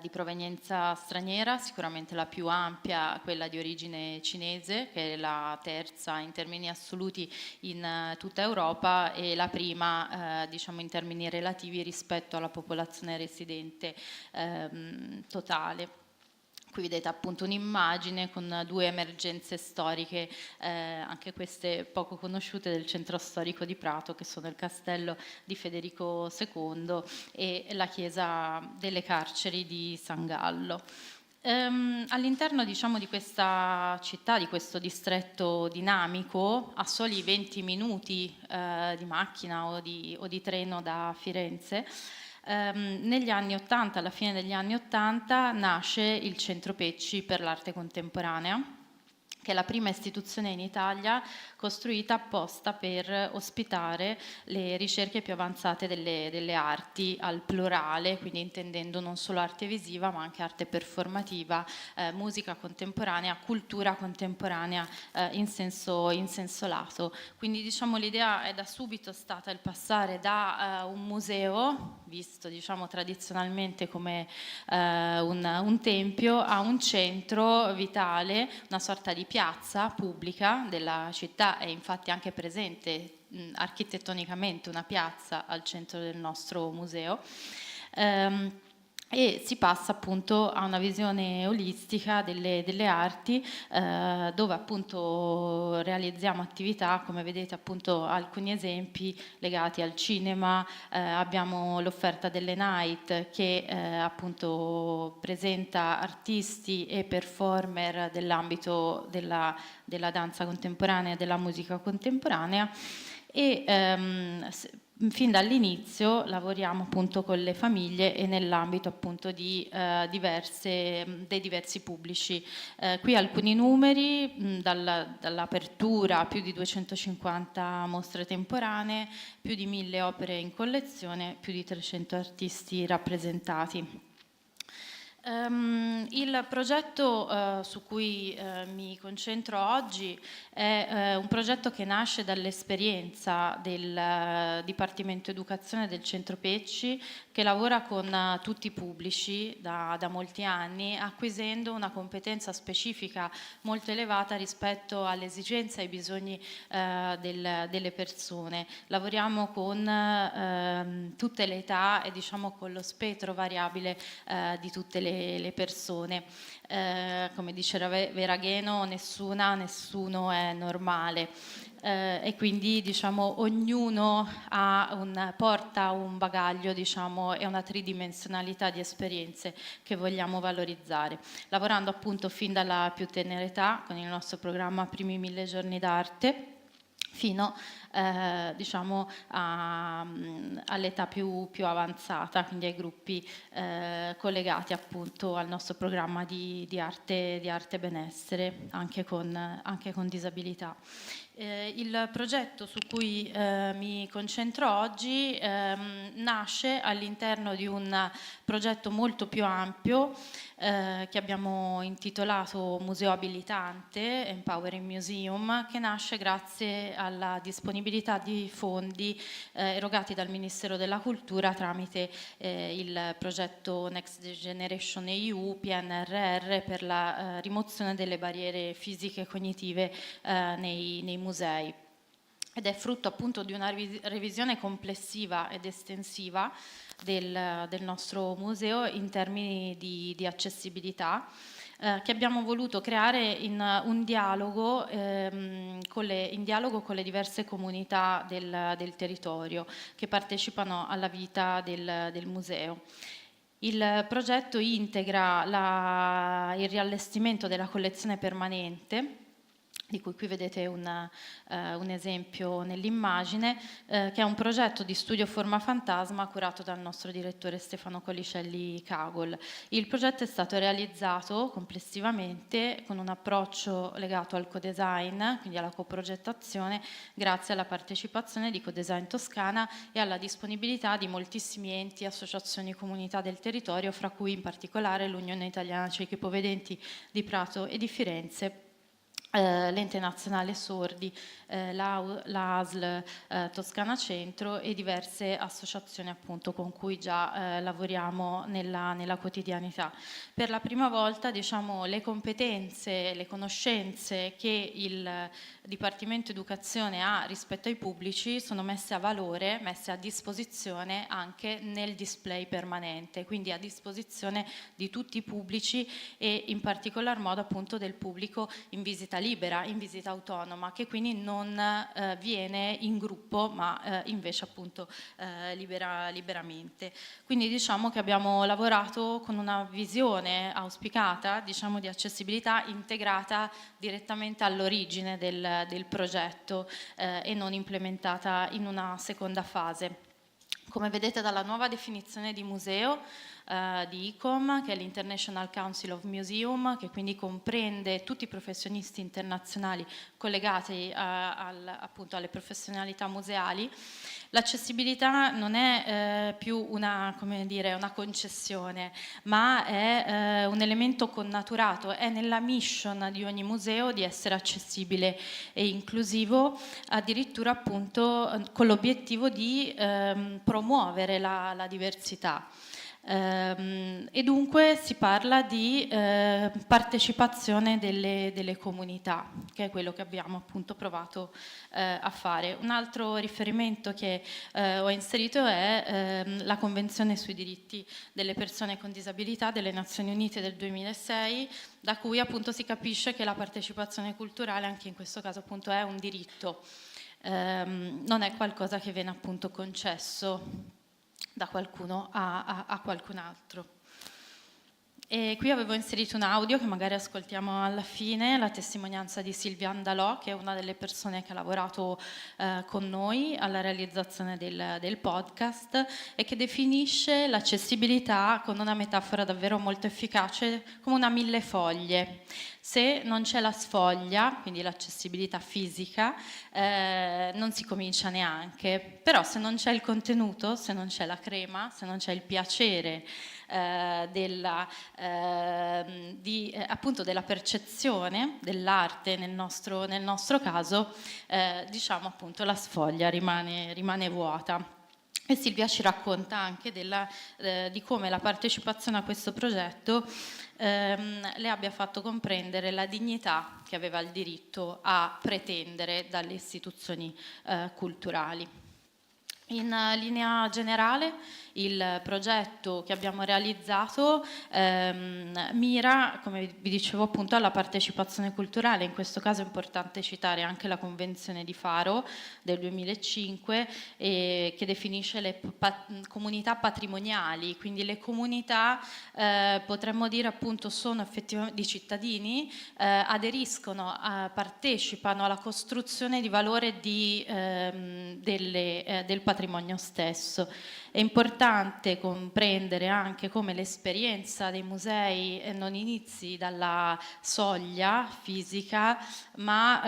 di provenienza straniera, sicuramente la più ampia, quella di origine cinese, che è la terza in termini assoluti in tutta Europa e la prima diciamo in termini relativi rispetto alla popolazione residente totale. Qui vedete appunto un'immagine con due emergenze storiche, anche queste poco conosciute, del centro storico di Prato, che sono il castello di Federico II e la chiesa delle carceri di San Gallo. All'interno diciamo di questa città, di questo distretto dinamico, a soli 20 minuti di macchina o di treno da Firenze, negli anni 80, alla fine degli anni 80, nasce il Centro Pecci per l'arte contemporanea, che è la prima istituzione in Italia costruita apposta per ospitare le ricerche più avanzate delle arti al plurale, quindi intendendo non solo arte visiva ma anche arte performativa, musica contemporanea, cultura contemporanea in senso lato. Quindi diciamo l'idea è da subito stata il passare da un museo, visto diciamo tradizionalmente come un tempio, a un centro vitale, una sorta di piazza pubblica della città. È infatti anche presente architettonicamente una piazza al centro del nostro museo. E si passa appunto a una visione olistica delle arti, dove appunto realizziamo attività, come vedete appunto alcuni esempi legati al cinema. Abbiamo l'offerta delle night che appunto presenta artisti e performer dell'ambito della danza contemporanea e della musica contemporanea, e fin dall'inizio lavoriamo appunto con le famiglie e nell'ambito appunto di dei diversi pubblici. Qui alcuni numeri, dall'apertura più di 250 mostre temporanee, più di 1000 opere in collezione, più di 300 artisti rappresentati. Il progetto su cui mi concentro oggi è un progetto che nasce dall'esperienza del Dipartimento Educazione del Centro Pecci, che lavora con tutti i pubblici da molti anni, acquisendo una competenza specifica molto elevata rispetto alle esigenze e ai bisogni delle persone. Lavoriamo con tutte le età e diciamo con lo spettro variabile di tutte le persone. Come diceva Veragheno, nessuno è normale. E quindi diciamo ognuno porta un bagaglio, diciamo, e una tridimensionalità di esperienze che vogliamo valorizzare, lavorando appunto fin dalla più tenera età con il nostro programma Primi 1000 giorni d'arte fino diciamo all'età più avanzata, quindi ai gruppi collegati appunto al nostro programma di arte e benessere, anche con disabilità. Il progetto su cui mi concentro oggi nasce all'interno di un progetto molto più ampio che abbiamo intitolato Museo Abilitante, Empowering Museum, che nasce grazie alla disponibilità di fondi erogati dal Ministero della Cultura tramite il progetto Next Generation EU, PNRR, per la rimozione delle barriere fisiche e cognitive nei musei. Ed è frutto appunto di una revisione complessiva ed estensiva del nostro museo in termini di accessibilità, che abbiamo voluto creare in dialogo con le diverse comunità del territorio che partecipano alla vita del museo. Il progetto integra il riallestimento della collezione permanente, di cui qui vedete un esempio nell'immagine, che è un progetto di studio forma fantasma curato dal nostro direttore Stefano Collicelli Cagol. Il progetto è stato realizzato complessivamente con un approccio legato al co-design, quindi alla coprogettazione, grazie alla partecipazione di Co-Design Toscana e alla disponibilità di moltissimi enti, associazioni e comunità del territorio, fra cui in particolare l'Unione Italiana Ciechi e Ipovedenti di Prato e di Firenze, l'Ente Nazionale Sordi, l'ASL Toscana Centro e diverse associazioni appunto con cui già lavoriamo nella quotidianità. Per la prima volta, diciamo, le competenze, le conoscenze che il Dipartimento Educazione ha rispetto ai pubblici sono messe a valore, messe a disposizione anche nel display permanente, quindi a disposizione di tutti i pubblici e in particolar modo appunto del pubblico in visita libera, in visita autonoma, che quindi non viene in gruppo ma invece appunto liberamente. Quindi diciamo che abbiamo lavorato con una visione auspicata, diciamo, di accessibilità integrata direttamente all'origine del progetto e non implementata in una seconda fase. Come vedete dalla nuova definizione di museo di ICOM, che è l'International Council of Museum, che quindi comprende tutti i professionisti internazionali collegati appunto alle professionalità museali, l'accessibilità non è più una concessione, ma è un elemento connaturato, è nella mission di ogni museo di essere accessibile e inclusivo, addirittura appunto con l'obiettivo di promuovere la diversità. E dunque si parla di partecipazione delle comunità, che è quello che abbiamo appunto provato a fare. Un altro riferimento che ho inserito è la Convenzione sui diritti delle persone con disabilità delle Nazioni Unite del 2006, da cui appunto si capisce che la partecipazione culturale anche in questo caso appunto è un diritto, non è qualcosa che viene appunto concesso da qualcuno a qualcun altro. E qui avevo inserito un audio che magari ascoltiamo alla fine, la testimonianza di Silvia Andalò, che è una delle persone che ha lavorato con noi alla realizzazione del podcast e che definisce l'accessibilità con una metafora davvero molto efficace come una millefoglie. Se non c'è la sfoglia, quindi l'accessibilità fisica, non si comincia neanche. Però se non c'è il contenuto, se non c'è la crema, se non c'è il piacere appunto della percezione dell'arte nel nostro caso, diciamo appunto la sfoglia rimane vuota. E Silvia ci racconta anche di come la partecipazione a questo progetto le abbia fatto comprendere la dignità che aveva il diritto a pretendere dalle istituzioni culturali. In linea generale, il progetto che abbiamo realizzato mira, come vi dicevo appunto, alla partecipazione culturale. In questo caso è importante citare anche la Convenzione di Faro del 2005 che definisce le comunità patrimoniali, quindi le comunità potremmo dire appunto sono effettivamente di cittadini, aderiscono, partecipano alla costruzione di valore del patrimonio stesso. È importante comprendere anche come l'esperienza dei musei non inizi dalla soglia fisica, ma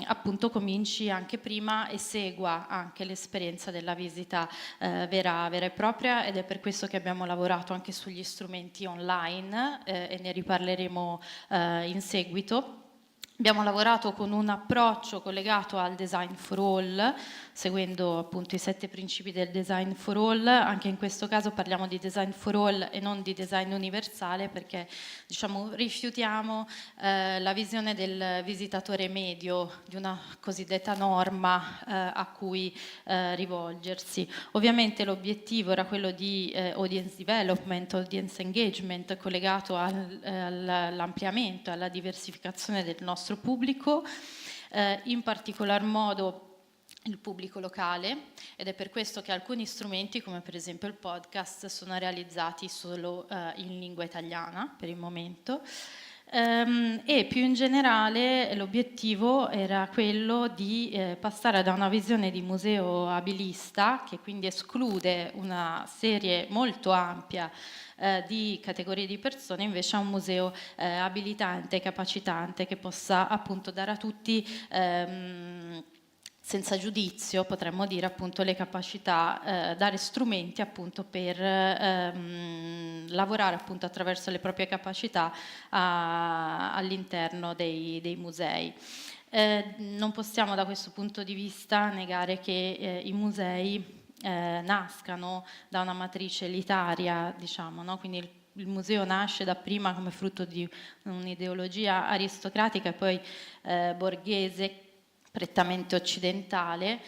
appunto cominci anche prima e segua anche l'esperienza della visita vera e propria, ed è per questo che abbiamo lavorato anche sugli strumenti online e ne riparleremo in seguito. Abbiamo lavorato con un approccio collegato al design for all, seguendo appunto i 7 principi del design for all. Anche in questo caso parliamo di design for all e non di design universale, perché diciamo rifiutiamo la visione del visitatore medio, di una cosiddetta norma a cui rivolgersi. Ovviamente l'obiettivo era quello di audience development, audience engagement, collegato all'ampliamento, alla diversificazione del nostro pubblico, in particolar modo il pubblico locale, ed è per questo che alcuni strumenti, come per esempio il podcast, sono realizzati solo in lingua italiana per il momento. E più in generale l'obiettivo era quello di passare da una visione di museo abilista, che quindi esclude una serie molto ampia di categorie di persone, invece a un museo abilitante, capacitante, che possa appunto dare a tutti senza giudizio, potremmo dire appunto, le capacità, dare strumenti appunto per lavorare appunto attraverso le proprie capacità all'interno dei musei. Non possiamo da questo punto di vista negare che i musei nascano da una matrice elitaria, diciamo, no? Quindi il museo nasce dapprima come frutto di un'ideologia aristocratica e poi borghese, prettamente occidentale,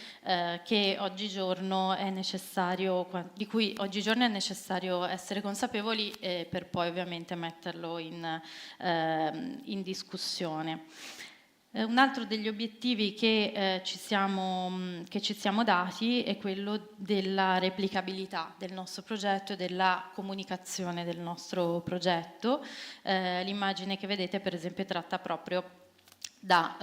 che oggigiorno è necessario, di cui oggigiorno è necessario essere consapevoli per poi ovviamente metterlo in discussione. Un altro degli obiettivi che ci siamo dati è quello della replicabilità del nostro progetto e della comunicazione del nostro progetto. L'immagine che vedete per esempio è tratta proprio da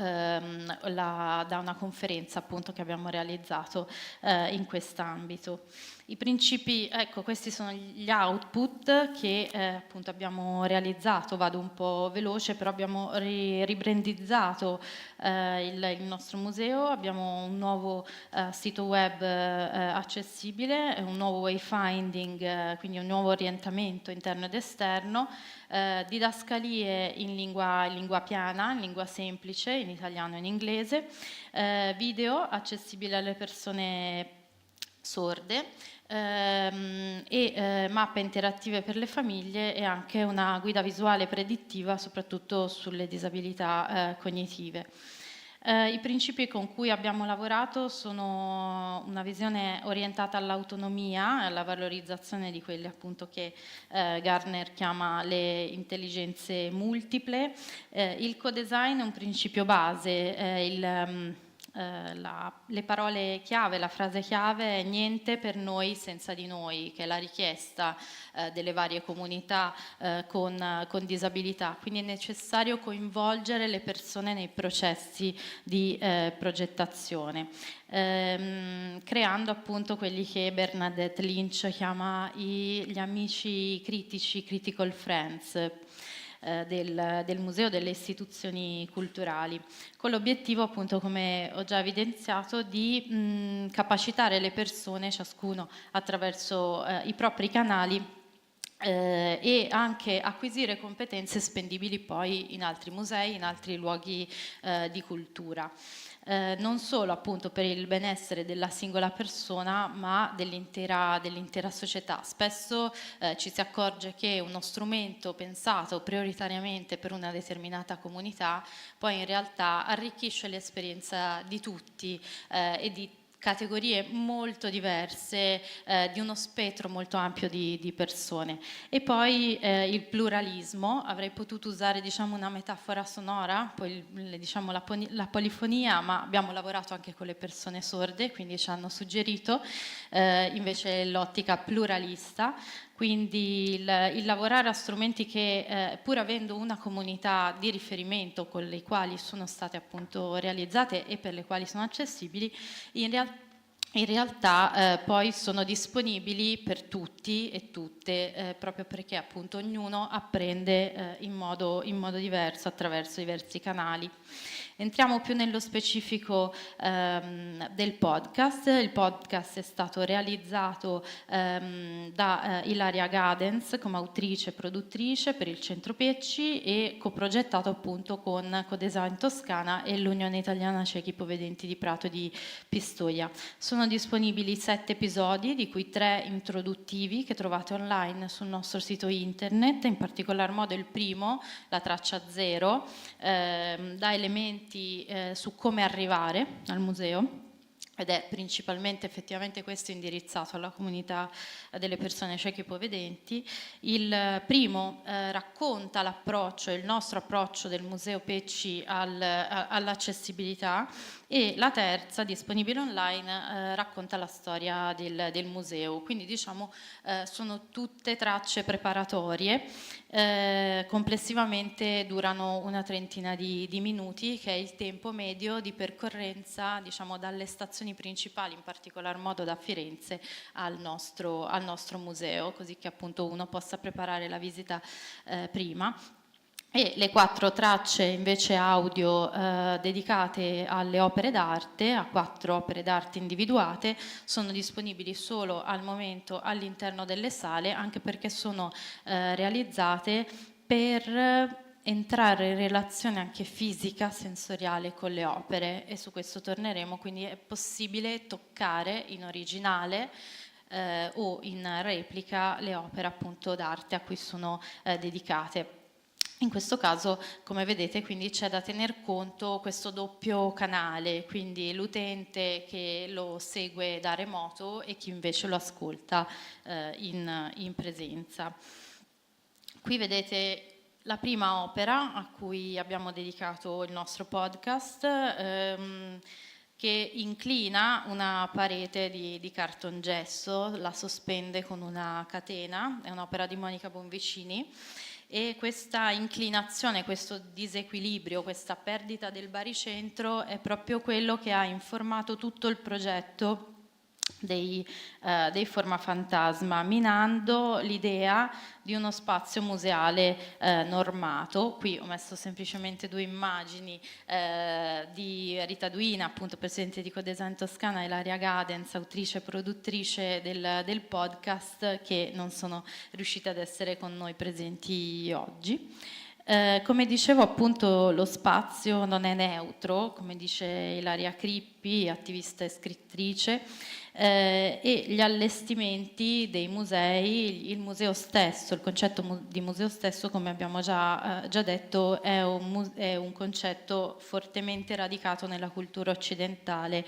una conferenza appunto che abbiamo realizzato in quest'ambito. I principi, ecco, questi sono gli output che appunto abbiamo realizzato. Vado un po' veloce, però abbiamo ribrandizzato il nostro museo, abbiamo un nuovo sito web accessibile, un nuovo wayfinding, quindi un nuovo orientamento interno ed esterno, didascalie in lingua piana, in lingua semplice, in italiano e in inglese, video accessibili alle persone sorde, e mappe interattive per le famiglie e anche una guida visuale predittiva soprattutto sulle disabilità cognitive. I principi con cui abbiamo lavorato sono una visione orientata all'autonomia e alla valorizzazione di quelle appunto che Gardner chiama le intelligenze multiple. Il co-design è un principio base, le parole chiave, la frase chiave è niente per noi senza di noi, che è la richiesta delle varie comunità con disabilità. Quindi è necessario coinvolgere le persone nei processi di progettazione, creando appunto quelli che Bernadette Lynch chiama gli amici critici, critical friends. del museo, delle istituzioni culturali, con l'obiettivo appunto, come ho già evidenziato, di capacitare le persone, ciascuno attraverso i propri canali, e anche acquisire competenze spendibili poi in altri musei, in altri luoghi di cultura. Non solo appunto per il benessere della singola persona, ma dell'intera società. Spesso ci si accorge che uno strumento pensato prioritariamente per una determinata comunità poi in realtà arricchisce l'esperienza di tutti e di categorie molto diverse, di uno spettro molto ampio di persone. E poi il pluralismo, avrei potuto usare diciamo una metafora sonora, poi diciamo la polifonia, ma abbiamo lavorato anche con le persone sorde, quindi ci hanno suggerito invece l'ottica pluralista. Quindi il lavorare a strumenti che, pur avendo una comunità di riferimento con le quali sono state appunto realizzate e per le quali sono accessibili, in realtà poi sono disponibili per tutti e tutte, proprio perché appunto ognuno apprende in modo diverso attraverso diversi canali. Entriamo più nello specifico del podcast. Il podcast è stato realizzato da Ilaria Gadens come autrice e produttrice per il Centro Pecci e coprogettato appunto con Codesign Toscana e l'Unione Italiana Ciechi Ipovedenti di Prato di Pistoia. Sono disponibili 7 episodi, di cui 3 introduttivi che trovate online sul nostro sito internet, in particolar modo il primo, La traccia zero, dà elementi su come arrivare al museo, ed è principalmente effettivamente questo indirizzato alla comunità delle persone cieche ipovedenti. Il primo racconta l'approccio, il nostro approccio del Museo Pecci all'accessibilità, e la terza, disponibile online, racconta la storia del museo. Quindi diciamo sono tutte tracce preparatorie, complessivamente durano una trentina di minuti, che è il tempo medio di percorrenza diciamo dalle stazioni principali, in particolar modo da Firenze al nostro museo, così che appunto uno possa preparare la visita prima. E le 4 tracce invece audio dedicate alle opere d'arte, a 4 opere d'arte individuate, sono disponibili solo al momento all'interno delle sale, anche perché sono realizzate per entrare in relazione anche fisica, sensoriale con le opere, e su questo torneremo. Quindi è possibile toccare in originale o in replica le opere appunto d'arte a cui sono dedicate. In questo caso, come vedete, quindi c'è da tener conto questo doppio canale, quindi l'utente che lo segue da remoto e chi invece lo ascolta in presenza. Qui vedete la prima opera a cui abbiamo dedicato il nostro podcast, che inclina una parete di cartongesso, la sospende con una catena, è un'opera di Monica Bonvicini, e questa inclinazione, questo disequilibrio, questa perdita del baricentro è proprio quello che ha informato tutto il progetto dei Forma Fantasma, minando l'idea di uno spazio museale normato. Qui ho messo semplicemente 2 immagini di Rita Duina, appunto presidente di Codesign Toscana, e Ilaria Gadens, autrice e produttrice del podcast, che non sono riuscite ad essere con noi presenti oggi. Come dicevo, appunto, lo spazio non è neutro, come dice Ilaria Crippi, attivista e scrittrice, e gli allestimenti dei musei, il museo stesso, il concetto di museo stesso, come abbiamo già detto, è un concetto fortemente radicato nella cultura occidentale,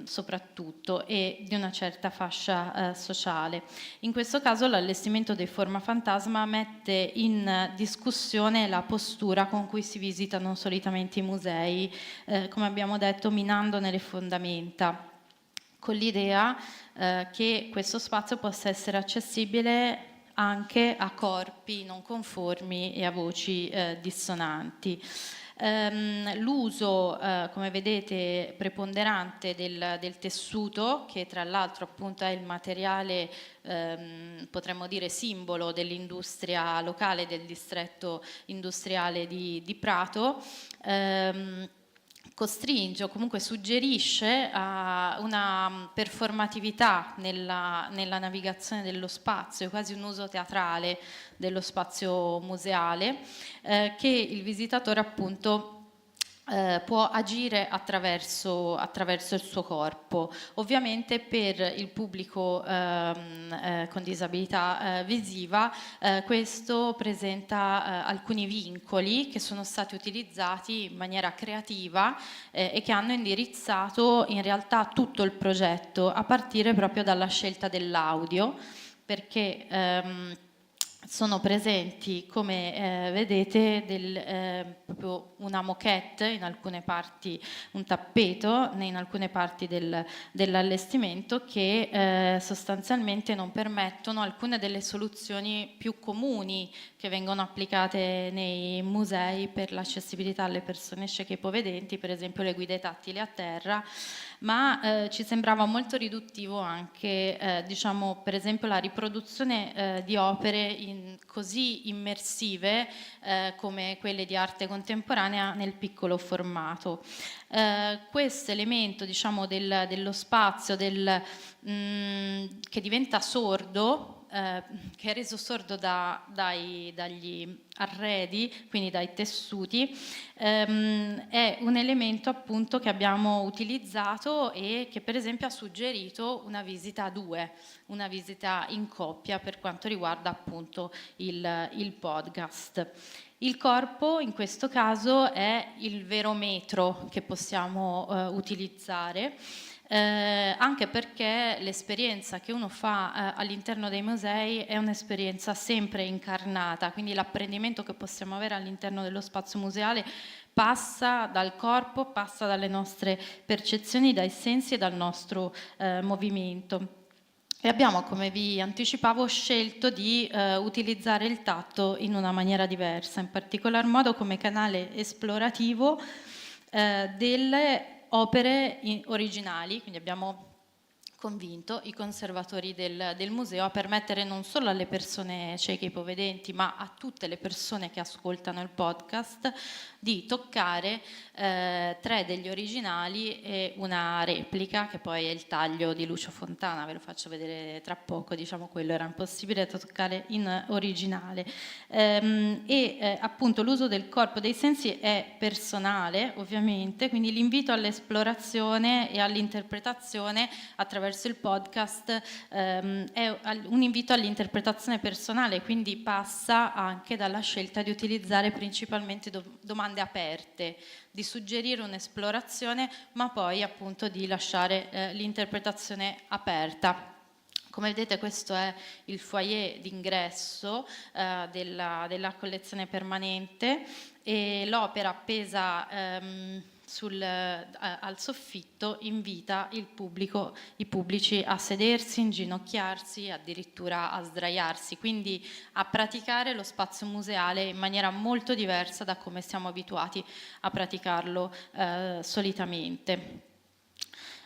soprattutto, e di una certa fascia sociale. In questo caso l'allestimento dei Forma Fantasma mette in discussione la postura con cui si visitano solitamente i musei, come abbiamo detto, minandone le fondamenta, con l'idea che questo spazio possa essere accessibile anche a corpi non conformi e a voci dissonanti. L'uso, come vedete, preponderante del tessuto, che tra l'altro appunto è il materiale, potremmo dire simbolo dell'industria locale, del distretto industriale di Prato, costringe o comunque suggerisce a una performatività nella navigazione dello spazio, quasi un uso teatrale dello spazio museale, che il visitatore appunto può agire attraverso il suo corpo. Ovviamente per il pubblico con disabilità visiva questo presenta alcuni vincoli che sono stati utilizzati in maniera creativa e che hanno indirizzato in realtà tutto il progetto a partire proprio dalla scelta dell'audio, perché sono presenti, come vedete, proprio una moquette, in alcune parti un tappeto, in alcune parti dell'allestimento, che sostanzialmente non permettono alcune delle soluzioni più comuni che vengono applicate nei musei per l'accessibilità alle persone cieche e ipovedenti, per esempio le guide tattili a terra, ma ci sembrava molto riduttivo anche, diciamo, per esempio la riproduzione di opere così immersive come quelle di arte contemporanea nel piccolo formato. Questo elemento, diciamo, dello spazio che diventa sordo, che è reso sordo dagli arredi, quindi dai tessuti, è un elemento appunto che abbiamo utilizzato e che per esempio ha suggerito una visita a due, una visita in coppia per quanto riguarda appunto il podcast. Il corpo in questo caso è il vero metro che possiamo utilizzare, anche perché l'esperienza che uno fa all'interno dei musei è un'esperienza sempre incarnata, quindi l'apprendimento che possiamo avere all'interno dello spazio museale passa dal corpo, passa dalle nostre percezioni, dai sensi e dal nostro movimento. E abbiamo, come vi anticipavo, scelto di utilizzare il tatto in una maniera diversa, in particolar modo come canale esplorativo delle opere originali, quindi abbiamo convinto i conservatori del museo a permettere non solo alle persone cieche e ipovedenti, ma a tutte le persone che ascoltano il podcast di toccare 3 degli originali e una replica, che poi è il taglio di Lucio Fontana, ve lo faccio vedere tra poco, diciamo quello era impossibile da toccare in originale. Appunto l'uso del corpo, dei sensi è personale, ovviamente, quindi l'invito all'esplorazione e all'interpretazione attraverso il podcast è un invito all'interpretazione personale, quindi passa anche dalla scelta di utilizzare principalmente domande aperte, di suggerire un'esplorazione, ma poi appunto di lasciare l'interpretazione aperta. Come vedete questo è il foyer d'ingresso della collezione permanente e l'opera appesa al soffitto invita i pubblici a sedersi, inginocchiarsi, addirittura a sdraiarsi, quindi a praticare lo spazio museale in maniera molto diversa da come siamo abituati a praticarlo solitamente.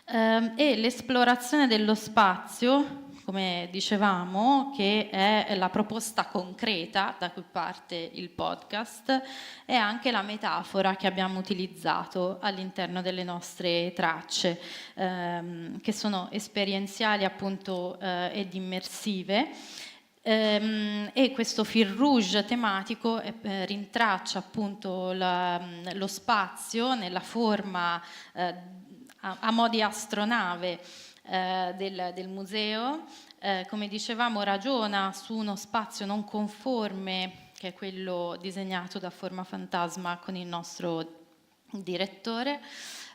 E l'esplorazione dello spazio, come dicevamo, che è la proposta concreta da cui parte il podcast, è anche la metafora che abbiamo utilizzato all'interno delle nostre tracce, che sono esperienziali appunto ed immersive. E questo fil rouge tematico rintraccia appunto lo spazio nella forma a mo' di astronave del museo, come dicevamo ragiona su uno spazio non conforme che è quello disegnato da Forma Fantasma con il nostro direttore.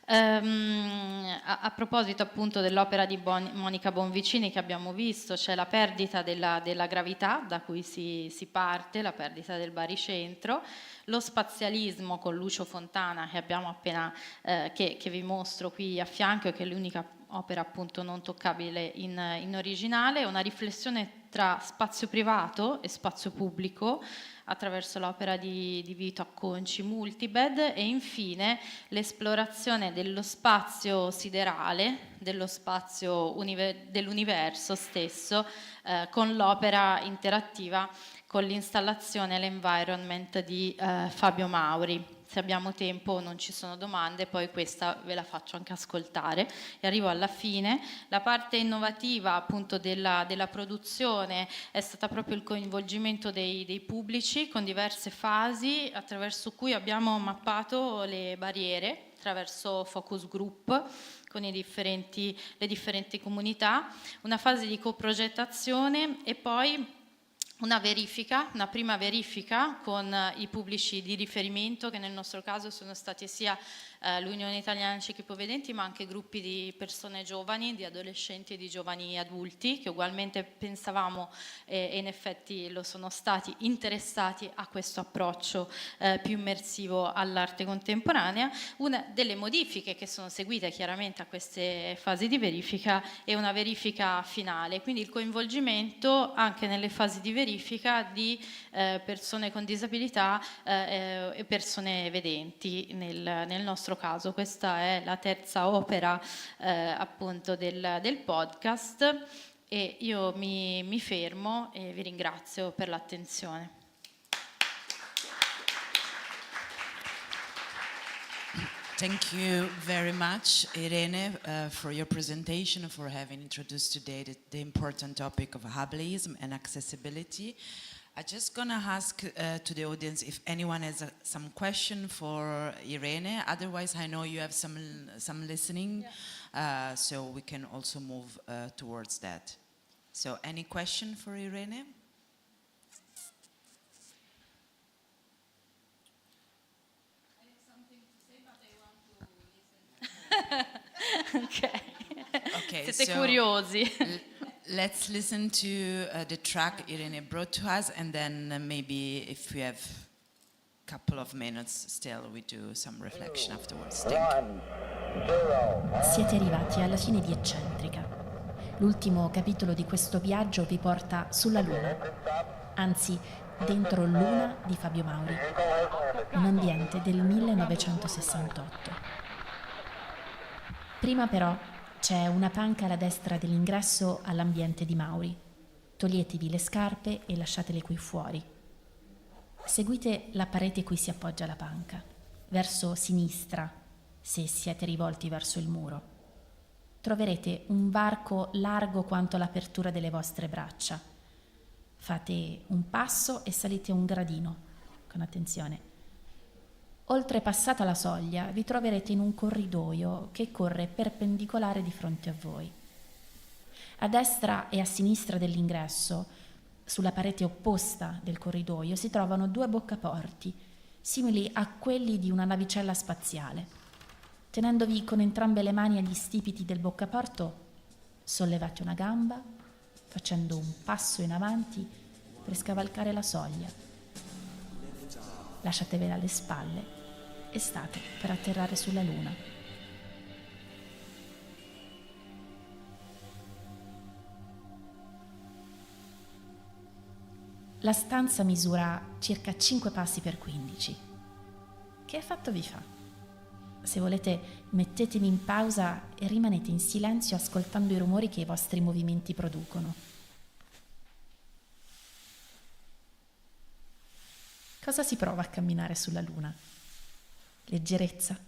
A proposito appunto dell'opera di Monica Bonvicini che abbiamo visto, c'è la perdita della gravità da cui si parte, la perdita del baricentro, lo spazialismo con Lucio Fontana che abbiamo appena che vi mostro qui a fianco, che è l'unica opera appunto non toccabile in originale, una riflessione tra spazio privato e spazio pubblico attraverso l'opera di Vito Acconci Multibed, e infine l'esplorazione dello spazio siderale, dello spazio dell'universo stesso, con l'opera interattiva con l'installazione e l'environment di Fabio Mauri. Se abbiamo tempo, non ci sono domande, poi questa ve la faccio anche ascoltare e arrivo alla fine. La parte innovativa appunto della produzione è stata proprio il coinvolgimento dei pubblici con diverse fasi attraverso cui abbiamo mappato le barriere attraverso focus group con le differenti comunità, una fase di coprogettazione e poi una prima verifica con i pubblici di riferimento, che nel nostro caso sono stati sia l'Unione Italiana Ciechi Ipovedenti, ma anche gruppi di persone giovani, di adolescenti e di giovani adulti, che ugualmente pensavamo e in effetti lo sono stati, interessati a questo approccio più immersivo all'arte contemporanea. Una delle modifiche che sono seguite chiaramente a queste fasi di verifica è una verifica finale, quindi il coinvolgimento anche nelle fasi di verifica di persone con disabilità e persone vedenti nel nostro caso. Questa è la terza opera appunto del podcast e io mi fermo e vi ringrazio per l'attenzione. Thank you very much, Irene, for your presentation, for having introduced today the important topic of ableism and accessibility. I'm just going to ask to the audience if anyone has some question for Irene. Otherwise, I know you have some listening, so we can also move towards that. So, any question for Irene? Okay, siete curiosi. Let's listen to the track Irene brought to us, and then maybe if we have a couple of minutes still, we do some reflection afterwards. Thank you. Siete arrivati alla fine di Eccentrica. L'ultimo capitolo di questo viaggio vi porta sulla Luna, anzi dentro Luna di Fabio Mauri, un ambiente del 1968. Prima però c'è una panca alla destra dell'ingresso all'ambiente di Mauri. Toglietevi le scarpe e lasciatele qui fuori. Seguite la parete cui si appoggia la panca, verso sinistra, se siete rivolti verso il muro. Troverete un varco largo quanto l'apertura delle vostre braccia. Fate un passo e salite un gradino, con attenzione. Oltrepassata la soglia, vi troverete in un corridoio che corre perpendicolare di fronte a voi. A destra e a sinistra dell'ingresso, sulla parete opposta del corridoio, si trovano due boccaporti, simili a quelli di una navicella spaziale. Tenendovi con entrambe le mani agli stipiti del boccaporto, sollevate una gamba, facendo un passo in avanti per scavalcare la soglia. Lasciatevela alle spalle e state per atterrare sulla Luna. La stanza misura circa 5 passi per 15. Che effetto vi fa? Se volete, mettetevi in pausa e rimanete in silenzio ascoltando i rumori che i vostri movimenti producono. Cosa si prova a camminare sulla Luna? Leggerezza?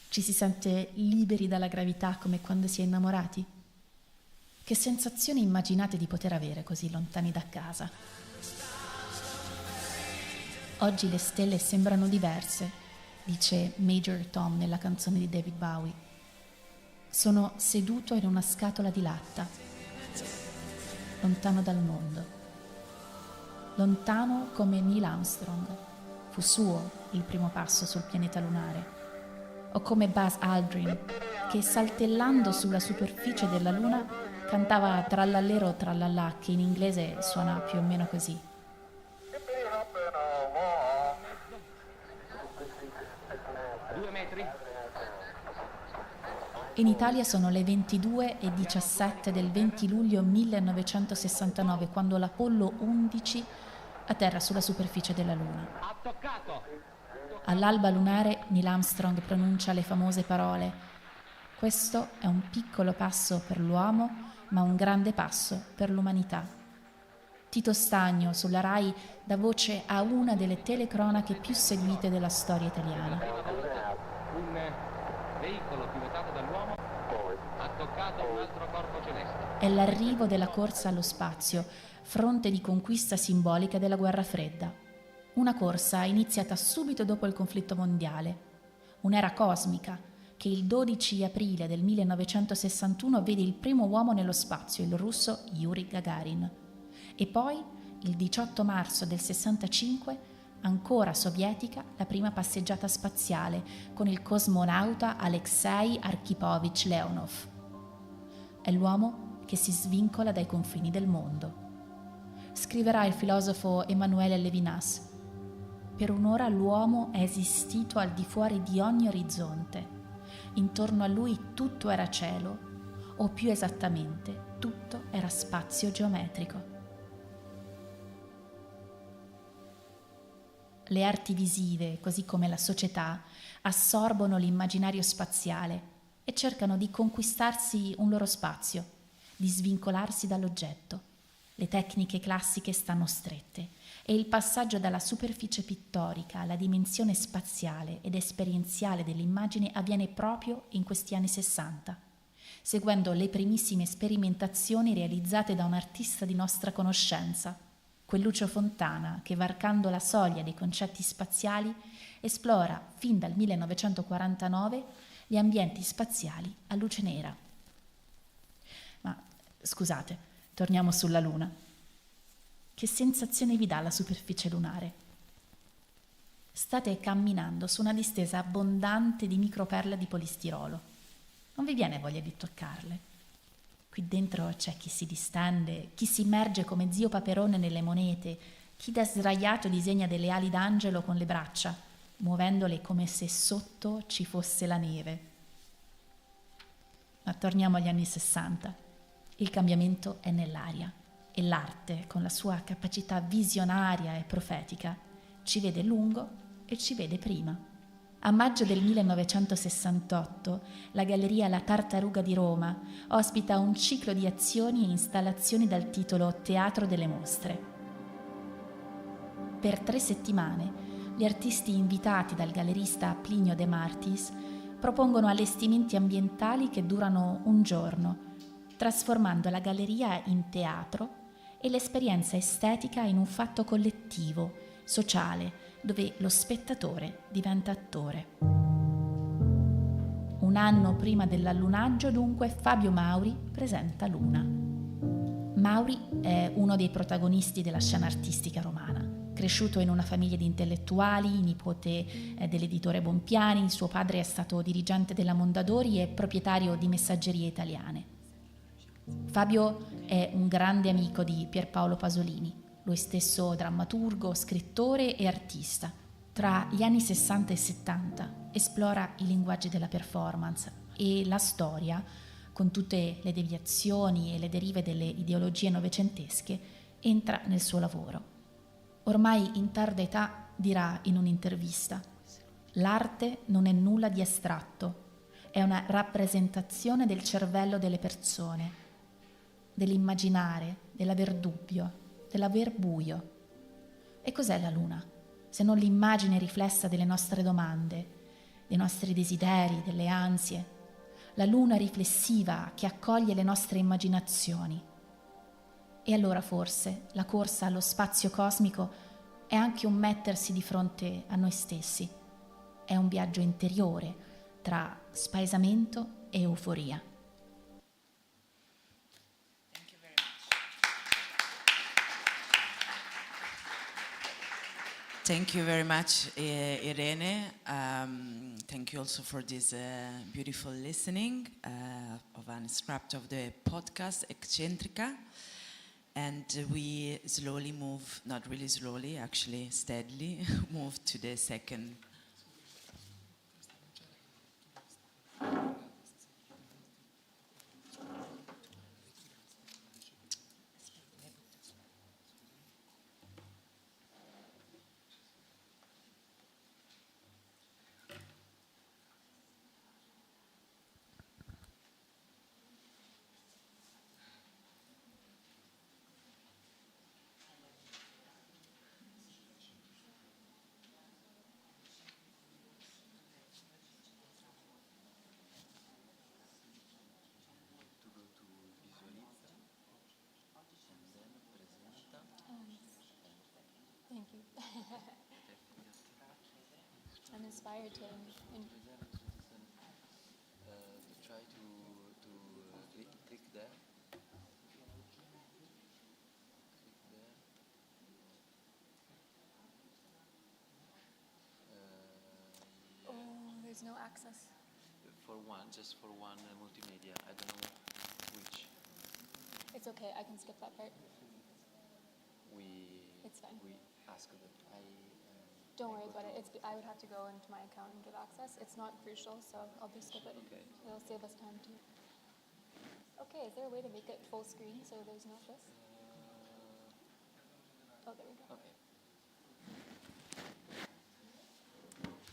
Ci si sente liberi dalla gravità come quando si è innamorati? Che sensazioni immaginate di poter avere così lontani da casa? Oggi le stelle sembrano diverse, dice Major Tom nella canzone di David Bowie. Sono seduto in una scatola di latta, lontano dal mondo. Lontano come Neil Armstrong. Fu suo il primo passo sul pianeta lunare. O come Buzz Aldrin, che saltellando sulla superficie della Luna cantava Trallallero trallallà, che in inglese suona più o meno così. In Italia sono le 22:17 del 20 luglio 1969, quando l'Apollo 11 atterra sulla superficie della Luna. All'alba lunare Neil Armstrong pronuncia le famose parole: «Questo è un piccolo passo per l'uomo, ma un grande passo per l'umanità». Tito Stagno sulla Rai dà voce a una delle telecronache più seguite della storia italiana. Un veicolo pilotato dall'uomo ha toccato un altro corpo celeste. È l'arrivo della corsa allo spazio, fronte di conquista simbolica della guerra fredda. Una corsa iniziata subito dopo il conflitto mondiale. Un'era cosmica che il 12 aprile del 1961 vede il primo uomo nello spazio, il russo Yuri Gagarin. E poi, il 18 marzo del 65, ancora sovietica, la prima passeggiata spaziale con il cosmonauta Alexei Archipovich Leonov. È l'uomo che si svincola dai confini del mondo. Scriverà il filosofo Emanuele Levinas: per un'ora l'uomo è esistito al di fuori di ogni orizzonte. Intorno a lui tutto era cielo, o più esattamente, tutto era spazio geometrico. Le arti visive, così come la società, assorbono l'immaginario spaziale e cercano di conquistarsi un loro spazio, di svincolarsi dall'oggetto. Le tecniche classiche stanno strette e il passaggio dalla superficie pittorica alla dimensione spaziale ed esperienziale dell'immagine avviene proprio in questi anni 60, seguendo le primissime sperimentazioni realizzate da un artista di nostra conoscenza, quel Lucio Fontana che, varcando la soglia dei concetti spaziali, esplora fin dal 1949 gli ambienti spaziali a luce nera. Ma scusate, torniamo sulla Luna. Che sensazione vi dà la superficie lunare? State camminando su una distesa abbondante di microperle di polistirolo. Non vi viene voglia di toccarle? Qui dentro c'è chi si distende, chi si immerge come zio Paperone nelle monete, chi da sdraiato disegna delle ali d'angelo con le braccia, muovendole come se sotto ci fosse la neve. Ma torniamo agli anni 60. Il cambiamento è nell'aria e l'arte, con la sua capacità visionaria e profetica, ci vede lungo e ci vede prima. A maggio del 1968 la Galleria La Tartaruga di Roma ospita un ciclo di azioni e installazioni dal titolo Teatro delle Mostre. Per 3 settimane gli artisti invitati dal gallerista Plinio De Martis propongono allestimenti ambientali che durano un giorno, trasformando la galleria in teatro e l'esperienza estetica in un fatto collettivo, sociale, dove lo spettatore diventa attore. Un anno prima dell'allunaggio, dunque, Fabio Mauri presenta Luna. Mauri è uno dei protagonisti della scena artistica romana. Cresciuto in una famiglia di intellettuali, nipote dell'editore Bompiani, suo padre è stato dirigente della Mondadori e proprietario di Messaggerie Italiane. Fabio è un grande amico di Pierpaolo Pasolini, lui stesso drammaturgo, scrittore e artista. Tra gli anni 60 e 70 esplora i linguaggi della performance e la storia, con tutte le deviazioni e le derive delle ideologie novecentesche, entra nel suo lavoro. Ormai in tarda età dirà in un'intervista: «L'arte non è nulla di astratto, è una rappresentazione del cervello delle persone, dell'immaginare, dell'aver dubbio, dell'aver buio». E cos'è la Luna, se non l'immagine riflessa delle nostre domande, dei nostri desideri, delle ansie? La Luna riflessiva che accoglie le nostre immaginazioni. E allora forse la corsa allo spazio cosmico è anche un mettersi di fronte a noi stessi. È un viaggio interiore tra spaesamento e euforia. Thank you very much, Irene. Thank you also for this beautiful listening of an extract of the podcast Eccentrica. And we slowly move, not really slowly, actually steadily, move to the second. you. I'm inspired to. Try to click there. Oh, there's no access. Just for one multimedia. I don't know which. It's okay. I can skip that part. It's fine. We asked them. Don't worry about it. I would have to go into my account and give access. It's not crucial, so I'll just skip it. Okay. It'll save us time too. Okay, is there a way to make it full screen so there's not this? Oh, there we go. Okay.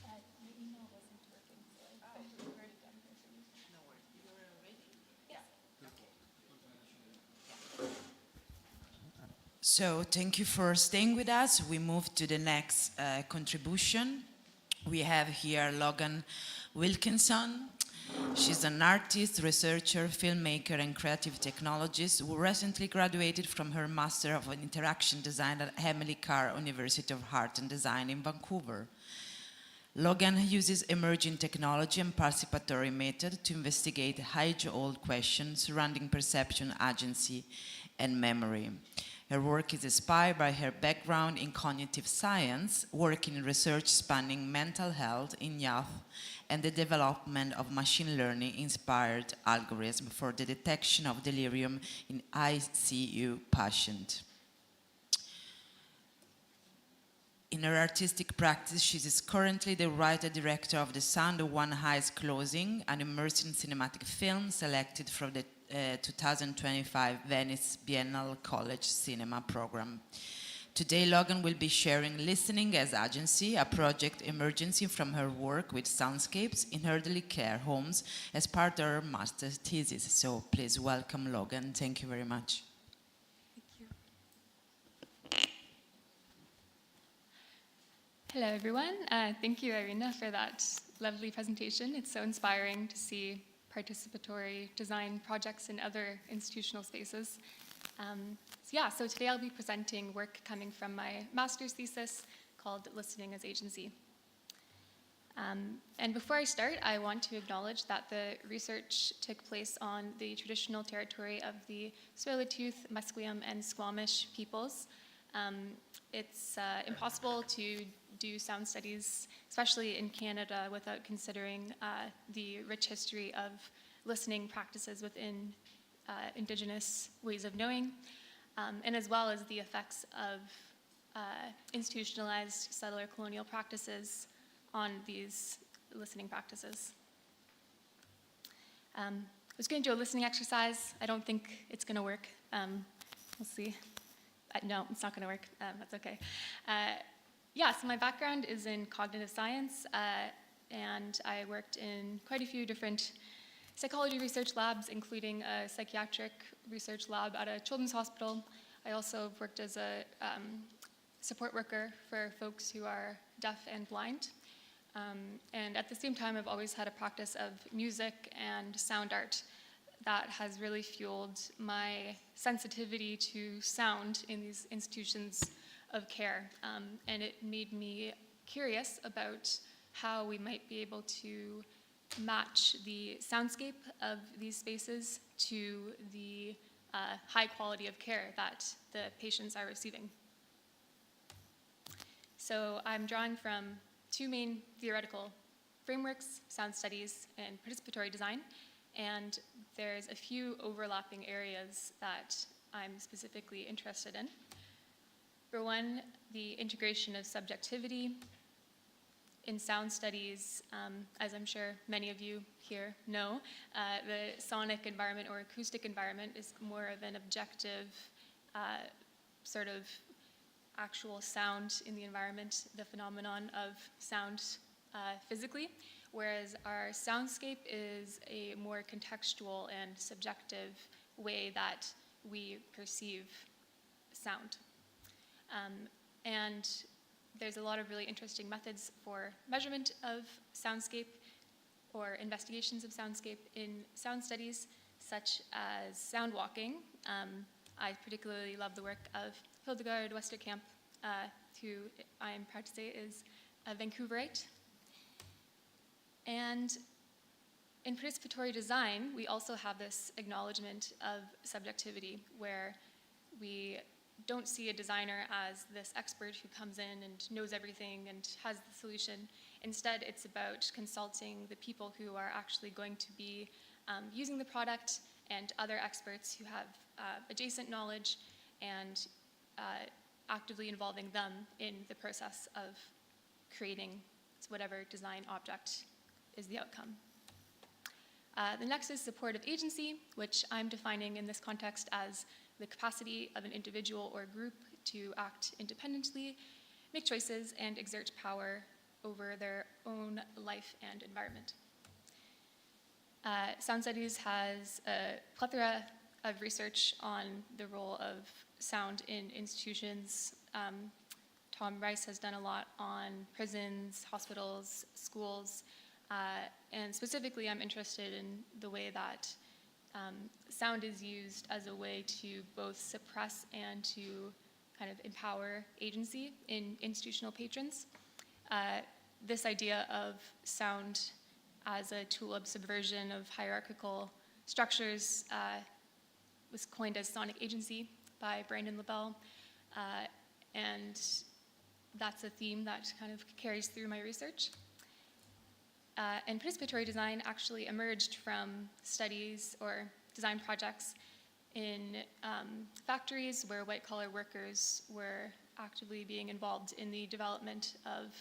The email wasn't working, so I wrote it down here for you. No worries. You are ready? Yeah. So thank you for staying with us. We move to the next contribution. We have here Logan Wilkinson. She's an artist, researcher, filmmaker, and creative technologist who recently graduated from her Master of Interaction Design at Emily Carr University of Art and Design in Vancouver. Logan uses emerging technology and participatory method to investigate age-old questions surrounding perception, agency, and memory. Her work is inspired by her background in cognitive science, working in research spanning mental health in youth, and the development of machine learning-inspired algorithms for the detection of delirium in ICU patients. In her artistic practice, she is currently the writer-director of The Sound of One Eye's Closing, an immersive cinematic film selected from the 2025 Venice Biennale College Cinema Program. Today, Logan will be sharing Listening as Agency, a project emerging from her work with Soundscapes in elderly care homes as part of her master's thesis. So please welcome Logan. Thank you very much. Hello, everyone. Thank you, Irina, for that lovely presentation. It's so inspiring to see participatory design projects in other institutional spaces. So today I'll be presenting work coming from my master's thesis called Listening as Agency. And before I start, I want to acknowledge that the research took place on the traditional territory of the Tsleil-Waututh, Musqueam, and Squamish peoples. It's impossible to do sound studies, especially in Canada, without considering the rich history of listening practices within Indigenous ways of knowing, and as well as the effects of institutionalized settler colonial practices on these listening practices. I was going to do a listening exercise. I don't think it's going to work. We'll see. No, it's not going to work. That's okay. So my background is in cognitive science, and I worked in quite a few different psychology research labs, including a psychiatric research lab at a children's hospital. I also worked as a support worker for folks who are deaf and blind. And at the same time, I've always had a practice of music and sound art that has really fueled my sensitivity to sound in these institutions of care. And it made me curious about how we might be able to match the soundscape of these spaces to the high quality of care that the patients are receiving. So I'm drawing from two main theoretical frameworks, sound studies and participatory design. And there's a few overlapping areas that I'm specifically interested in. For one, the integration of subjectivity. In sound studies, as I'm sure many of you here know, the sonic environment or acoustic environment is more of an objective sort of actual sound in the environment, the phenomenon of sound physically, whereas our soundscape is a more contextual and subjective way that we perceive sound. And there's a lot of really interesting methods for measurement of soundscape or investigations of soundscape in sound studies, such as sound walking. I particularly love the work of Hildegard Westerkamp, who I am proud to say is a Vancouverite. And in participatory design, we also have this acknowledgement of subjectivity, where we don't see a designer as this expert who comes in and knows everything and has the solution. Instead, it's about consulting the people who are actually going to be using the product and other experts who have adjacent knowledge, and actively involving them in the process of creating whatever design object is the outcome. The next is supportive agency, which I'm defining in this context as the capacity of an individual or group to act independently, make choices, and exert power over their own life and environment. Sound Studies has a plethora of research on the role of sound in institutions. Tom Rice has done a lot on prisons, hospitals, schools, and specifically I'm interested in the way that sound is used as a way to both suppress and to kind of empower agency in institutional patrons. This idea of sound as a tool of subversion of hierarchical structures was coined as sonic agency by Brandon LaBelle, and that's a theme that kind of carries through my research. And participatory design actually emerged from studies or design projects in factories where white-collar workers were actively being involved in the development of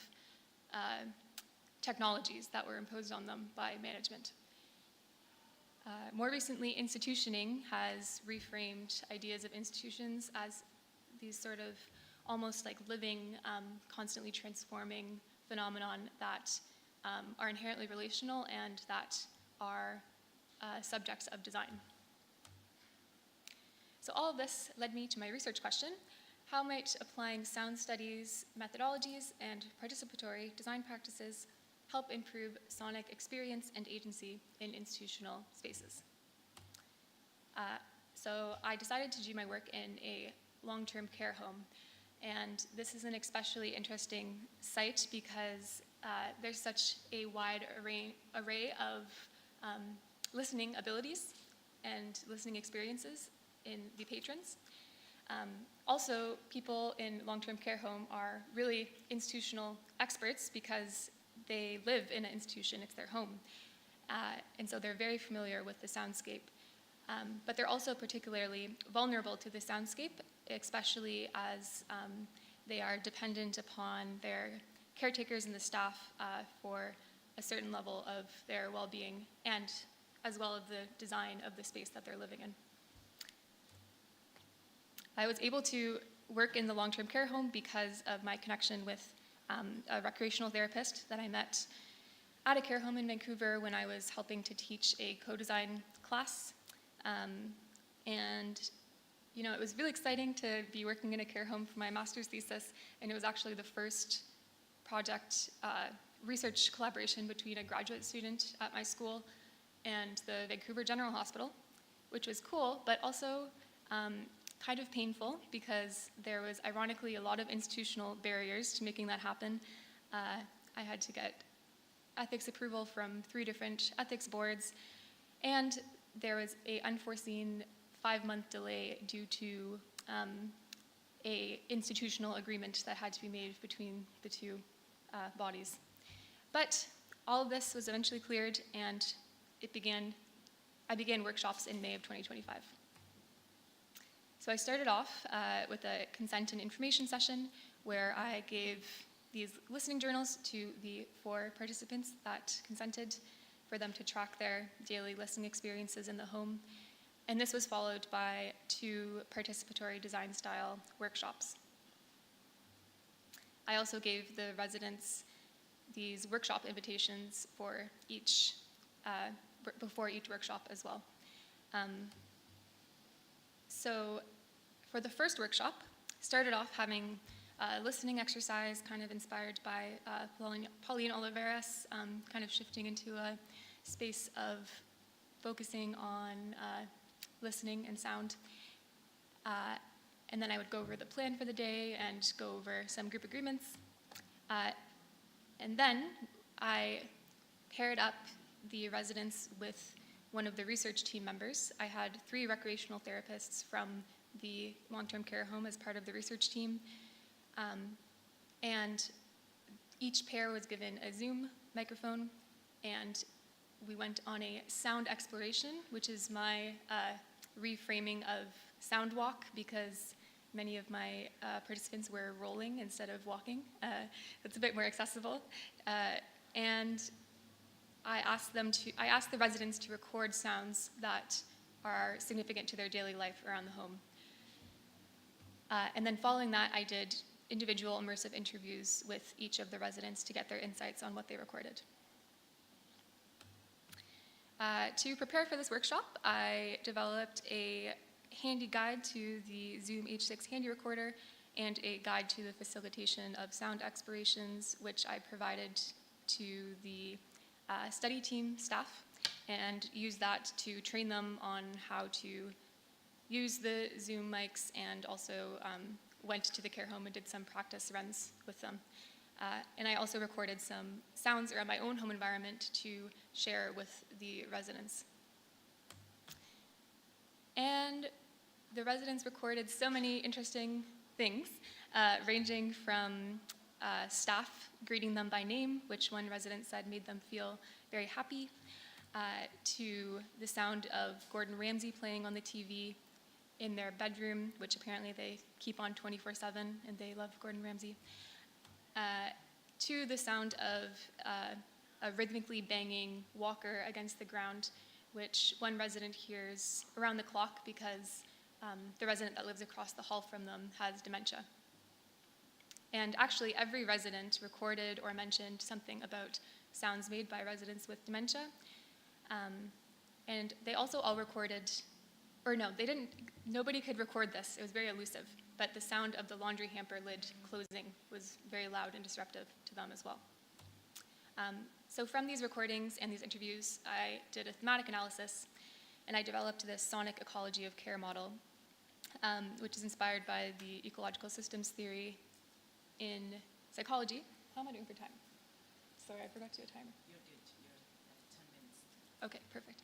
technologies that were imposed on them by management. More recently, institutioning has reframed ideas of institutions as these sort of almost like living, constantly transforming phenomenon that are inherently relational and that are subjects of design. So all of this led me to my research question: how might applying sound studies, methodologies, and participatory design practices help improve sonic experience and agency in institutional spaces? So I decided to do my work in a long-term care home. And this is an especially interesting site because there's such a wide array of listening abilities and listening experiences in the patrons. Also, people in long-term care home are really institutional experts because they live in an institution, it's their home. And so they're very familiar with the soundscape. But they're also particularly vulnerable to the soundscape, especially as they are dependent upon their caretakers and the staff for a certain level of their well-being and as well as the design of the space that they're living in. I was able to work in the long-term care home because of my connection with a recreational therapist that I met at a care home in Vancouver when I was helping to teach a co-design class. And you know, it was really exciting to be working in a care home for my master's thesis, and it was actually the first project research collaboration between a graduate student at my school and the Vancouver General Hospital, which was cool, but also kind of painful because there was ironically a lot of institutional barriers to making that happen. I had to get ethics approval from 3 different ethics boards, and there was an unforeseen 5-month delay due to a institutional agreement that had to be made between the 2 bodies. But all of this was eventually cleared, and I began workshops in May of 2025. So I started off with a consent and information session where I gave these listening journals to the 4 participants that consented for them to track their daily listening experiences in the home. And this was followed by 2 participatory design style workshops. I also gave the residents these workshop invitations for each, before each workshop as well. So for the first workshop, started off having a listening exercise kind of inspired by Pauline Oliveras, kind of shifting into a space of focusing on listening and sound. and then I would go over the plan for the day and go over some group agreements. And then I paired up the residents with one of the research team members. I had 3 recreational therapists from the long-term care home as part of the research team. And each pair was given a Zoom microphone, and we went on a sound exploration, which is my reframing of sound walk, because many of my participants were rolling instead of walking. It's a bit more accessible. And I asked the residents to record sounds that are significant to their daily life around the home. And then following that, I did individual immersive interviews with each of the residents to get their insights on what they recorded. To prepare for this workshop, I developed a handy guide to the Zoom H6 handy recorder and a guide to the facilitation of sound explorations, which I provided to the study team staff, and used that to train them on how to use the Zoom mics, and also went to the care home and did some practice runs with them. And I also recorded some sounds around my own home environment to share with the residents. And the residents recorded so many interesting things, ranging from staff greeting them by name, which one resident said made them feel very happy, to the sound of Gordon Ramsay playing on the TV in their bedroom, which apparently they keep on 24/7, and they love Gordon Ramsay, to the sound of a rhythmically banging walker against the ground, which one resident hears around the clock because the resident that lives across the hall from them has dementia. And actually, every resident recorded or mentioned something about sounds made by residents with dementia. And they also all recorded, or no, they didn't, nobody could record this. It was very elusive, but the sound of the laundry hamper lid closing was very loud and disruptive to them as well. So from these recordings and these interviews, I did a thematic analysis, and I developed this sonic ecology of care model, which is inspired by the ecological systems theory in psychology. How am I doing for time? Sorry, I forgot to do a timer. You're good. You're at 10 minutes. Okay, perfect.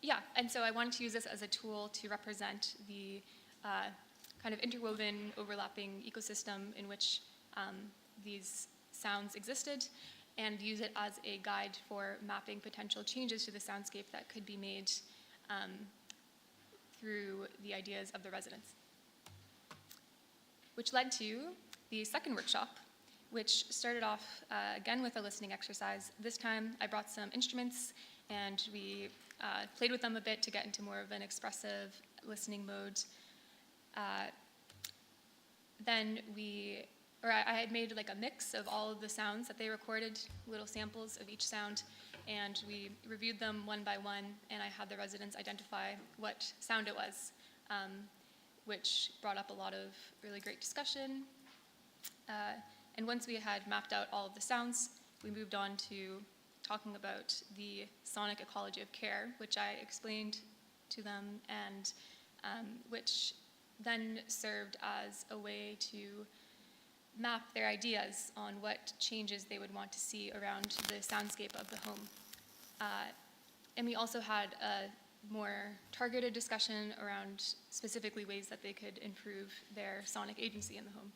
Yeah, and so I wanted to use this as a tool to represent the kind of interwoven, overlapping ecosystem in which these sounds existed, and use it as a guide for mapping potential changes to the soundscape that could be made through the ideas of the residents. Which led to the second workshop, which started off again with a listening exercise. This time I brought some instruments, and we played with them a bit to get into more of an expressive listening mode. Then I had made like a mix of all of the sounds that they recorded, little samples of each sound, and we reviewed them one by one, and I had the residents identify what sound it was, which brought up a lot of really great discussion. And once we had mapped out all of the sounds, we moved on to talking about the sonic ecology of care, which I explained to them, and which then served as a way to map their ideas on what changes they would want to see around the soundscape of the home. And we also had a more targeted discussion around specifically ways that they could improve their sonic agency in the home.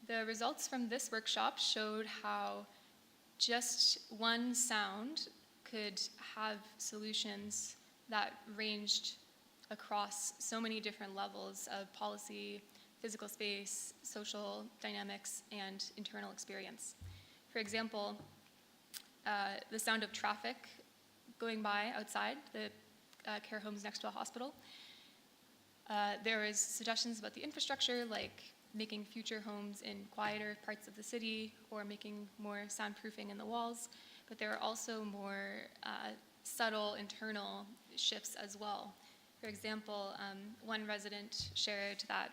The results from this workshop showed how just one sound could have solutions that ranged across so many different levels of policy, physical space, social dynamics, and internal experience. For example, the sound of traffic going by outside the care homes next to a hospital. There was suggestions about the infrastructure, like making future homes in quieter parts of the city or making more soundproofing in the walls, but there are also more subtle internal shifts as well. For example, one resident shared that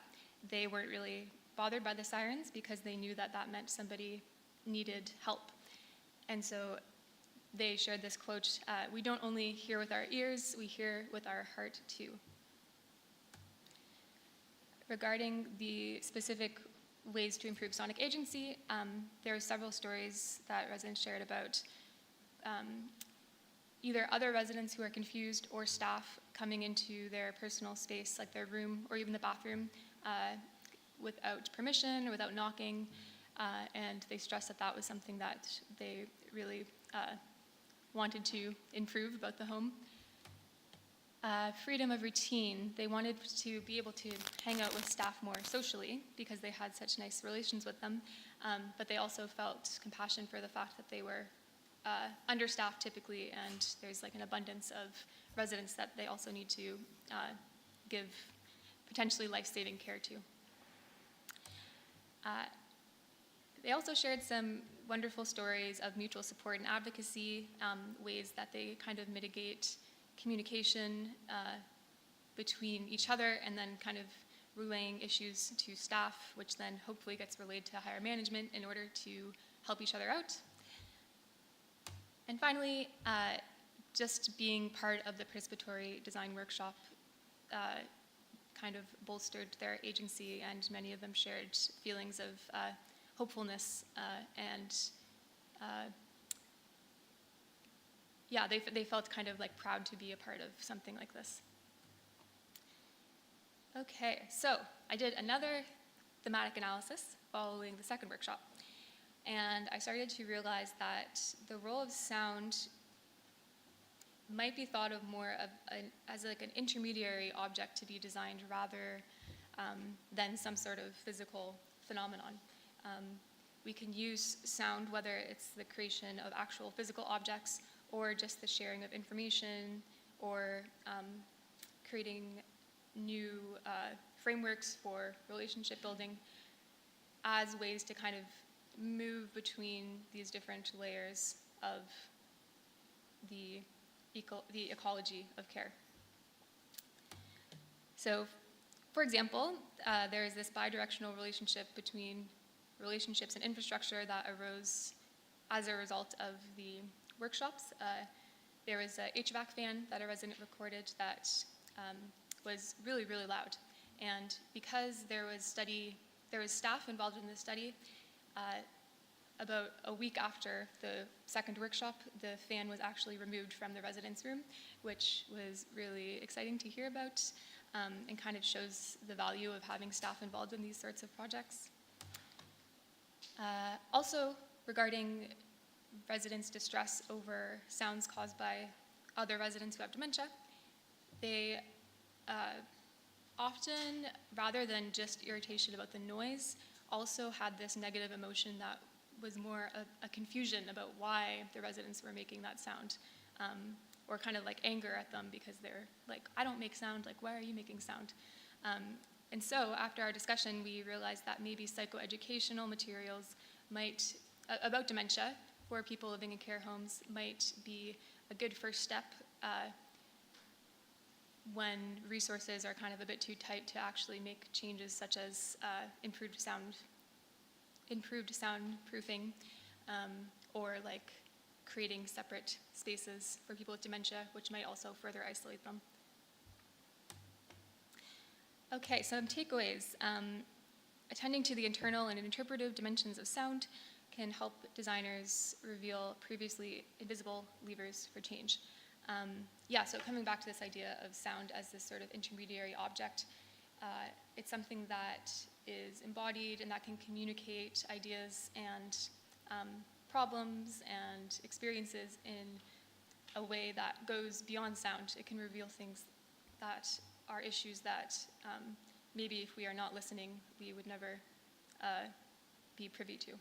they weren't really bothered by the sirens because they knew that that meant somebody needed help. And so they shared this quote, "We don't only hear with our ears, we hear with our heart too." Regarding the specific ways to improve sonic agency, there are several stories that residents shared about either other residents who are confused or staff coming into their personal space, like their room or even the bathroom, without permission or without knocking, and they stressed that that was something that they really wanted to improve about the home. Freedom of routine. They wanted to be able to hang out with staff more socially because they had such nice relations with them, but they also felt compassion for the fact that they were understaffed typically, and there's like an abundance of residents that they also need to give potentially life-saving care to. They also shared some wonderful stories of mutual support and advocacy, ways that they kind of mitigate communication between each other and then kind of relaying issues to staff, which then hopefully gets relayed to higher management in order to help each other out. And finally, just being part of the participatory design workshop kind of bolstered their agency, and many of them shared feelings of hopefulness and yeah, they felt kind of like proud to be a part of something like this. Okay, so I did another thematic analysis following the second workshop, and I started to realize that the role of sound might be thought of more of as like an intermediary object to be designed rather than some sort of physical phenomenon. We can use sound, whether it's the creation of actual physical objects or just the sharing of information or creating new frameworks for relationship building as ways to kind of move between these different layers of the ecology of care. So, for example, there is this bidirectional relationship between relationships and infrastructure that arose as a result of the workshops. There was a HVAC fan that a resident recorded that was really, really loud. And because there was staff involved in this study, about a week after the second workshop, the fan was actually removed from the residence room, which was really exciting to hear about and kind of shows the value of having staff involved in these sorts of projects. Also, regarding residents' distress over sounds caused by other residents who have dementia, they often, rather than just irritation about the noise, also had this negative emotion that was more a confusion about why the residents were making that sound, or kind of like anger at them because they're like, I don't make sound, like why are you making sound? And so after our discussion, we realized that maybe psychoeducational materials might, about dementia for people living in care homes might be a good first step when resources are kind of a bit too tight to actually make changes such as improved soundproofing, or like creating separate spaces for people with dementia, which might also further isolate them. Okay, some takeaways. Attending to the internal and interpretive dimensions of sound can help designers reveal previously invisible levers for change. So coming back to this idea of sound as this sort of intermediary object, it's something that is embodied and that can communicate ideas and problems and experiences in a way that goes beyond sound. It can reveal things that are issues that maybe if we are not listening, we would never be privy to.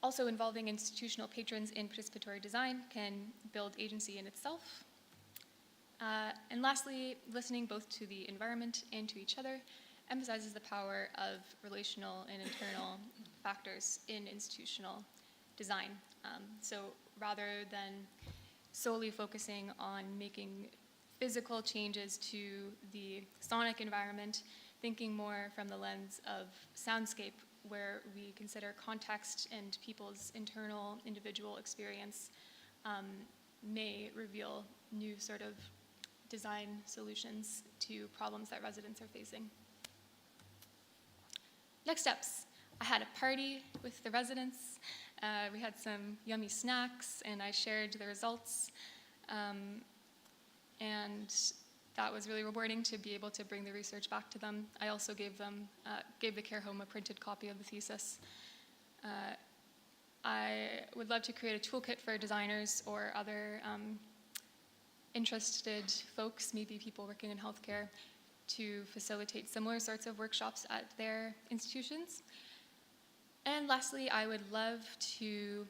Also, involving institutional patrons in participatory design can build agency in itself. And lastly, listening both to the environment and to each other emphasizes the power of relational and internal factors in institutional design. So rather than solely focusing on making physical changes to the sonic environment, thinking more from the lens of soundscape where we consider context and people's internal individual experience may reveal new sort of design solutions to problems that residents are facing. Next steps. I had a party with the residents. We had some yummy snacks, and I shared the results. And that was really rewarding to be able to bring the research back to them. I also gave the care home a printed copy of the thesis. I would love to create a toolkit for designers or other interested folks, maybe people working in healthcare, to facilitate similar sorts of workshops at their institutions. And lastly, I would love to,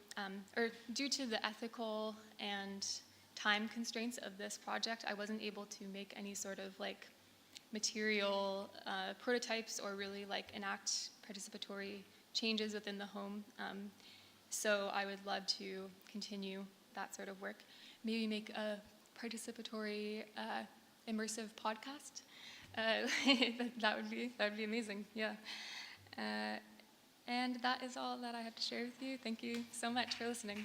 due to the ethical and time constraints of this project, I wasn't able to make any sort of like material prototypes or really like enact participatory changes within the home. So I would love to continue that sort of work. Maybe make a participatory immersive podcast. That would be amazing, yeah. And that is all that I have to share with you. Thank you so much for listening.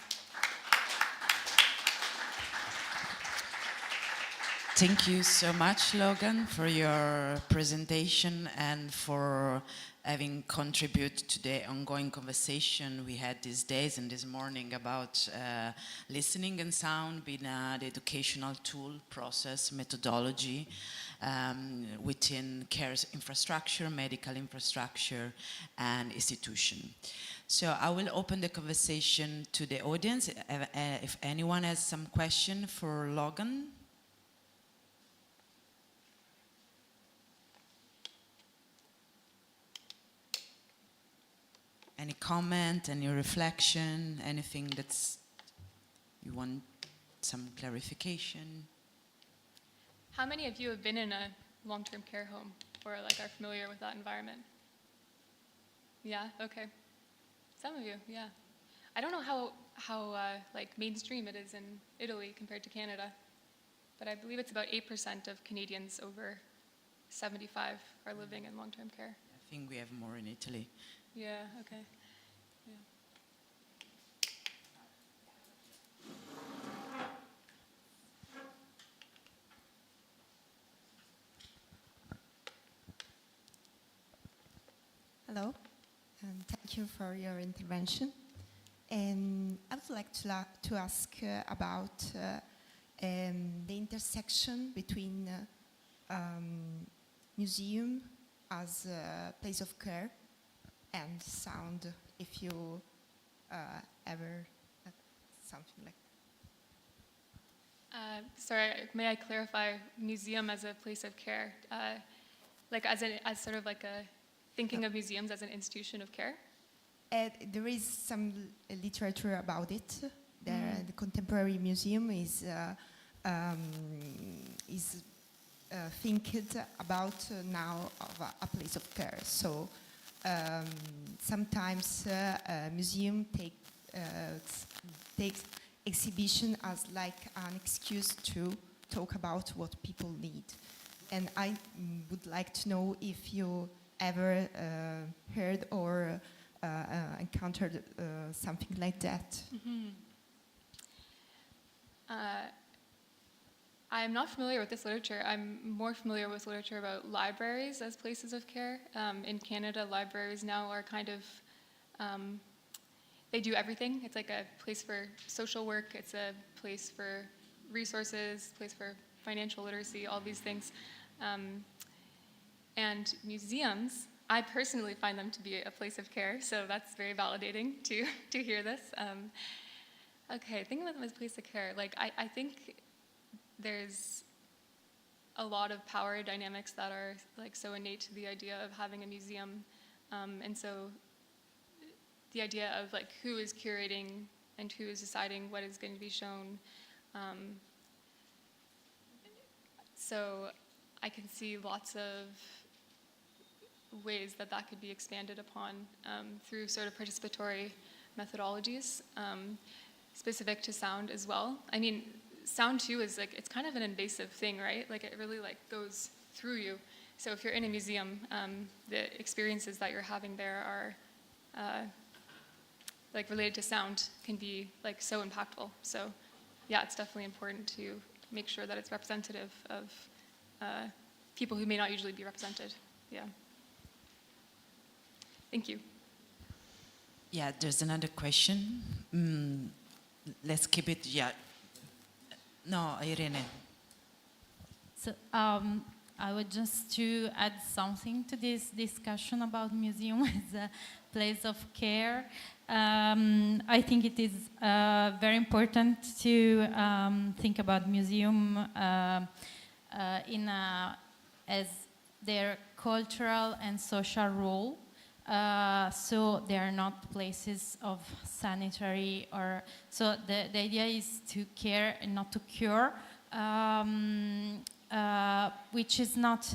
Thank you so much, Logan, for your presentation and for having contributed to the ongoing conversation we had these days and this morning about listening and sound being the educational tool, process, methodology within care infrastructure, medical infrastructure, and institution. So I will open the conversation to the audience. If anyone has some question for Logan. Any comment, any reflection, anything that's you want some clarification? How many of you have been in a long-term care home or like are familiar with that environment? Yeah, okay. Some of you, yeah. I don't know how like mainstream it is in Italy compared to Canada, but I believe it's about 8% of Canadians over 75 are living in long-term care. I think we have more in Italy. Yeah, okay. Yeah. Hello, and thank you for your intervention. And I would like to ask about the intersection between museum as a place of care and sound, if you ever had something like that. Sorry, may I clarify museum as a place of care? Like as sort of like a thinking of museums as an institution of care? There is some literature about it. The contemporary museum is thinking about now of a place of care. So sometimes a museum takes exhibition as like an excuse to talk about what people need. And I would like to know if you ever heard or encountered something like that. Mm-hmm. I'm not familiar with this literature. I'm more familiar with literature about libraries as places of care. In Canada, libraries now are kind of, they do everything. It's like a place for social work, it's a place for resources, place for financial literacy, all these things. And museums, I personally find them to be a place of care, so that's very validating to hear this. Okay, thinking about them as a place of care, like I think there's a lot of power dynamics that are like so innate to the idea of having a museum, and so the idea of like who is curating and who is deciding what is going to be shown. So I can see lots of ways that could be expanded upon through sort of participatory methodologies, specific to sound as well. I mean, sound too is like, it's kind of an invasive thing, right? Like it really like goes through you. So if you're in a museum, the experiences that you're having there are like related to sound can be like so impactful. So yeah, it's definitely important to make sure that it's representative of people who may not usually be represented. Yeah. Thank you. Yeah, there's another question. Let's keep it, yeah. No, Irene. So I would just to add something to this discussion about museum as a place of care. I think it is very important to think about museum as their cultural and social role. So they are not places of sanitary or so the idea is to care and not to cure, which is not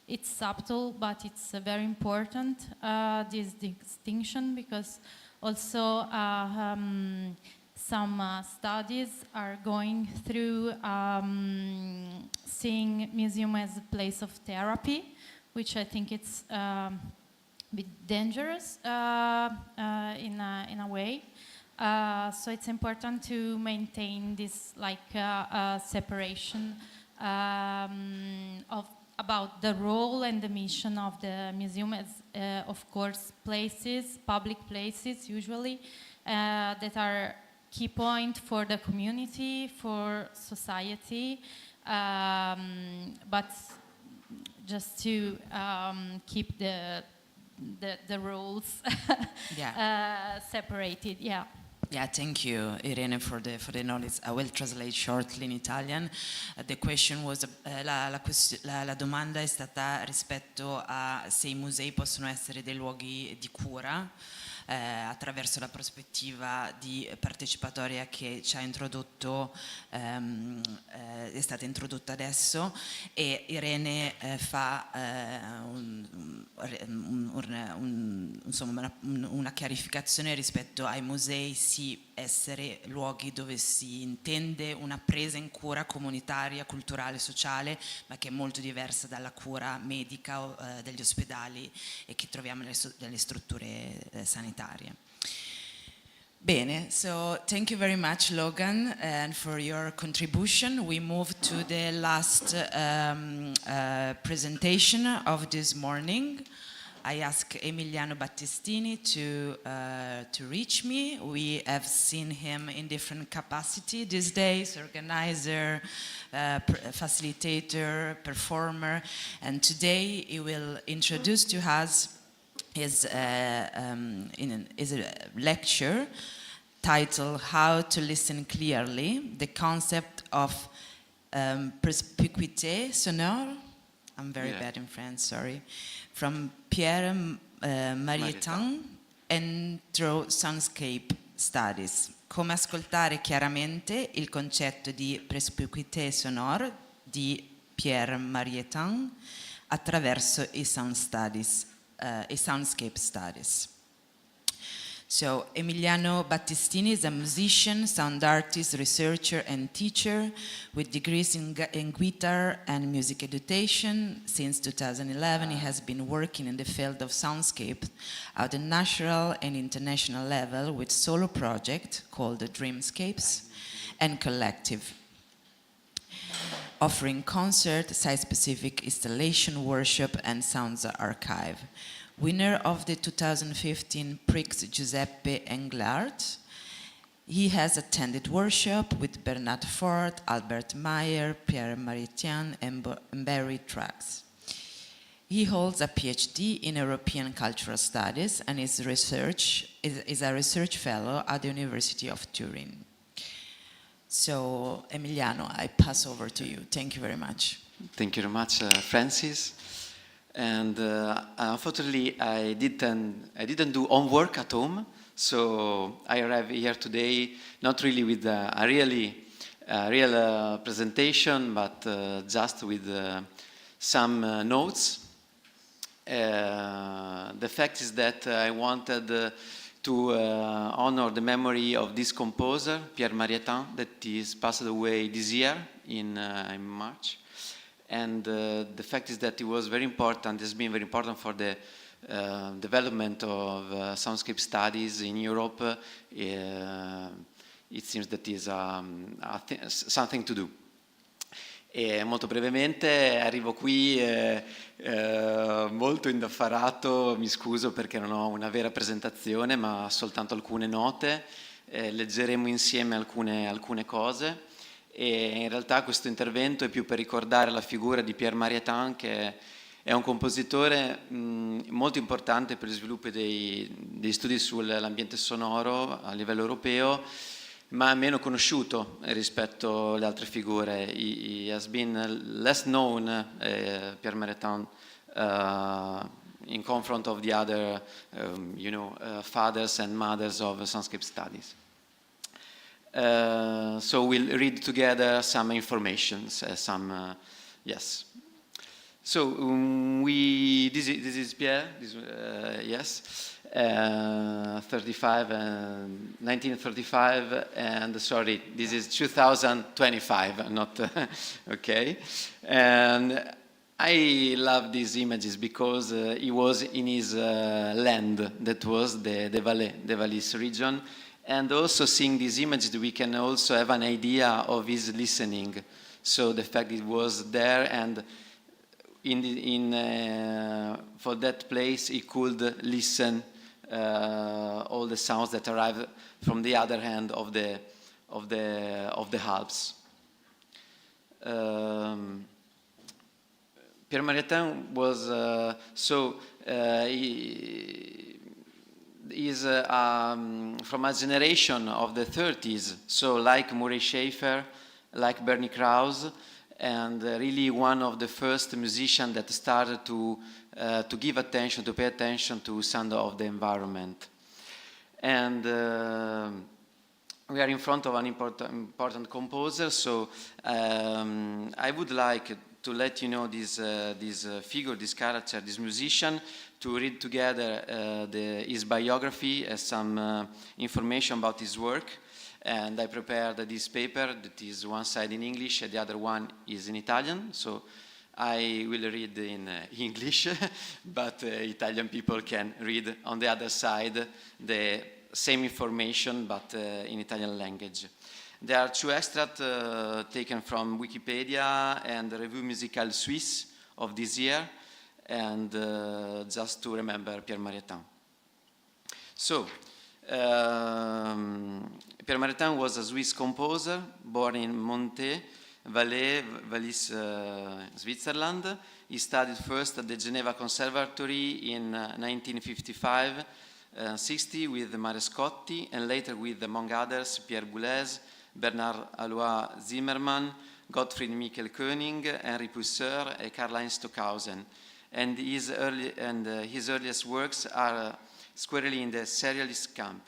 it's subtle, but it's very important, this distinction, because also some studies are going through seeing museum as a place of therapy, which I think it's a bit dangerous in a way. So it's important to maintain this separation about the role and the mission of the museum as, of course, places, public places usually, that are key point for the community, for society, but just to keep the roles separated. Yeah. Yeah, thank you, Irene, for the knowledge. I will translate shortly in Italian. The question was, la domanda è stata rispetto a se i musei possono essere dei luoghi di cura, attraverso la prospettiva di partecipatoria che ci ha introdotto, è stata introdotta adesso, e Irene fa una chiarificazione rispetto ai musei, sì, essere luoghi dove si intende una presa in cura comunitaria, culturale, sociale, ma che è molto diversa dalla cura medica o degli ospedali e che troviamo nelle strutture sanitarie. Bene, so thank you very much, Logan, and for your contribution. We move to the last presentation of this morning. I ask Emiliano Battistini to reach me. We have seen him in different capacity these days: organizer, facilitator, performer, and today he will introduce to us his a lecture titled "How to Listen Clearly: The Concept of Perspicuité Sonore." I'm very bad in French, sorry. From Pierre Marietin and through Soundscape Studies. Come ascoltare chiaramente il concetto di perspicuité sonore di Pierre Marietin attraverso i Soundscape Studies. So Emiliano Battistini is a musician, sound artist, researcher, and teacher with degrees in guitar and music education. Since 2011, he has been working in the field of soundscape at the national and international level with solo project called the Dreamscapes and Collective, offering concert, site-specific installation, workshop, and sounds archive. Winner of the 2015 Prix Giuseppe Englert, he has attended workshops with Bernard Ford, Albert Meyer, Pierre Marietin, and Barry Trax. He holds a PhD in European Cultural Studies and is a research fellow at the University of Turin. So, Emiliano, I pass over to you. Thank you very much. Thank you very much, Francis. And unfortunately, I didn't do homework at home, so I arrived here today not really with a real presentation, but just with some notes. The fact is that I wanted to honor the memory of this composer, Pierre Marietin, that is passed away this year in March. And the fact is that it was very important, it's been very important for the development of soundscape studies in Europe. It seems that is something to do. E molto brevemente arrivo qui molto indaffarato, mi scuso perché non ho una vera presentazione ma soltanto alcune note, leggeremo insieme alcune cose e in realtà questo intervento è più per ricordare la figura di Pierre Marietin, che è un compositore molto importante per lo sviluppo dei studi sull'ambiente sonoro a livello europeo, ma meno conosciuto rispetto alle altre figure. He has been less known, Pierre Marietin, in confront of the other, fathers and mothers of soundscape studies. So we'll read together some informations, yes. So this is Pierre, yes. 1935, and sorry, this is 2025, not okay. And I love these images because he was in his land, that was the Valais region, and also seeing these images we can also have an idea of his listening. So the fact it was there, and for that place he could listen all the sounds that arrive from the other end of the Alps. Pierre Marietin was he's from a generation of the 30s, so like Murray Schafer, like Bernie Krause, and really one of the first musicians that started to give attention, to pay attention to sound of the environment. And we are in front of an important composer, so I would like to let you know this figure, this character, this musician, to read together his biography and some information about his work. And I prepared this paper that is one side in English and the other one is in Italian. So I will read in English, but Italian people can read on the other side the same information, but in Italian language. There are two extracts taken from Wikipedia and the Revue Musicale Suisse of this year, and just to remember Pierre Marietin. So, Pierre Marietin was a Swiss composer born in Monte, Valais, Switzerland. He studied first at the Geneva Conservatory in 1955-60 with Marescotti, and later with, among others, Pierre Boulez, Bernard Alois Zimmermann, Gottfried Michael Koenig, Henri Pousseur, and Karl-Heinz Stockhausen. And his earliest works are squarely in the serialist camp.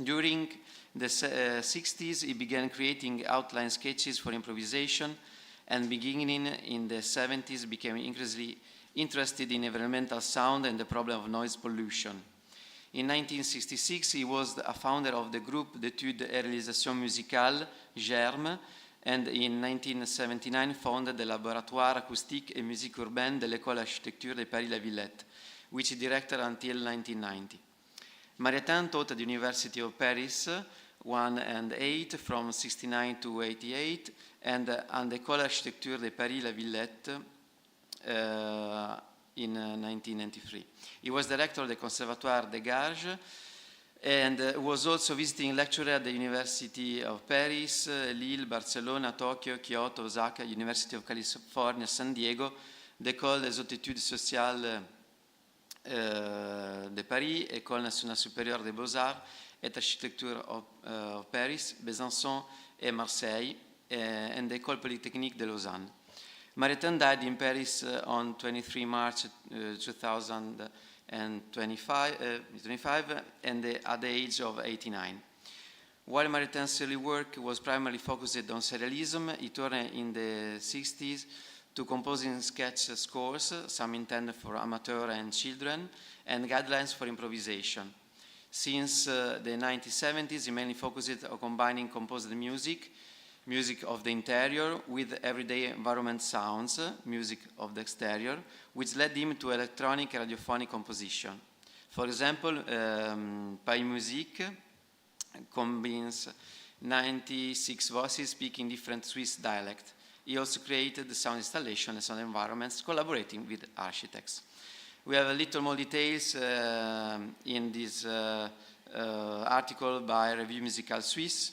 During the 60s, he began creating outline sketches for improvisation, and beginning in the 70s, became increasingly interested in environmental sound and the problem of noise pollution. In 1966, he was a founder of the group d'études et réalisation musicale, GERM, and in 1979 founded the Laboratoire Acoustique et Musique Urbaine de l'École d'Architecture de Paris-La Villette, which he directed until 1990. Marietin taught at the University of Paris 1 and 8 from 69 to 88, and the École d'Architecture de Paris-La Villette in 1993. He was director of the Conservatoire des Garges and was also visiting lecturer at the University of Paris, Lille, Barcelona, Tokyo, Kyoto, Osaka, University of California, San Diego, the École des Hautes Études Sociales de Paris, École nationale supérieure des Beaux-Arts et Architecture of Paris, Besançon et Marseille, and the École Polytechnique de Lausanne. Marietin died in Paris on 23 March 2025 and at the age of 89. While Marietin's early work was primarily focused on serialism, he turned in the 60s to composing sketch scores, some intended for amateur and children, and guidelines for improvisation. Since the 1970s, he mainly focused on combining composed music music of the interior with everyday environment sounds, music of the exterior, which led him to electronic and radiophonic composition. For example, Pai Musique combines 96 voices speaking different Swiss dialects. He also created the sound installation and sound environments, collaborating with architects. We have a little more details in this article by Revue Musicale Suisse.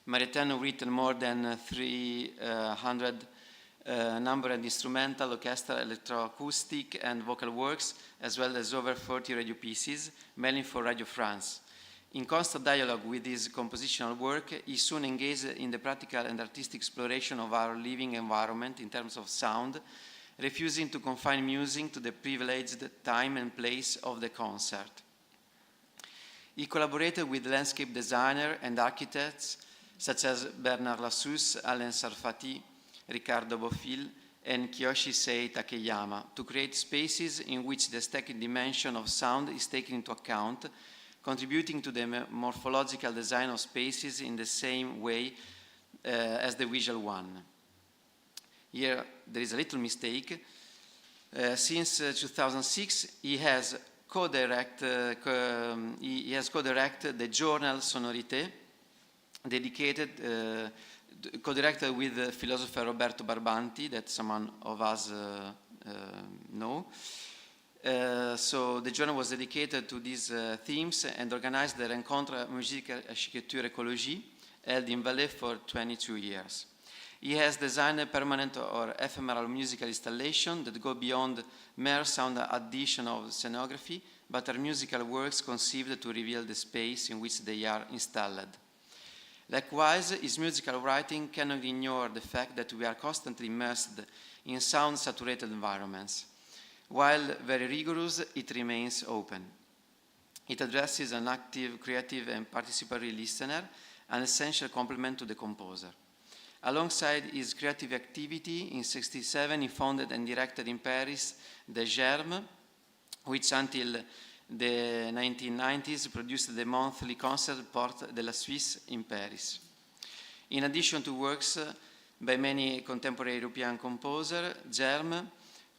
Maritain written more than 300 number and instrumental, orchestral, electroacoustic, and vocal works, as well as over 40 radio pieces, mainly for Radio France. In constant dialogue with his compositional work, he soon engaged in the practical and artistic exploration of our living environment in terms of sound, refusing to confine music to the privileged time and place of the concert. He collaborated with landscape designers and architects such as Bernard Lassus, Alain Sarfati, Riccardo Bofill, and Kiyoshi Takeyama to create spaces in which the aesthetic dimension of sound is taken into account, contributing to the morphological design of spaces in the same way as the visual one. Here there is a little mistake. Since 2006, he has co-directed the journal Sonorité, co-directed with philosopher Roberto Barbanti, that some of us know. So the journal was dedicated to these themes and organized the Rencontre Musique, Architecture, Écologie, held in Valais for 22 years. He has designed a permanent or ephemeral musical installation that go beyond mere sound addition of scenography, but are musical works conceived to reveal the space in which they are installed. Likewise, his musical writing cannot ignore the fact that we are constantly immersed in sound-saturated environments. While very rigorous, it remains open. It addresses an active, creative, and participatory listener, an essential complement to the composer. Alongside his creative activity, in 1967 he founded and directed in Paris the Germe, which until the 1990s produced the monthly concert Porte de la Suisse in Paris. In addition to works by many contemporary European composers, Germe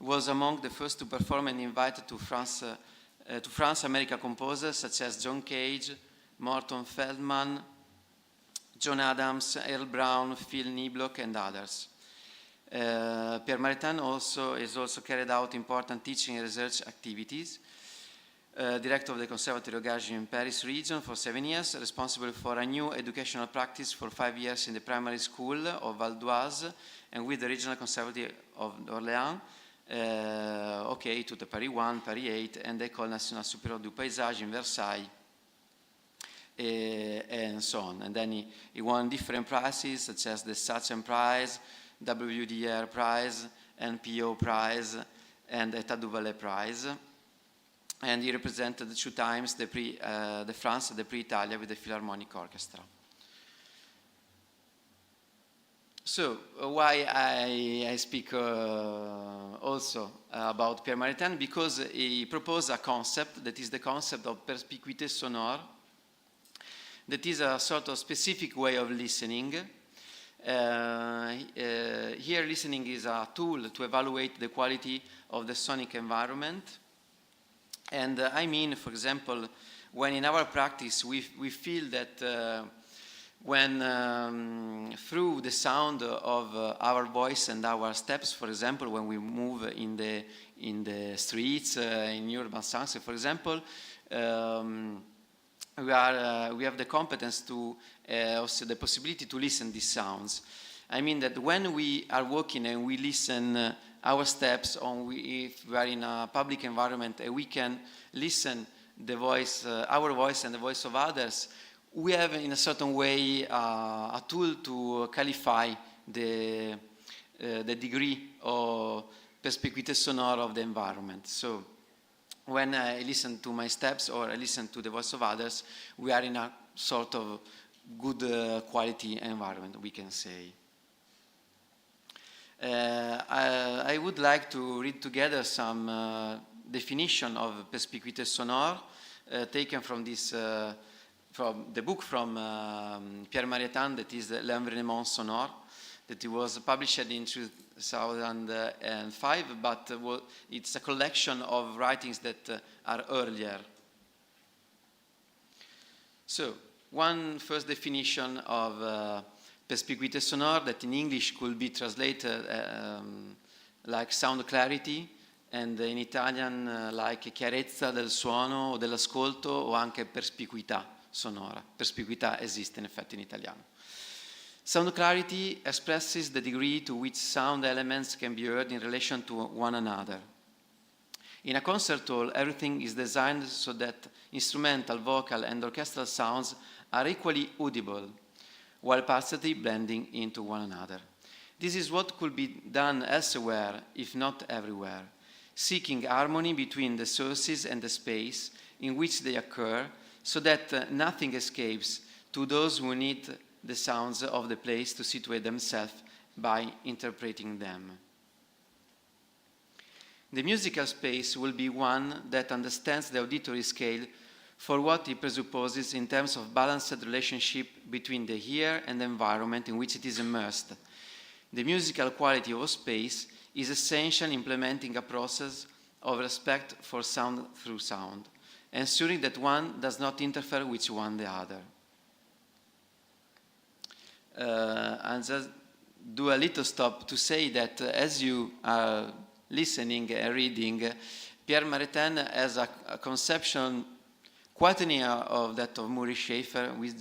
was among the first to perform and invite to France American composers such as John Cage, Morton Feldman, John Adams, Earl Brown, Phil Niblock, and others. Pierre Maritain has also carried out important teaching and research activities. Director of the Conservatoire of Gage in Paris region for 7 years, responsible for a new educational practice for 5 years in the primary school of Val d'Oise and with the Regional Conservatoire of Orléans, to the Paris 1, Paris 8, and the École Nationale Supérieure du Paysage in Versailles, and so on. And then he won different prizes such as the Sachem Prize, WDR Prize, NPO Prize, and État du Valais Prize. And he represented 2 times the France, the Prix Italia with the Philharmonic Orchestra. So why I speak also about Pierre Maritain? Because he proposed a concept that is the concept of perspicuité sonore, that is a sort of specific way of listening. Here listening is a tool to evaluate the quality of the sonic environment. And I mean, for example, when in our practice we feel that when through the sound of our voice and our steps, for example, when we move in the streets, in urban sounds, for example, we have the competence to also the possibility to listen these sounds. I mean that when we are walking and we listen our steps, if we are in a public environment and we can listen the voice, our voice and the voice of others, we have in a certain way a tool to qualify the degree of perspicuité sonore of the environment. So when I listen to my steps or I listen to the voice of others, we are in a sort of good quality environment, we can say. I would like to read together some definition of perspicuité sonore taken from this from the book from Pierre Marietan, that is L'Environnement Sonore, that it was published in 2005, but it's a collection of writings that are earlier. So, one first definition of perspicuité sonore, that in English could be translated like sound clarity, and in Italian like chiarezza del suono o dell'ascolto, o anche perspicuità sonora. Perspicuità esiste in effetti in italiano. Sound clarity expresses the degree to which sound elements can be heard in relation to one another. In a concert hall, everything is designed so that instrumental, vocal, and orchestral sounds are equally audible, while partially blending into one another. This is what could be done elsewhere, if not everywhere, seeking harmony between the sources and the space in which they occur, so that nothing escapes to those who need the sounds of the place to situate themselves by interpreting them. The musical space will be one that understands the auditory scale for what it presupposes in terms of balanced relationship between the ear and the environment in which it is immersed. The musical quality of a space is essential in implementing a process of respect for sound through sound, ensuring that one does not interfere with one the other. And just do a little stop to say that as you are listening and reading, Pierre Marietan has a conception quite near of that of Maurice Schaeffer. We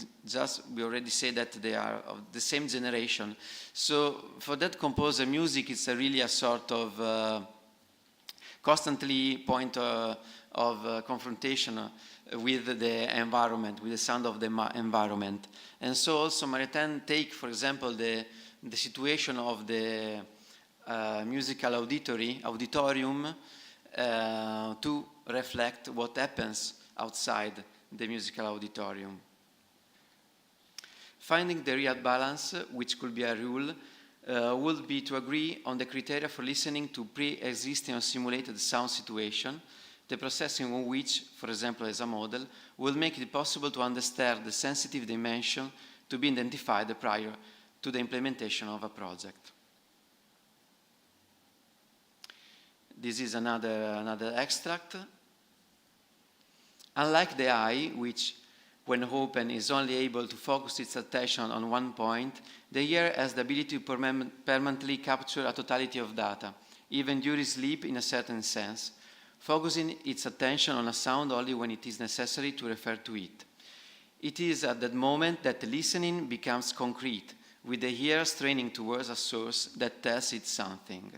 already say that they are of the same generation. So for that composer, music is really a sort of constantly point of confrontation with the environment, with the sound of the environment. And so also Marietan take, for example, the situation of the musical auditorium to reflect what happens outside the musical auditorium. Finding the real balance, which could be a rule, would be to agree on the criteria for listening to pre-existing or simulated sound situation, the processing of which, for example as a model, will make it possible to understand the sensitive dimension to be identified prior to the implementation of a project. This is another extract. Unlike the eye, which when open is only able to focus its attention on one point, the ear has the ability to permanently capture a totality of data, even during sleep in a certain sense, focusing its attention on a sound only when it is necessary to refer to it. It is at that moment that listening becomes concrete, with the ear straining towards a source that tells it something.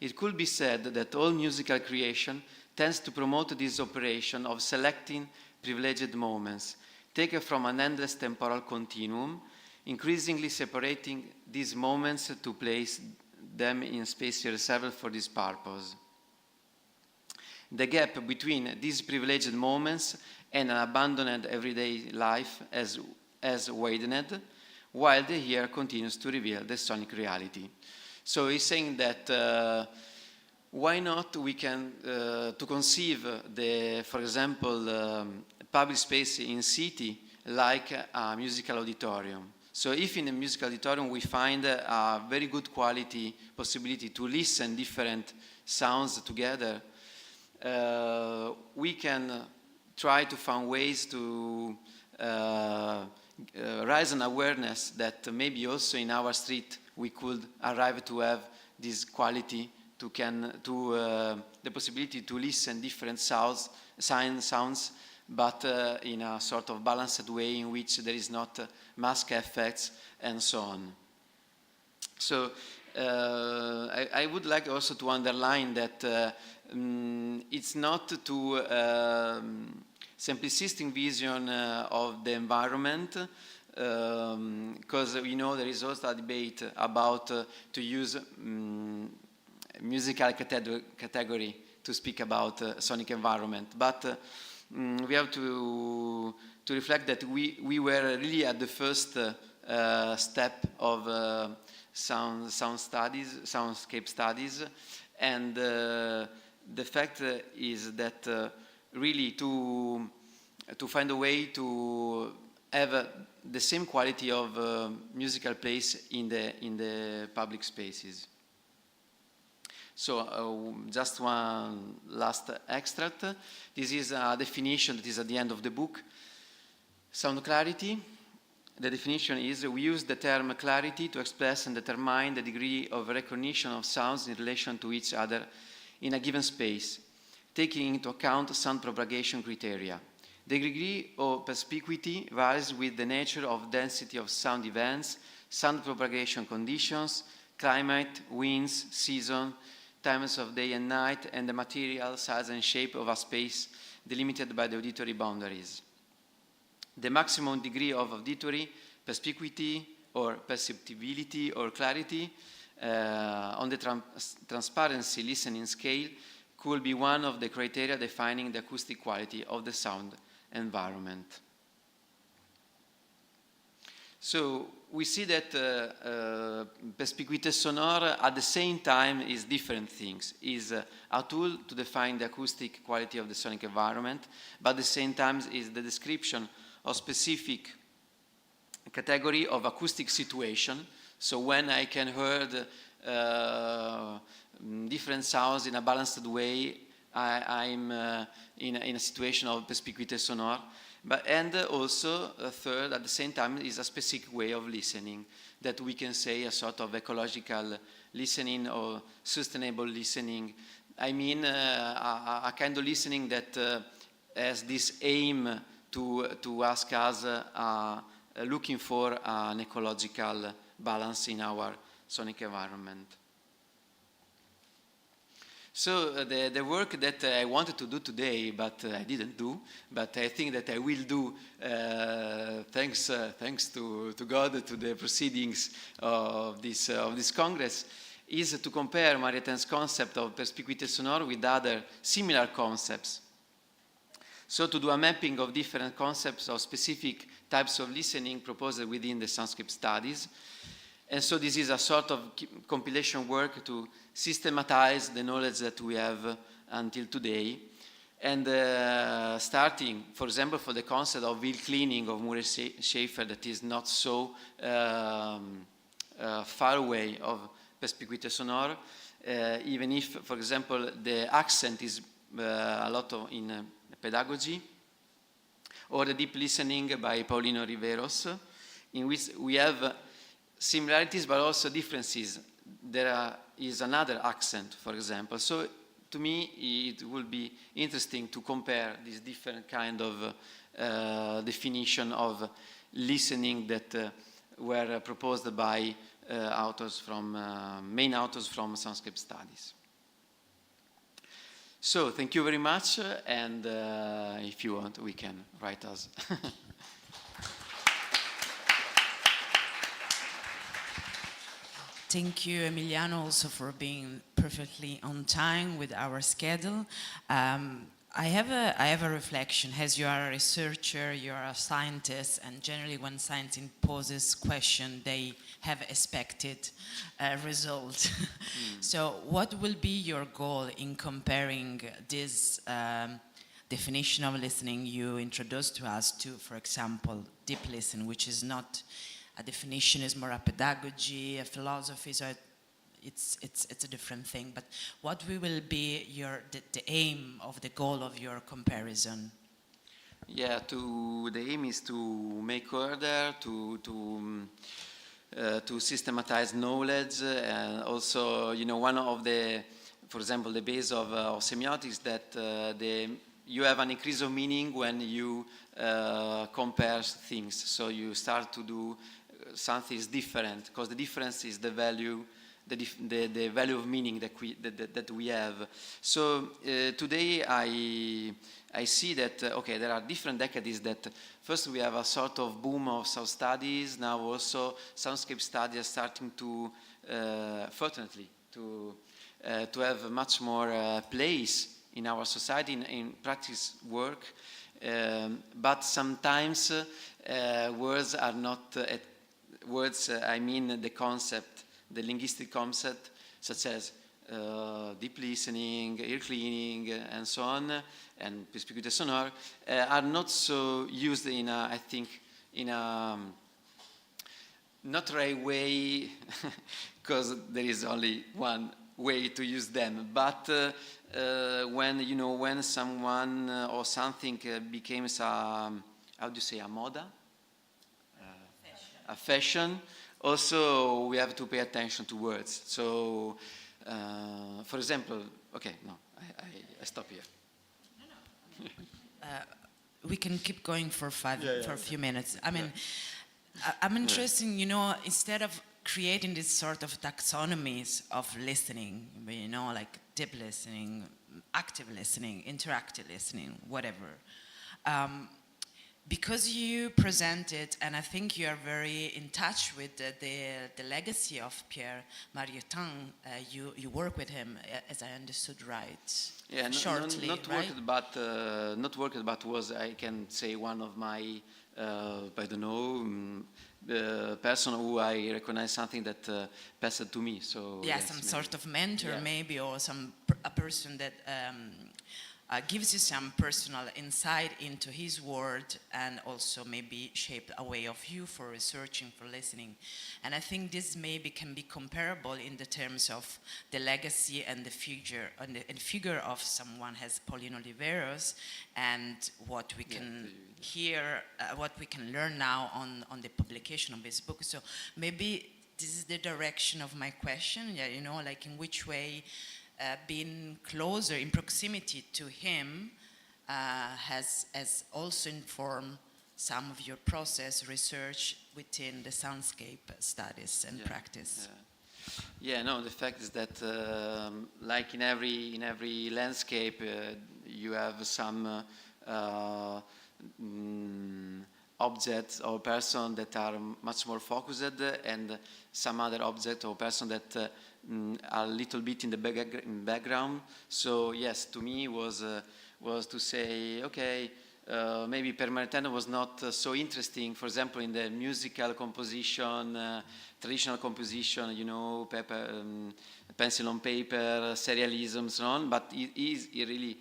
It could be said that all musical creation tends to promote this operation of selecting privileged moments, taken from an endless temporal continuum, increasingly separating these moments to place them in space reserved for this purpose. The gap between these privileged moments and an abandoned everyday life has widened, while the ear continues to reveal the sonic reality. So he's saying that why not we can to conceive the, for example, public space in city like a musical auditorium. So if in a musical auditorium we find a very good quality possibility to listen different sounds together, we can try to find ways to raise an awareness that maybe also in our street we could arrive to have this quality to the possibility to listen different sounds, but in a sort of balanced way in which there is not mask effects and so on. So I would like also to underline that it's not to simplistic vision of the environment, because we know there is also a debate about to use musical category to speak about sonic environment, but we have to reflect that we were really at the first step of soundscape studies, and the fact is that really to to find a way to have the same quality of musical place in the public spaces. So just one last extract. This is a definition that is at the end of the book. Sound clarity. The definition is, we use the term clarity to express and determine the degree of recognition of sounds in relation to each other in a given space, taking into account sound propagation criteria. The degree of perspicuity varies with the nature of density of sound events, sound propagation conditions, climate, winds, season, times of day and night, and the material, size and shape of a space delimited by the auditory boundaries. The maximum degree of auditory perspicuity or perceptibility or clarity on the transparency listening scale could be one of the criteria defining the acoustic quality of the sound environment. So we see that perspicuité sonore at the same time is different things. Is a tool to define the acoustic quality of the sonic environment, but at the same time is the description of specific category of acoustic situation. So when I can hear different sounds in a balanced way, I'm in a situation of perspicuité sonore. And also, third, at the same time, is a specific way of listening that we can say a sort of ecological listening or sustainable listening. I mean, a kind of listening that has this aim to ask us looking for an ecological balance in our sonic environment. So the work that I wanted to do today, but I didn't do, but I think that I will do, thanks to God, to the proceedings of this Congress, is to compare Marietin's concept of perspicuité sonore with other similar concepts. So to do a mapping of different concepts of specific types of listening proposed within the Soundscape studies. And so this is a sort of compilation work to systematize the knowledge that we have until today. And starting, for example, for the concept of wheel cleaning of Murray Schafer that is not so far away of perspicuité sonore, even if, for example, the accent is a lot in pedagogy, or the deep listening by Paulino Riveros, in which we have similarities but also differences. There is another accent, for example. So to me, it will be interesting to compare these different kind of definition of listening that were proposed by authors from, main authors from Soundscape studies. So thank you very much, and if you want, we can write us. Thank you, Emiliano, also for being perfectly on time with our schedule. I have a reflection. As you are a researcher, you are a scientist, and generally when scientists poses question, they have expected result. So what will be your goal in comparing this definition of listening you introduced to us to, for example, deep listening, which is not a definition, is more a pedagogy, a philosophy, so it's a different thing. But what will be the aim of the goal of your comparison? Yeah, the aim is to make order, to systematize knowledge, and also, you know, one of the, for example, the base of semiotics that you have an increase of meaning when you compare things. So you start to do something is different, because the difference is the value, the value of meaning that we have. So today I see that okay, there are different decades. That first we have a sort of boom of sound studies. Now also soundscape studies are starting to, fortunately, to have much more place in our society in practice work. But sometimes words are not words. I mean the concept, the linguistic concept, such as deep listening, ear cleaning, and so on, and perspicuity sonore, are not so used in a, I think, in a not right way, because there is only one way to use them. But when someone or something becomes a, how do you say, a moda, a fashion, also we have to pay attention to words. So, for example, okay, no, I stop here. We can keep going for a few minutes. I mean, I'm interested, instead of creating this sort of taxonomies of listening, like deep listening, active listening, interactive listening, whatever. Because you present it, and I think you are very in touch with the legacy of Pierre Mariotin, you work with him, as I understood right. Yeah, shortly, not right? worked, but was, I can say, one of my, I don't know, the person who I recognize something that passed to me. So yeah, yes, some maybe. Sort of mentor, maybe, or a person that gives you some personal insight into his world, and also maybe shaped a way of you for researching, for listening. And I think this maybe can be comparable in the terms of the legacy and the figure of someone as Pauline Oliveros, and what we can hear, what we can learn now on the publication of his book. So maybe this is the direction of my question, like in which way being closer in proximity to him has also informed some of your process research within the soundscape studies and practice. Yeah, no, the fact is that like in every landscape you have some objects or person that are much more focused, and some other object or person that are a little bit in the background. So yes, to me was to say, okay, maybe Per Mariotin was not so interesting, for example, in the musical composition, traditional composition, paper, pencil on paper, serialism, so on. But he is really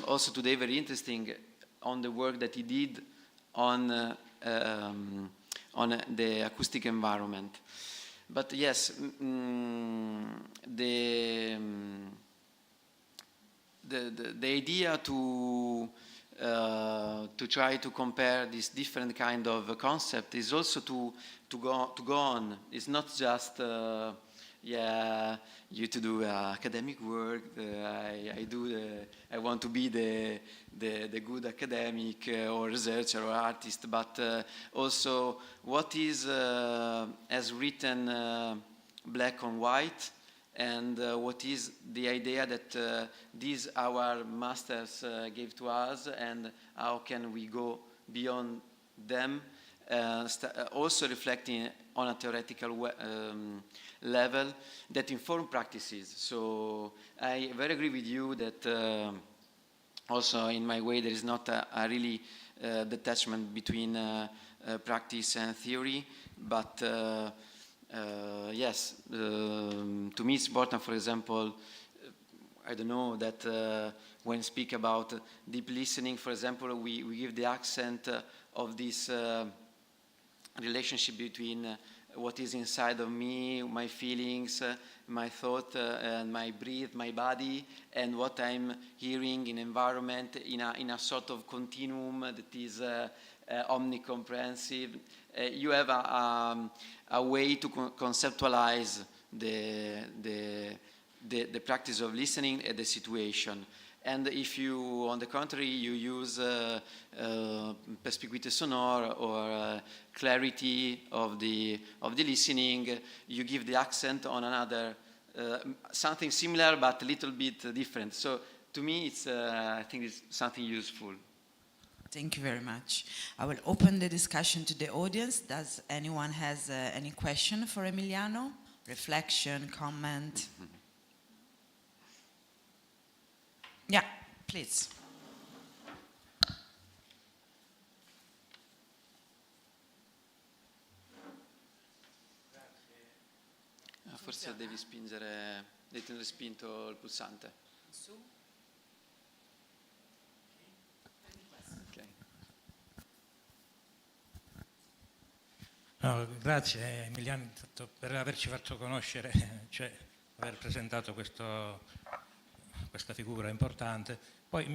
also today very interesting on the work that he did on the acoustic environment. But yes, the idea to try to compare this different kind of concept is also to go on. It's not just you to do academic work. I want to be the good academic or researcher or artist, but also what is as written black on white, and what is the idea that these our masters gave to us, and how can we go beyond them, also reflecting on a theoretical level that inform practices. So I very agree with you that also in my way there is not a really detachment between practice and theory, but yes, to me it's important, for example, I don't know, that when speak about deep listening, for example, we give the accent of this relationship between what is inside of me, my feelings, my thought, and my breath, my body, and what I'm hearing in environment in a sort of continuum that is omnicomprehensive. You have a way to conceptualize the practice of listening at the situation. And if you, on the contrary, you use perspicuité sonore or clarity of the listening, you give the accent on another, something similar but a little bit different. So to me, it's I think it's something useful. Thank you very much. I will open the discussion to the audience. Does anyone has any question for Emiliano? Reflection, comment? Yeah, please. Forse devi spingere devi tenere spinto il pulsante. Su. Ok. No, grazie Emiliano per averci fatto conoscere, cioè aver presentato questa figura importante. Poi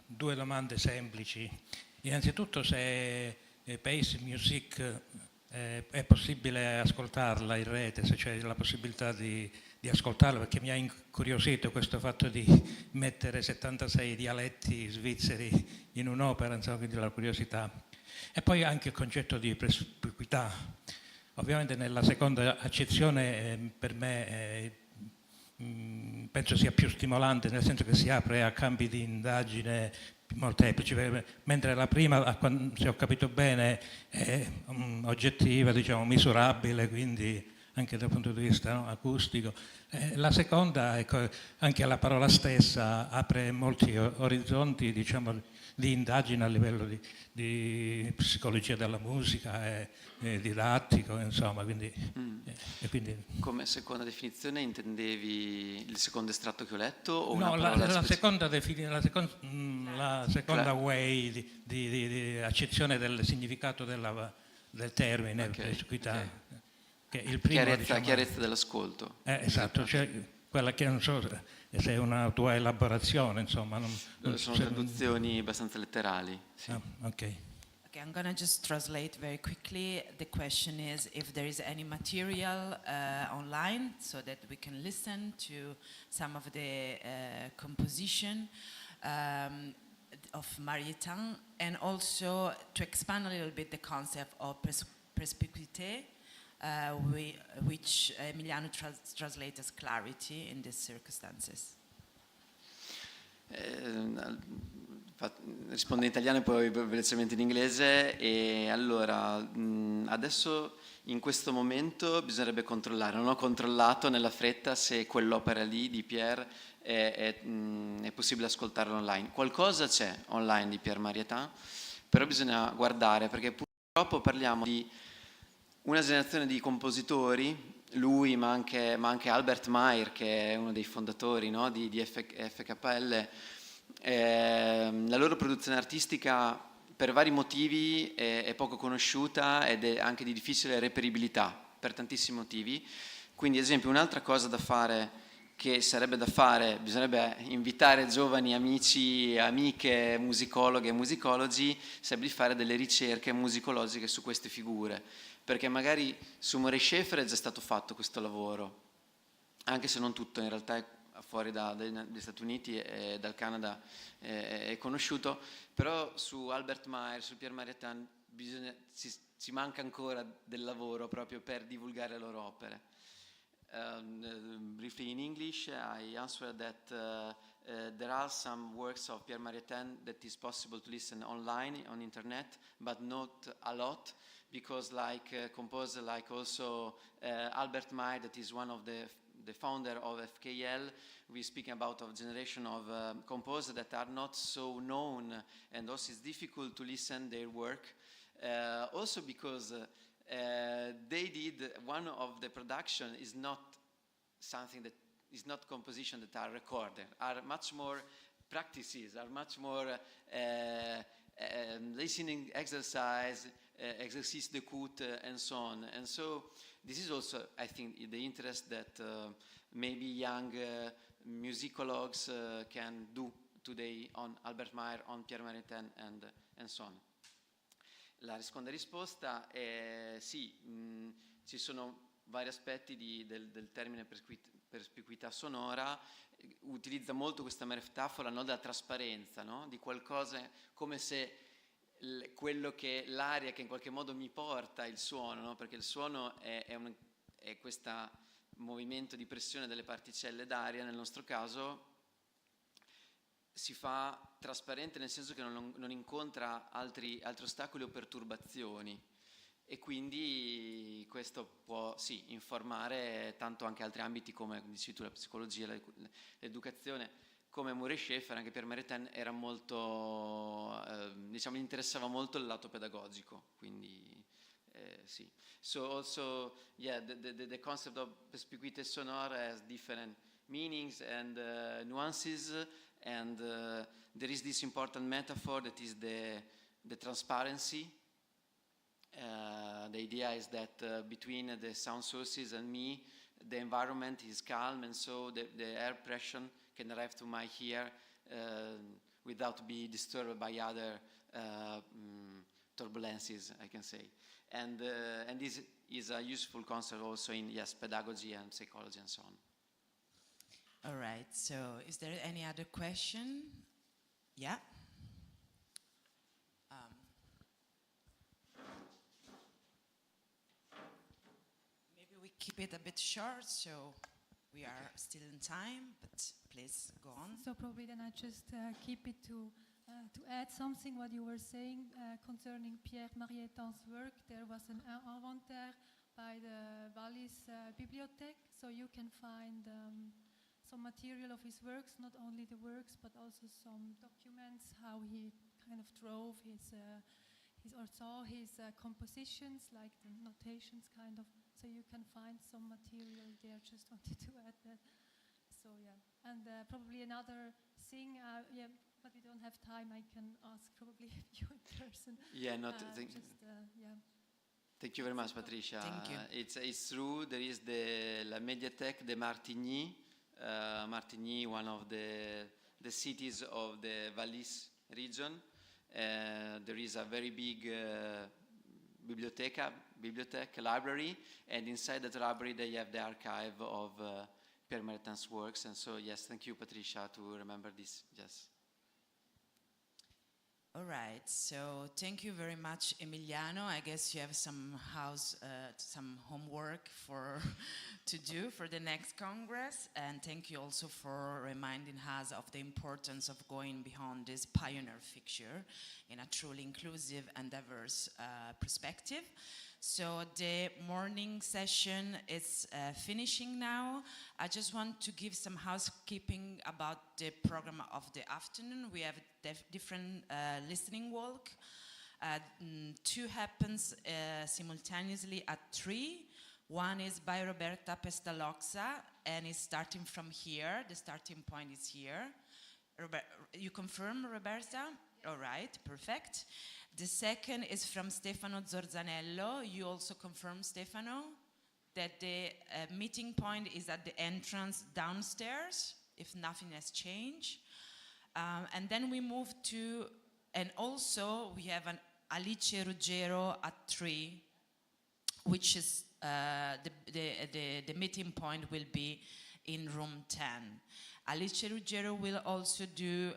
due domande semplici. Innanzitutto se Pace Music è possibile ascoltarla in rete, se c'è la possibilità di ascoltarla, perché mi ha incuriosito questo fatto di mettere 76 dialetti svizzeri in un'opera, insomma, quindi la curiosità. E poi anche il concetto di perspicuità. Ovviamente nella seconda accezione per me penso sia più stimolante, nel senso che si apre a campi di indagine molteplici, mentre la prima, se ho capito bene, è oggettiva, diciamo, misurabile, quindi anche dal punto di vista, no, acustico. La seconda, ecco, anche la parola stessa apre molti orizzonti, diciamo, di indagine a livello di psicologia della musica e didattico, insomma, quindi, Come seconda definizione intendevi il secondo estratto che ho letto o no, una parola la seconda way di accezione del significato del termine, perspicuità. Che il primo, chiarezza dell'ascolto. Esatto, cioè quella che non so se è una tua elaborazione, insomma. Sono traduzioni abbastanza letterali. Sì. Okay. Okay, I'm going to just translate very quickly. The question is if there is any material online so that we can listen to some of the composition of Marietan, and also to expand a little bit the concept of perspicuité, which Emiliano translates as clarity in these circumstances. Rispondo in italiano e poi velocemente in inglese. E allora, adesso in questo momento bisognerebbe controllare. Non ho controllato nella fretta se quell'opera lì di Pierre è possibile ascoltarla online. Qualcosa c'è online di Pierre Marietan, però bisogna guardare, perché purtroppo parliamo di una generazione di compositori, lui ma anche Albert Mayer, che è uno dei fondatori, no, di FKL. La loro produzione artistica per vari motivi è poco conosciuta ed è anche di difficile reperibilità per tantissimi motivi. Quindi, ad esempio, un'altra cosa da fare, che sarebbe da fare, bisognerebbe invitare giovani amici, amiche, musicologhe e musicologi, sarebbe di fare delle ricerche musicologiche su queste figure, perché magari su Murray Schafer è già stato fatto questo lavoro, anche se non tutto, in realtà è fuori dagli Stati Uniti e dal Canada è conosciuto, però su Albert Mayer, su Pierre Marietan ci manca ancora del lavoro proprio per divulgare le loro opere. Briefly in English, I answered that there are some works of Pierre Marietan that is possible to listen online on internet, but not a lot, because like composer like also Albert Mayer, that is one of the founder of FKL, we're speaking about a generation of composers that are not so known, and also it's difficult to listen their work. Also because they did, one of the production is not something that is not composition that are recorded, are much more practices, are much more listening exercise, exercice d'écoute, and so on. And so this is also, I think, the interest that maybe young musicologues can do today on Albert Mayer, on Pierre Marietan, and so on. La seconda risposta è sì, ci sono vari aspetti del termine perspicuità sonora. Utilizza molto questa metafora, no, della trasparenza, no? Di qualcosa come se quello che l'aria che in qualche modo mi porta il suono, no? Perché il suono è questo movimento di pressione delle particelle d'aria, nel nostro caso si fa trasparente nel senso che non incontra altri ostacoli o perturbazioni, e quindi questo può sì informare tanto anche altri ambiti come dici tu, la psicologia, l'educazione. Come Murray Schafer, anche per Marietan era molto, diciamo, gli interessava molto il lato pedagogico, quindi sì. So also, yeah, the concept of perspicuité sonore has different meanings and nuances, and there is this important metaphor that is the transparency. The idea is that between the sound sources and me, the environment is calm, and so the air pressure can arrive to my ear without being disturbed by other turbulences, I can say. And this is a useful concept also in, yes, pedagogy and psychology and so on. All right, so is there any other question? Yeah? Maybe we keep it a bit short, so we are still in time, but please go on. So probably then I just keep it to add something what you were saying concerning Pierre Marietan's work. There was an inventaire by the Wallis Bibliothèque, so you can find some material of his works, not only the works, but also some documents, how he kind of drove his or saw his compositions, like the notations kind of. So you can find some material there. Just wanted to add that. So yeah, and probably another thing. Yeah, but we don't have time. I can ask probably you in person. Yeah, yeah. Thank you very much, Patricia. Thank you. It's true. There is la Médiathèque de Martigny. Martigny, one of the cities of the Valais region. There is a very big bibliothèque library, and inside that library they have the archive of Pierre Marietan's works. And so, yes, thank you, Patricia, to remember this. Yes. All right, so thank you very much, Emiliano. I guess you have some homework to do for the next Congress, and thank you also for reminding us of the importance of going beyond this pioneer figure in a truly inclusive and diverse perspective. So the morning session is finishing now. I just want to give some housekeeping about the program of the afternoon. We have different listening walk. 2 happens simultaneously at 3. One is by Roberta Pestalozza, and it's starting from here. The starting point is here. You confirm, Roberta? All right, perfect. The second is from Stefano Zorzanello. You also confirm, Stefano, that the meeting point is at the entrance downstairs, if nothing has changed. And then we move to, and also we have an Alice Ruggero at 3, which is the meeting point will be in room 10. Alice Ruggero will also do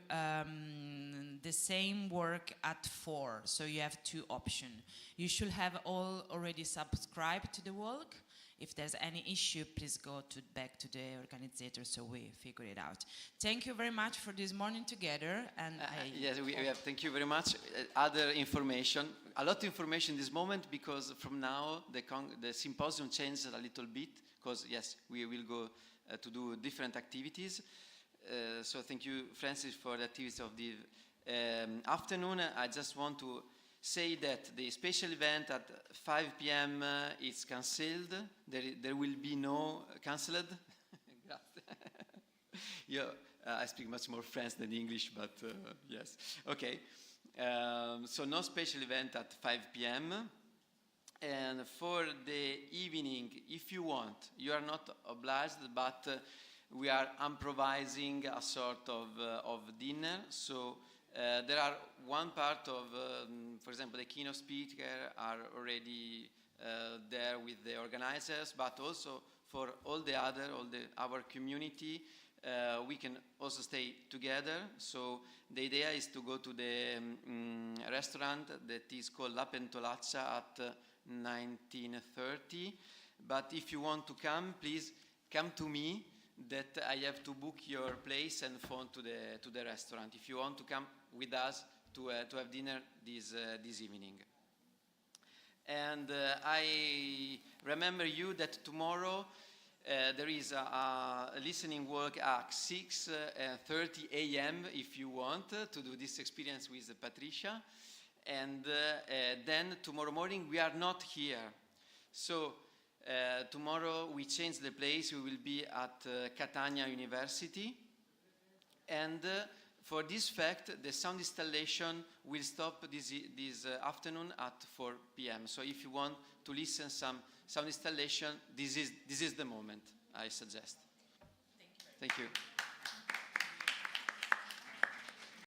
the same work at 4, so you have 2 options. You should have all already subscribed to the walk. If there's any issue, please go back to the organizer so we figure it out. Thank you very much for this morning together. And yes, we have, thank you very much. Other information, a lot of information in this moment, because from now the symposium changed a little bit, because yes, we will go to do different activities. So thank you, Francis, for the activities of the afternoon. I just want to say that the special event at 5 p.m. is cancelled. There will be no cancelled. Yeah, I speak much more French than English, but yes. Okay. So no special event at 5 p.m. And for the evening, if you want, you are not obliged, but we are improvising a sort of dinner. So there are one part of, for example, the keynote speaker are already there with the organizers, but also for all our community, we can also stay together. So the idea is to go to the restaurant that is called La Pentolaccia at 19:30. But if you want to come, please come to me, that I have to book your place and phone to the restaurant if you want to come with us to have dinner this evening. And I remember you that tomorrow there is a listening walk at 6:30 a.m. if you want to do this experience with Patricia. and then tomorrow morning we are not here. So tomorrow we change the place. We will be at Catania University, and for this fact, the sound installation will stop this afternoon at 4 p.m. So if you want to listen some sound installation, this is the moment I suggest. Thank you.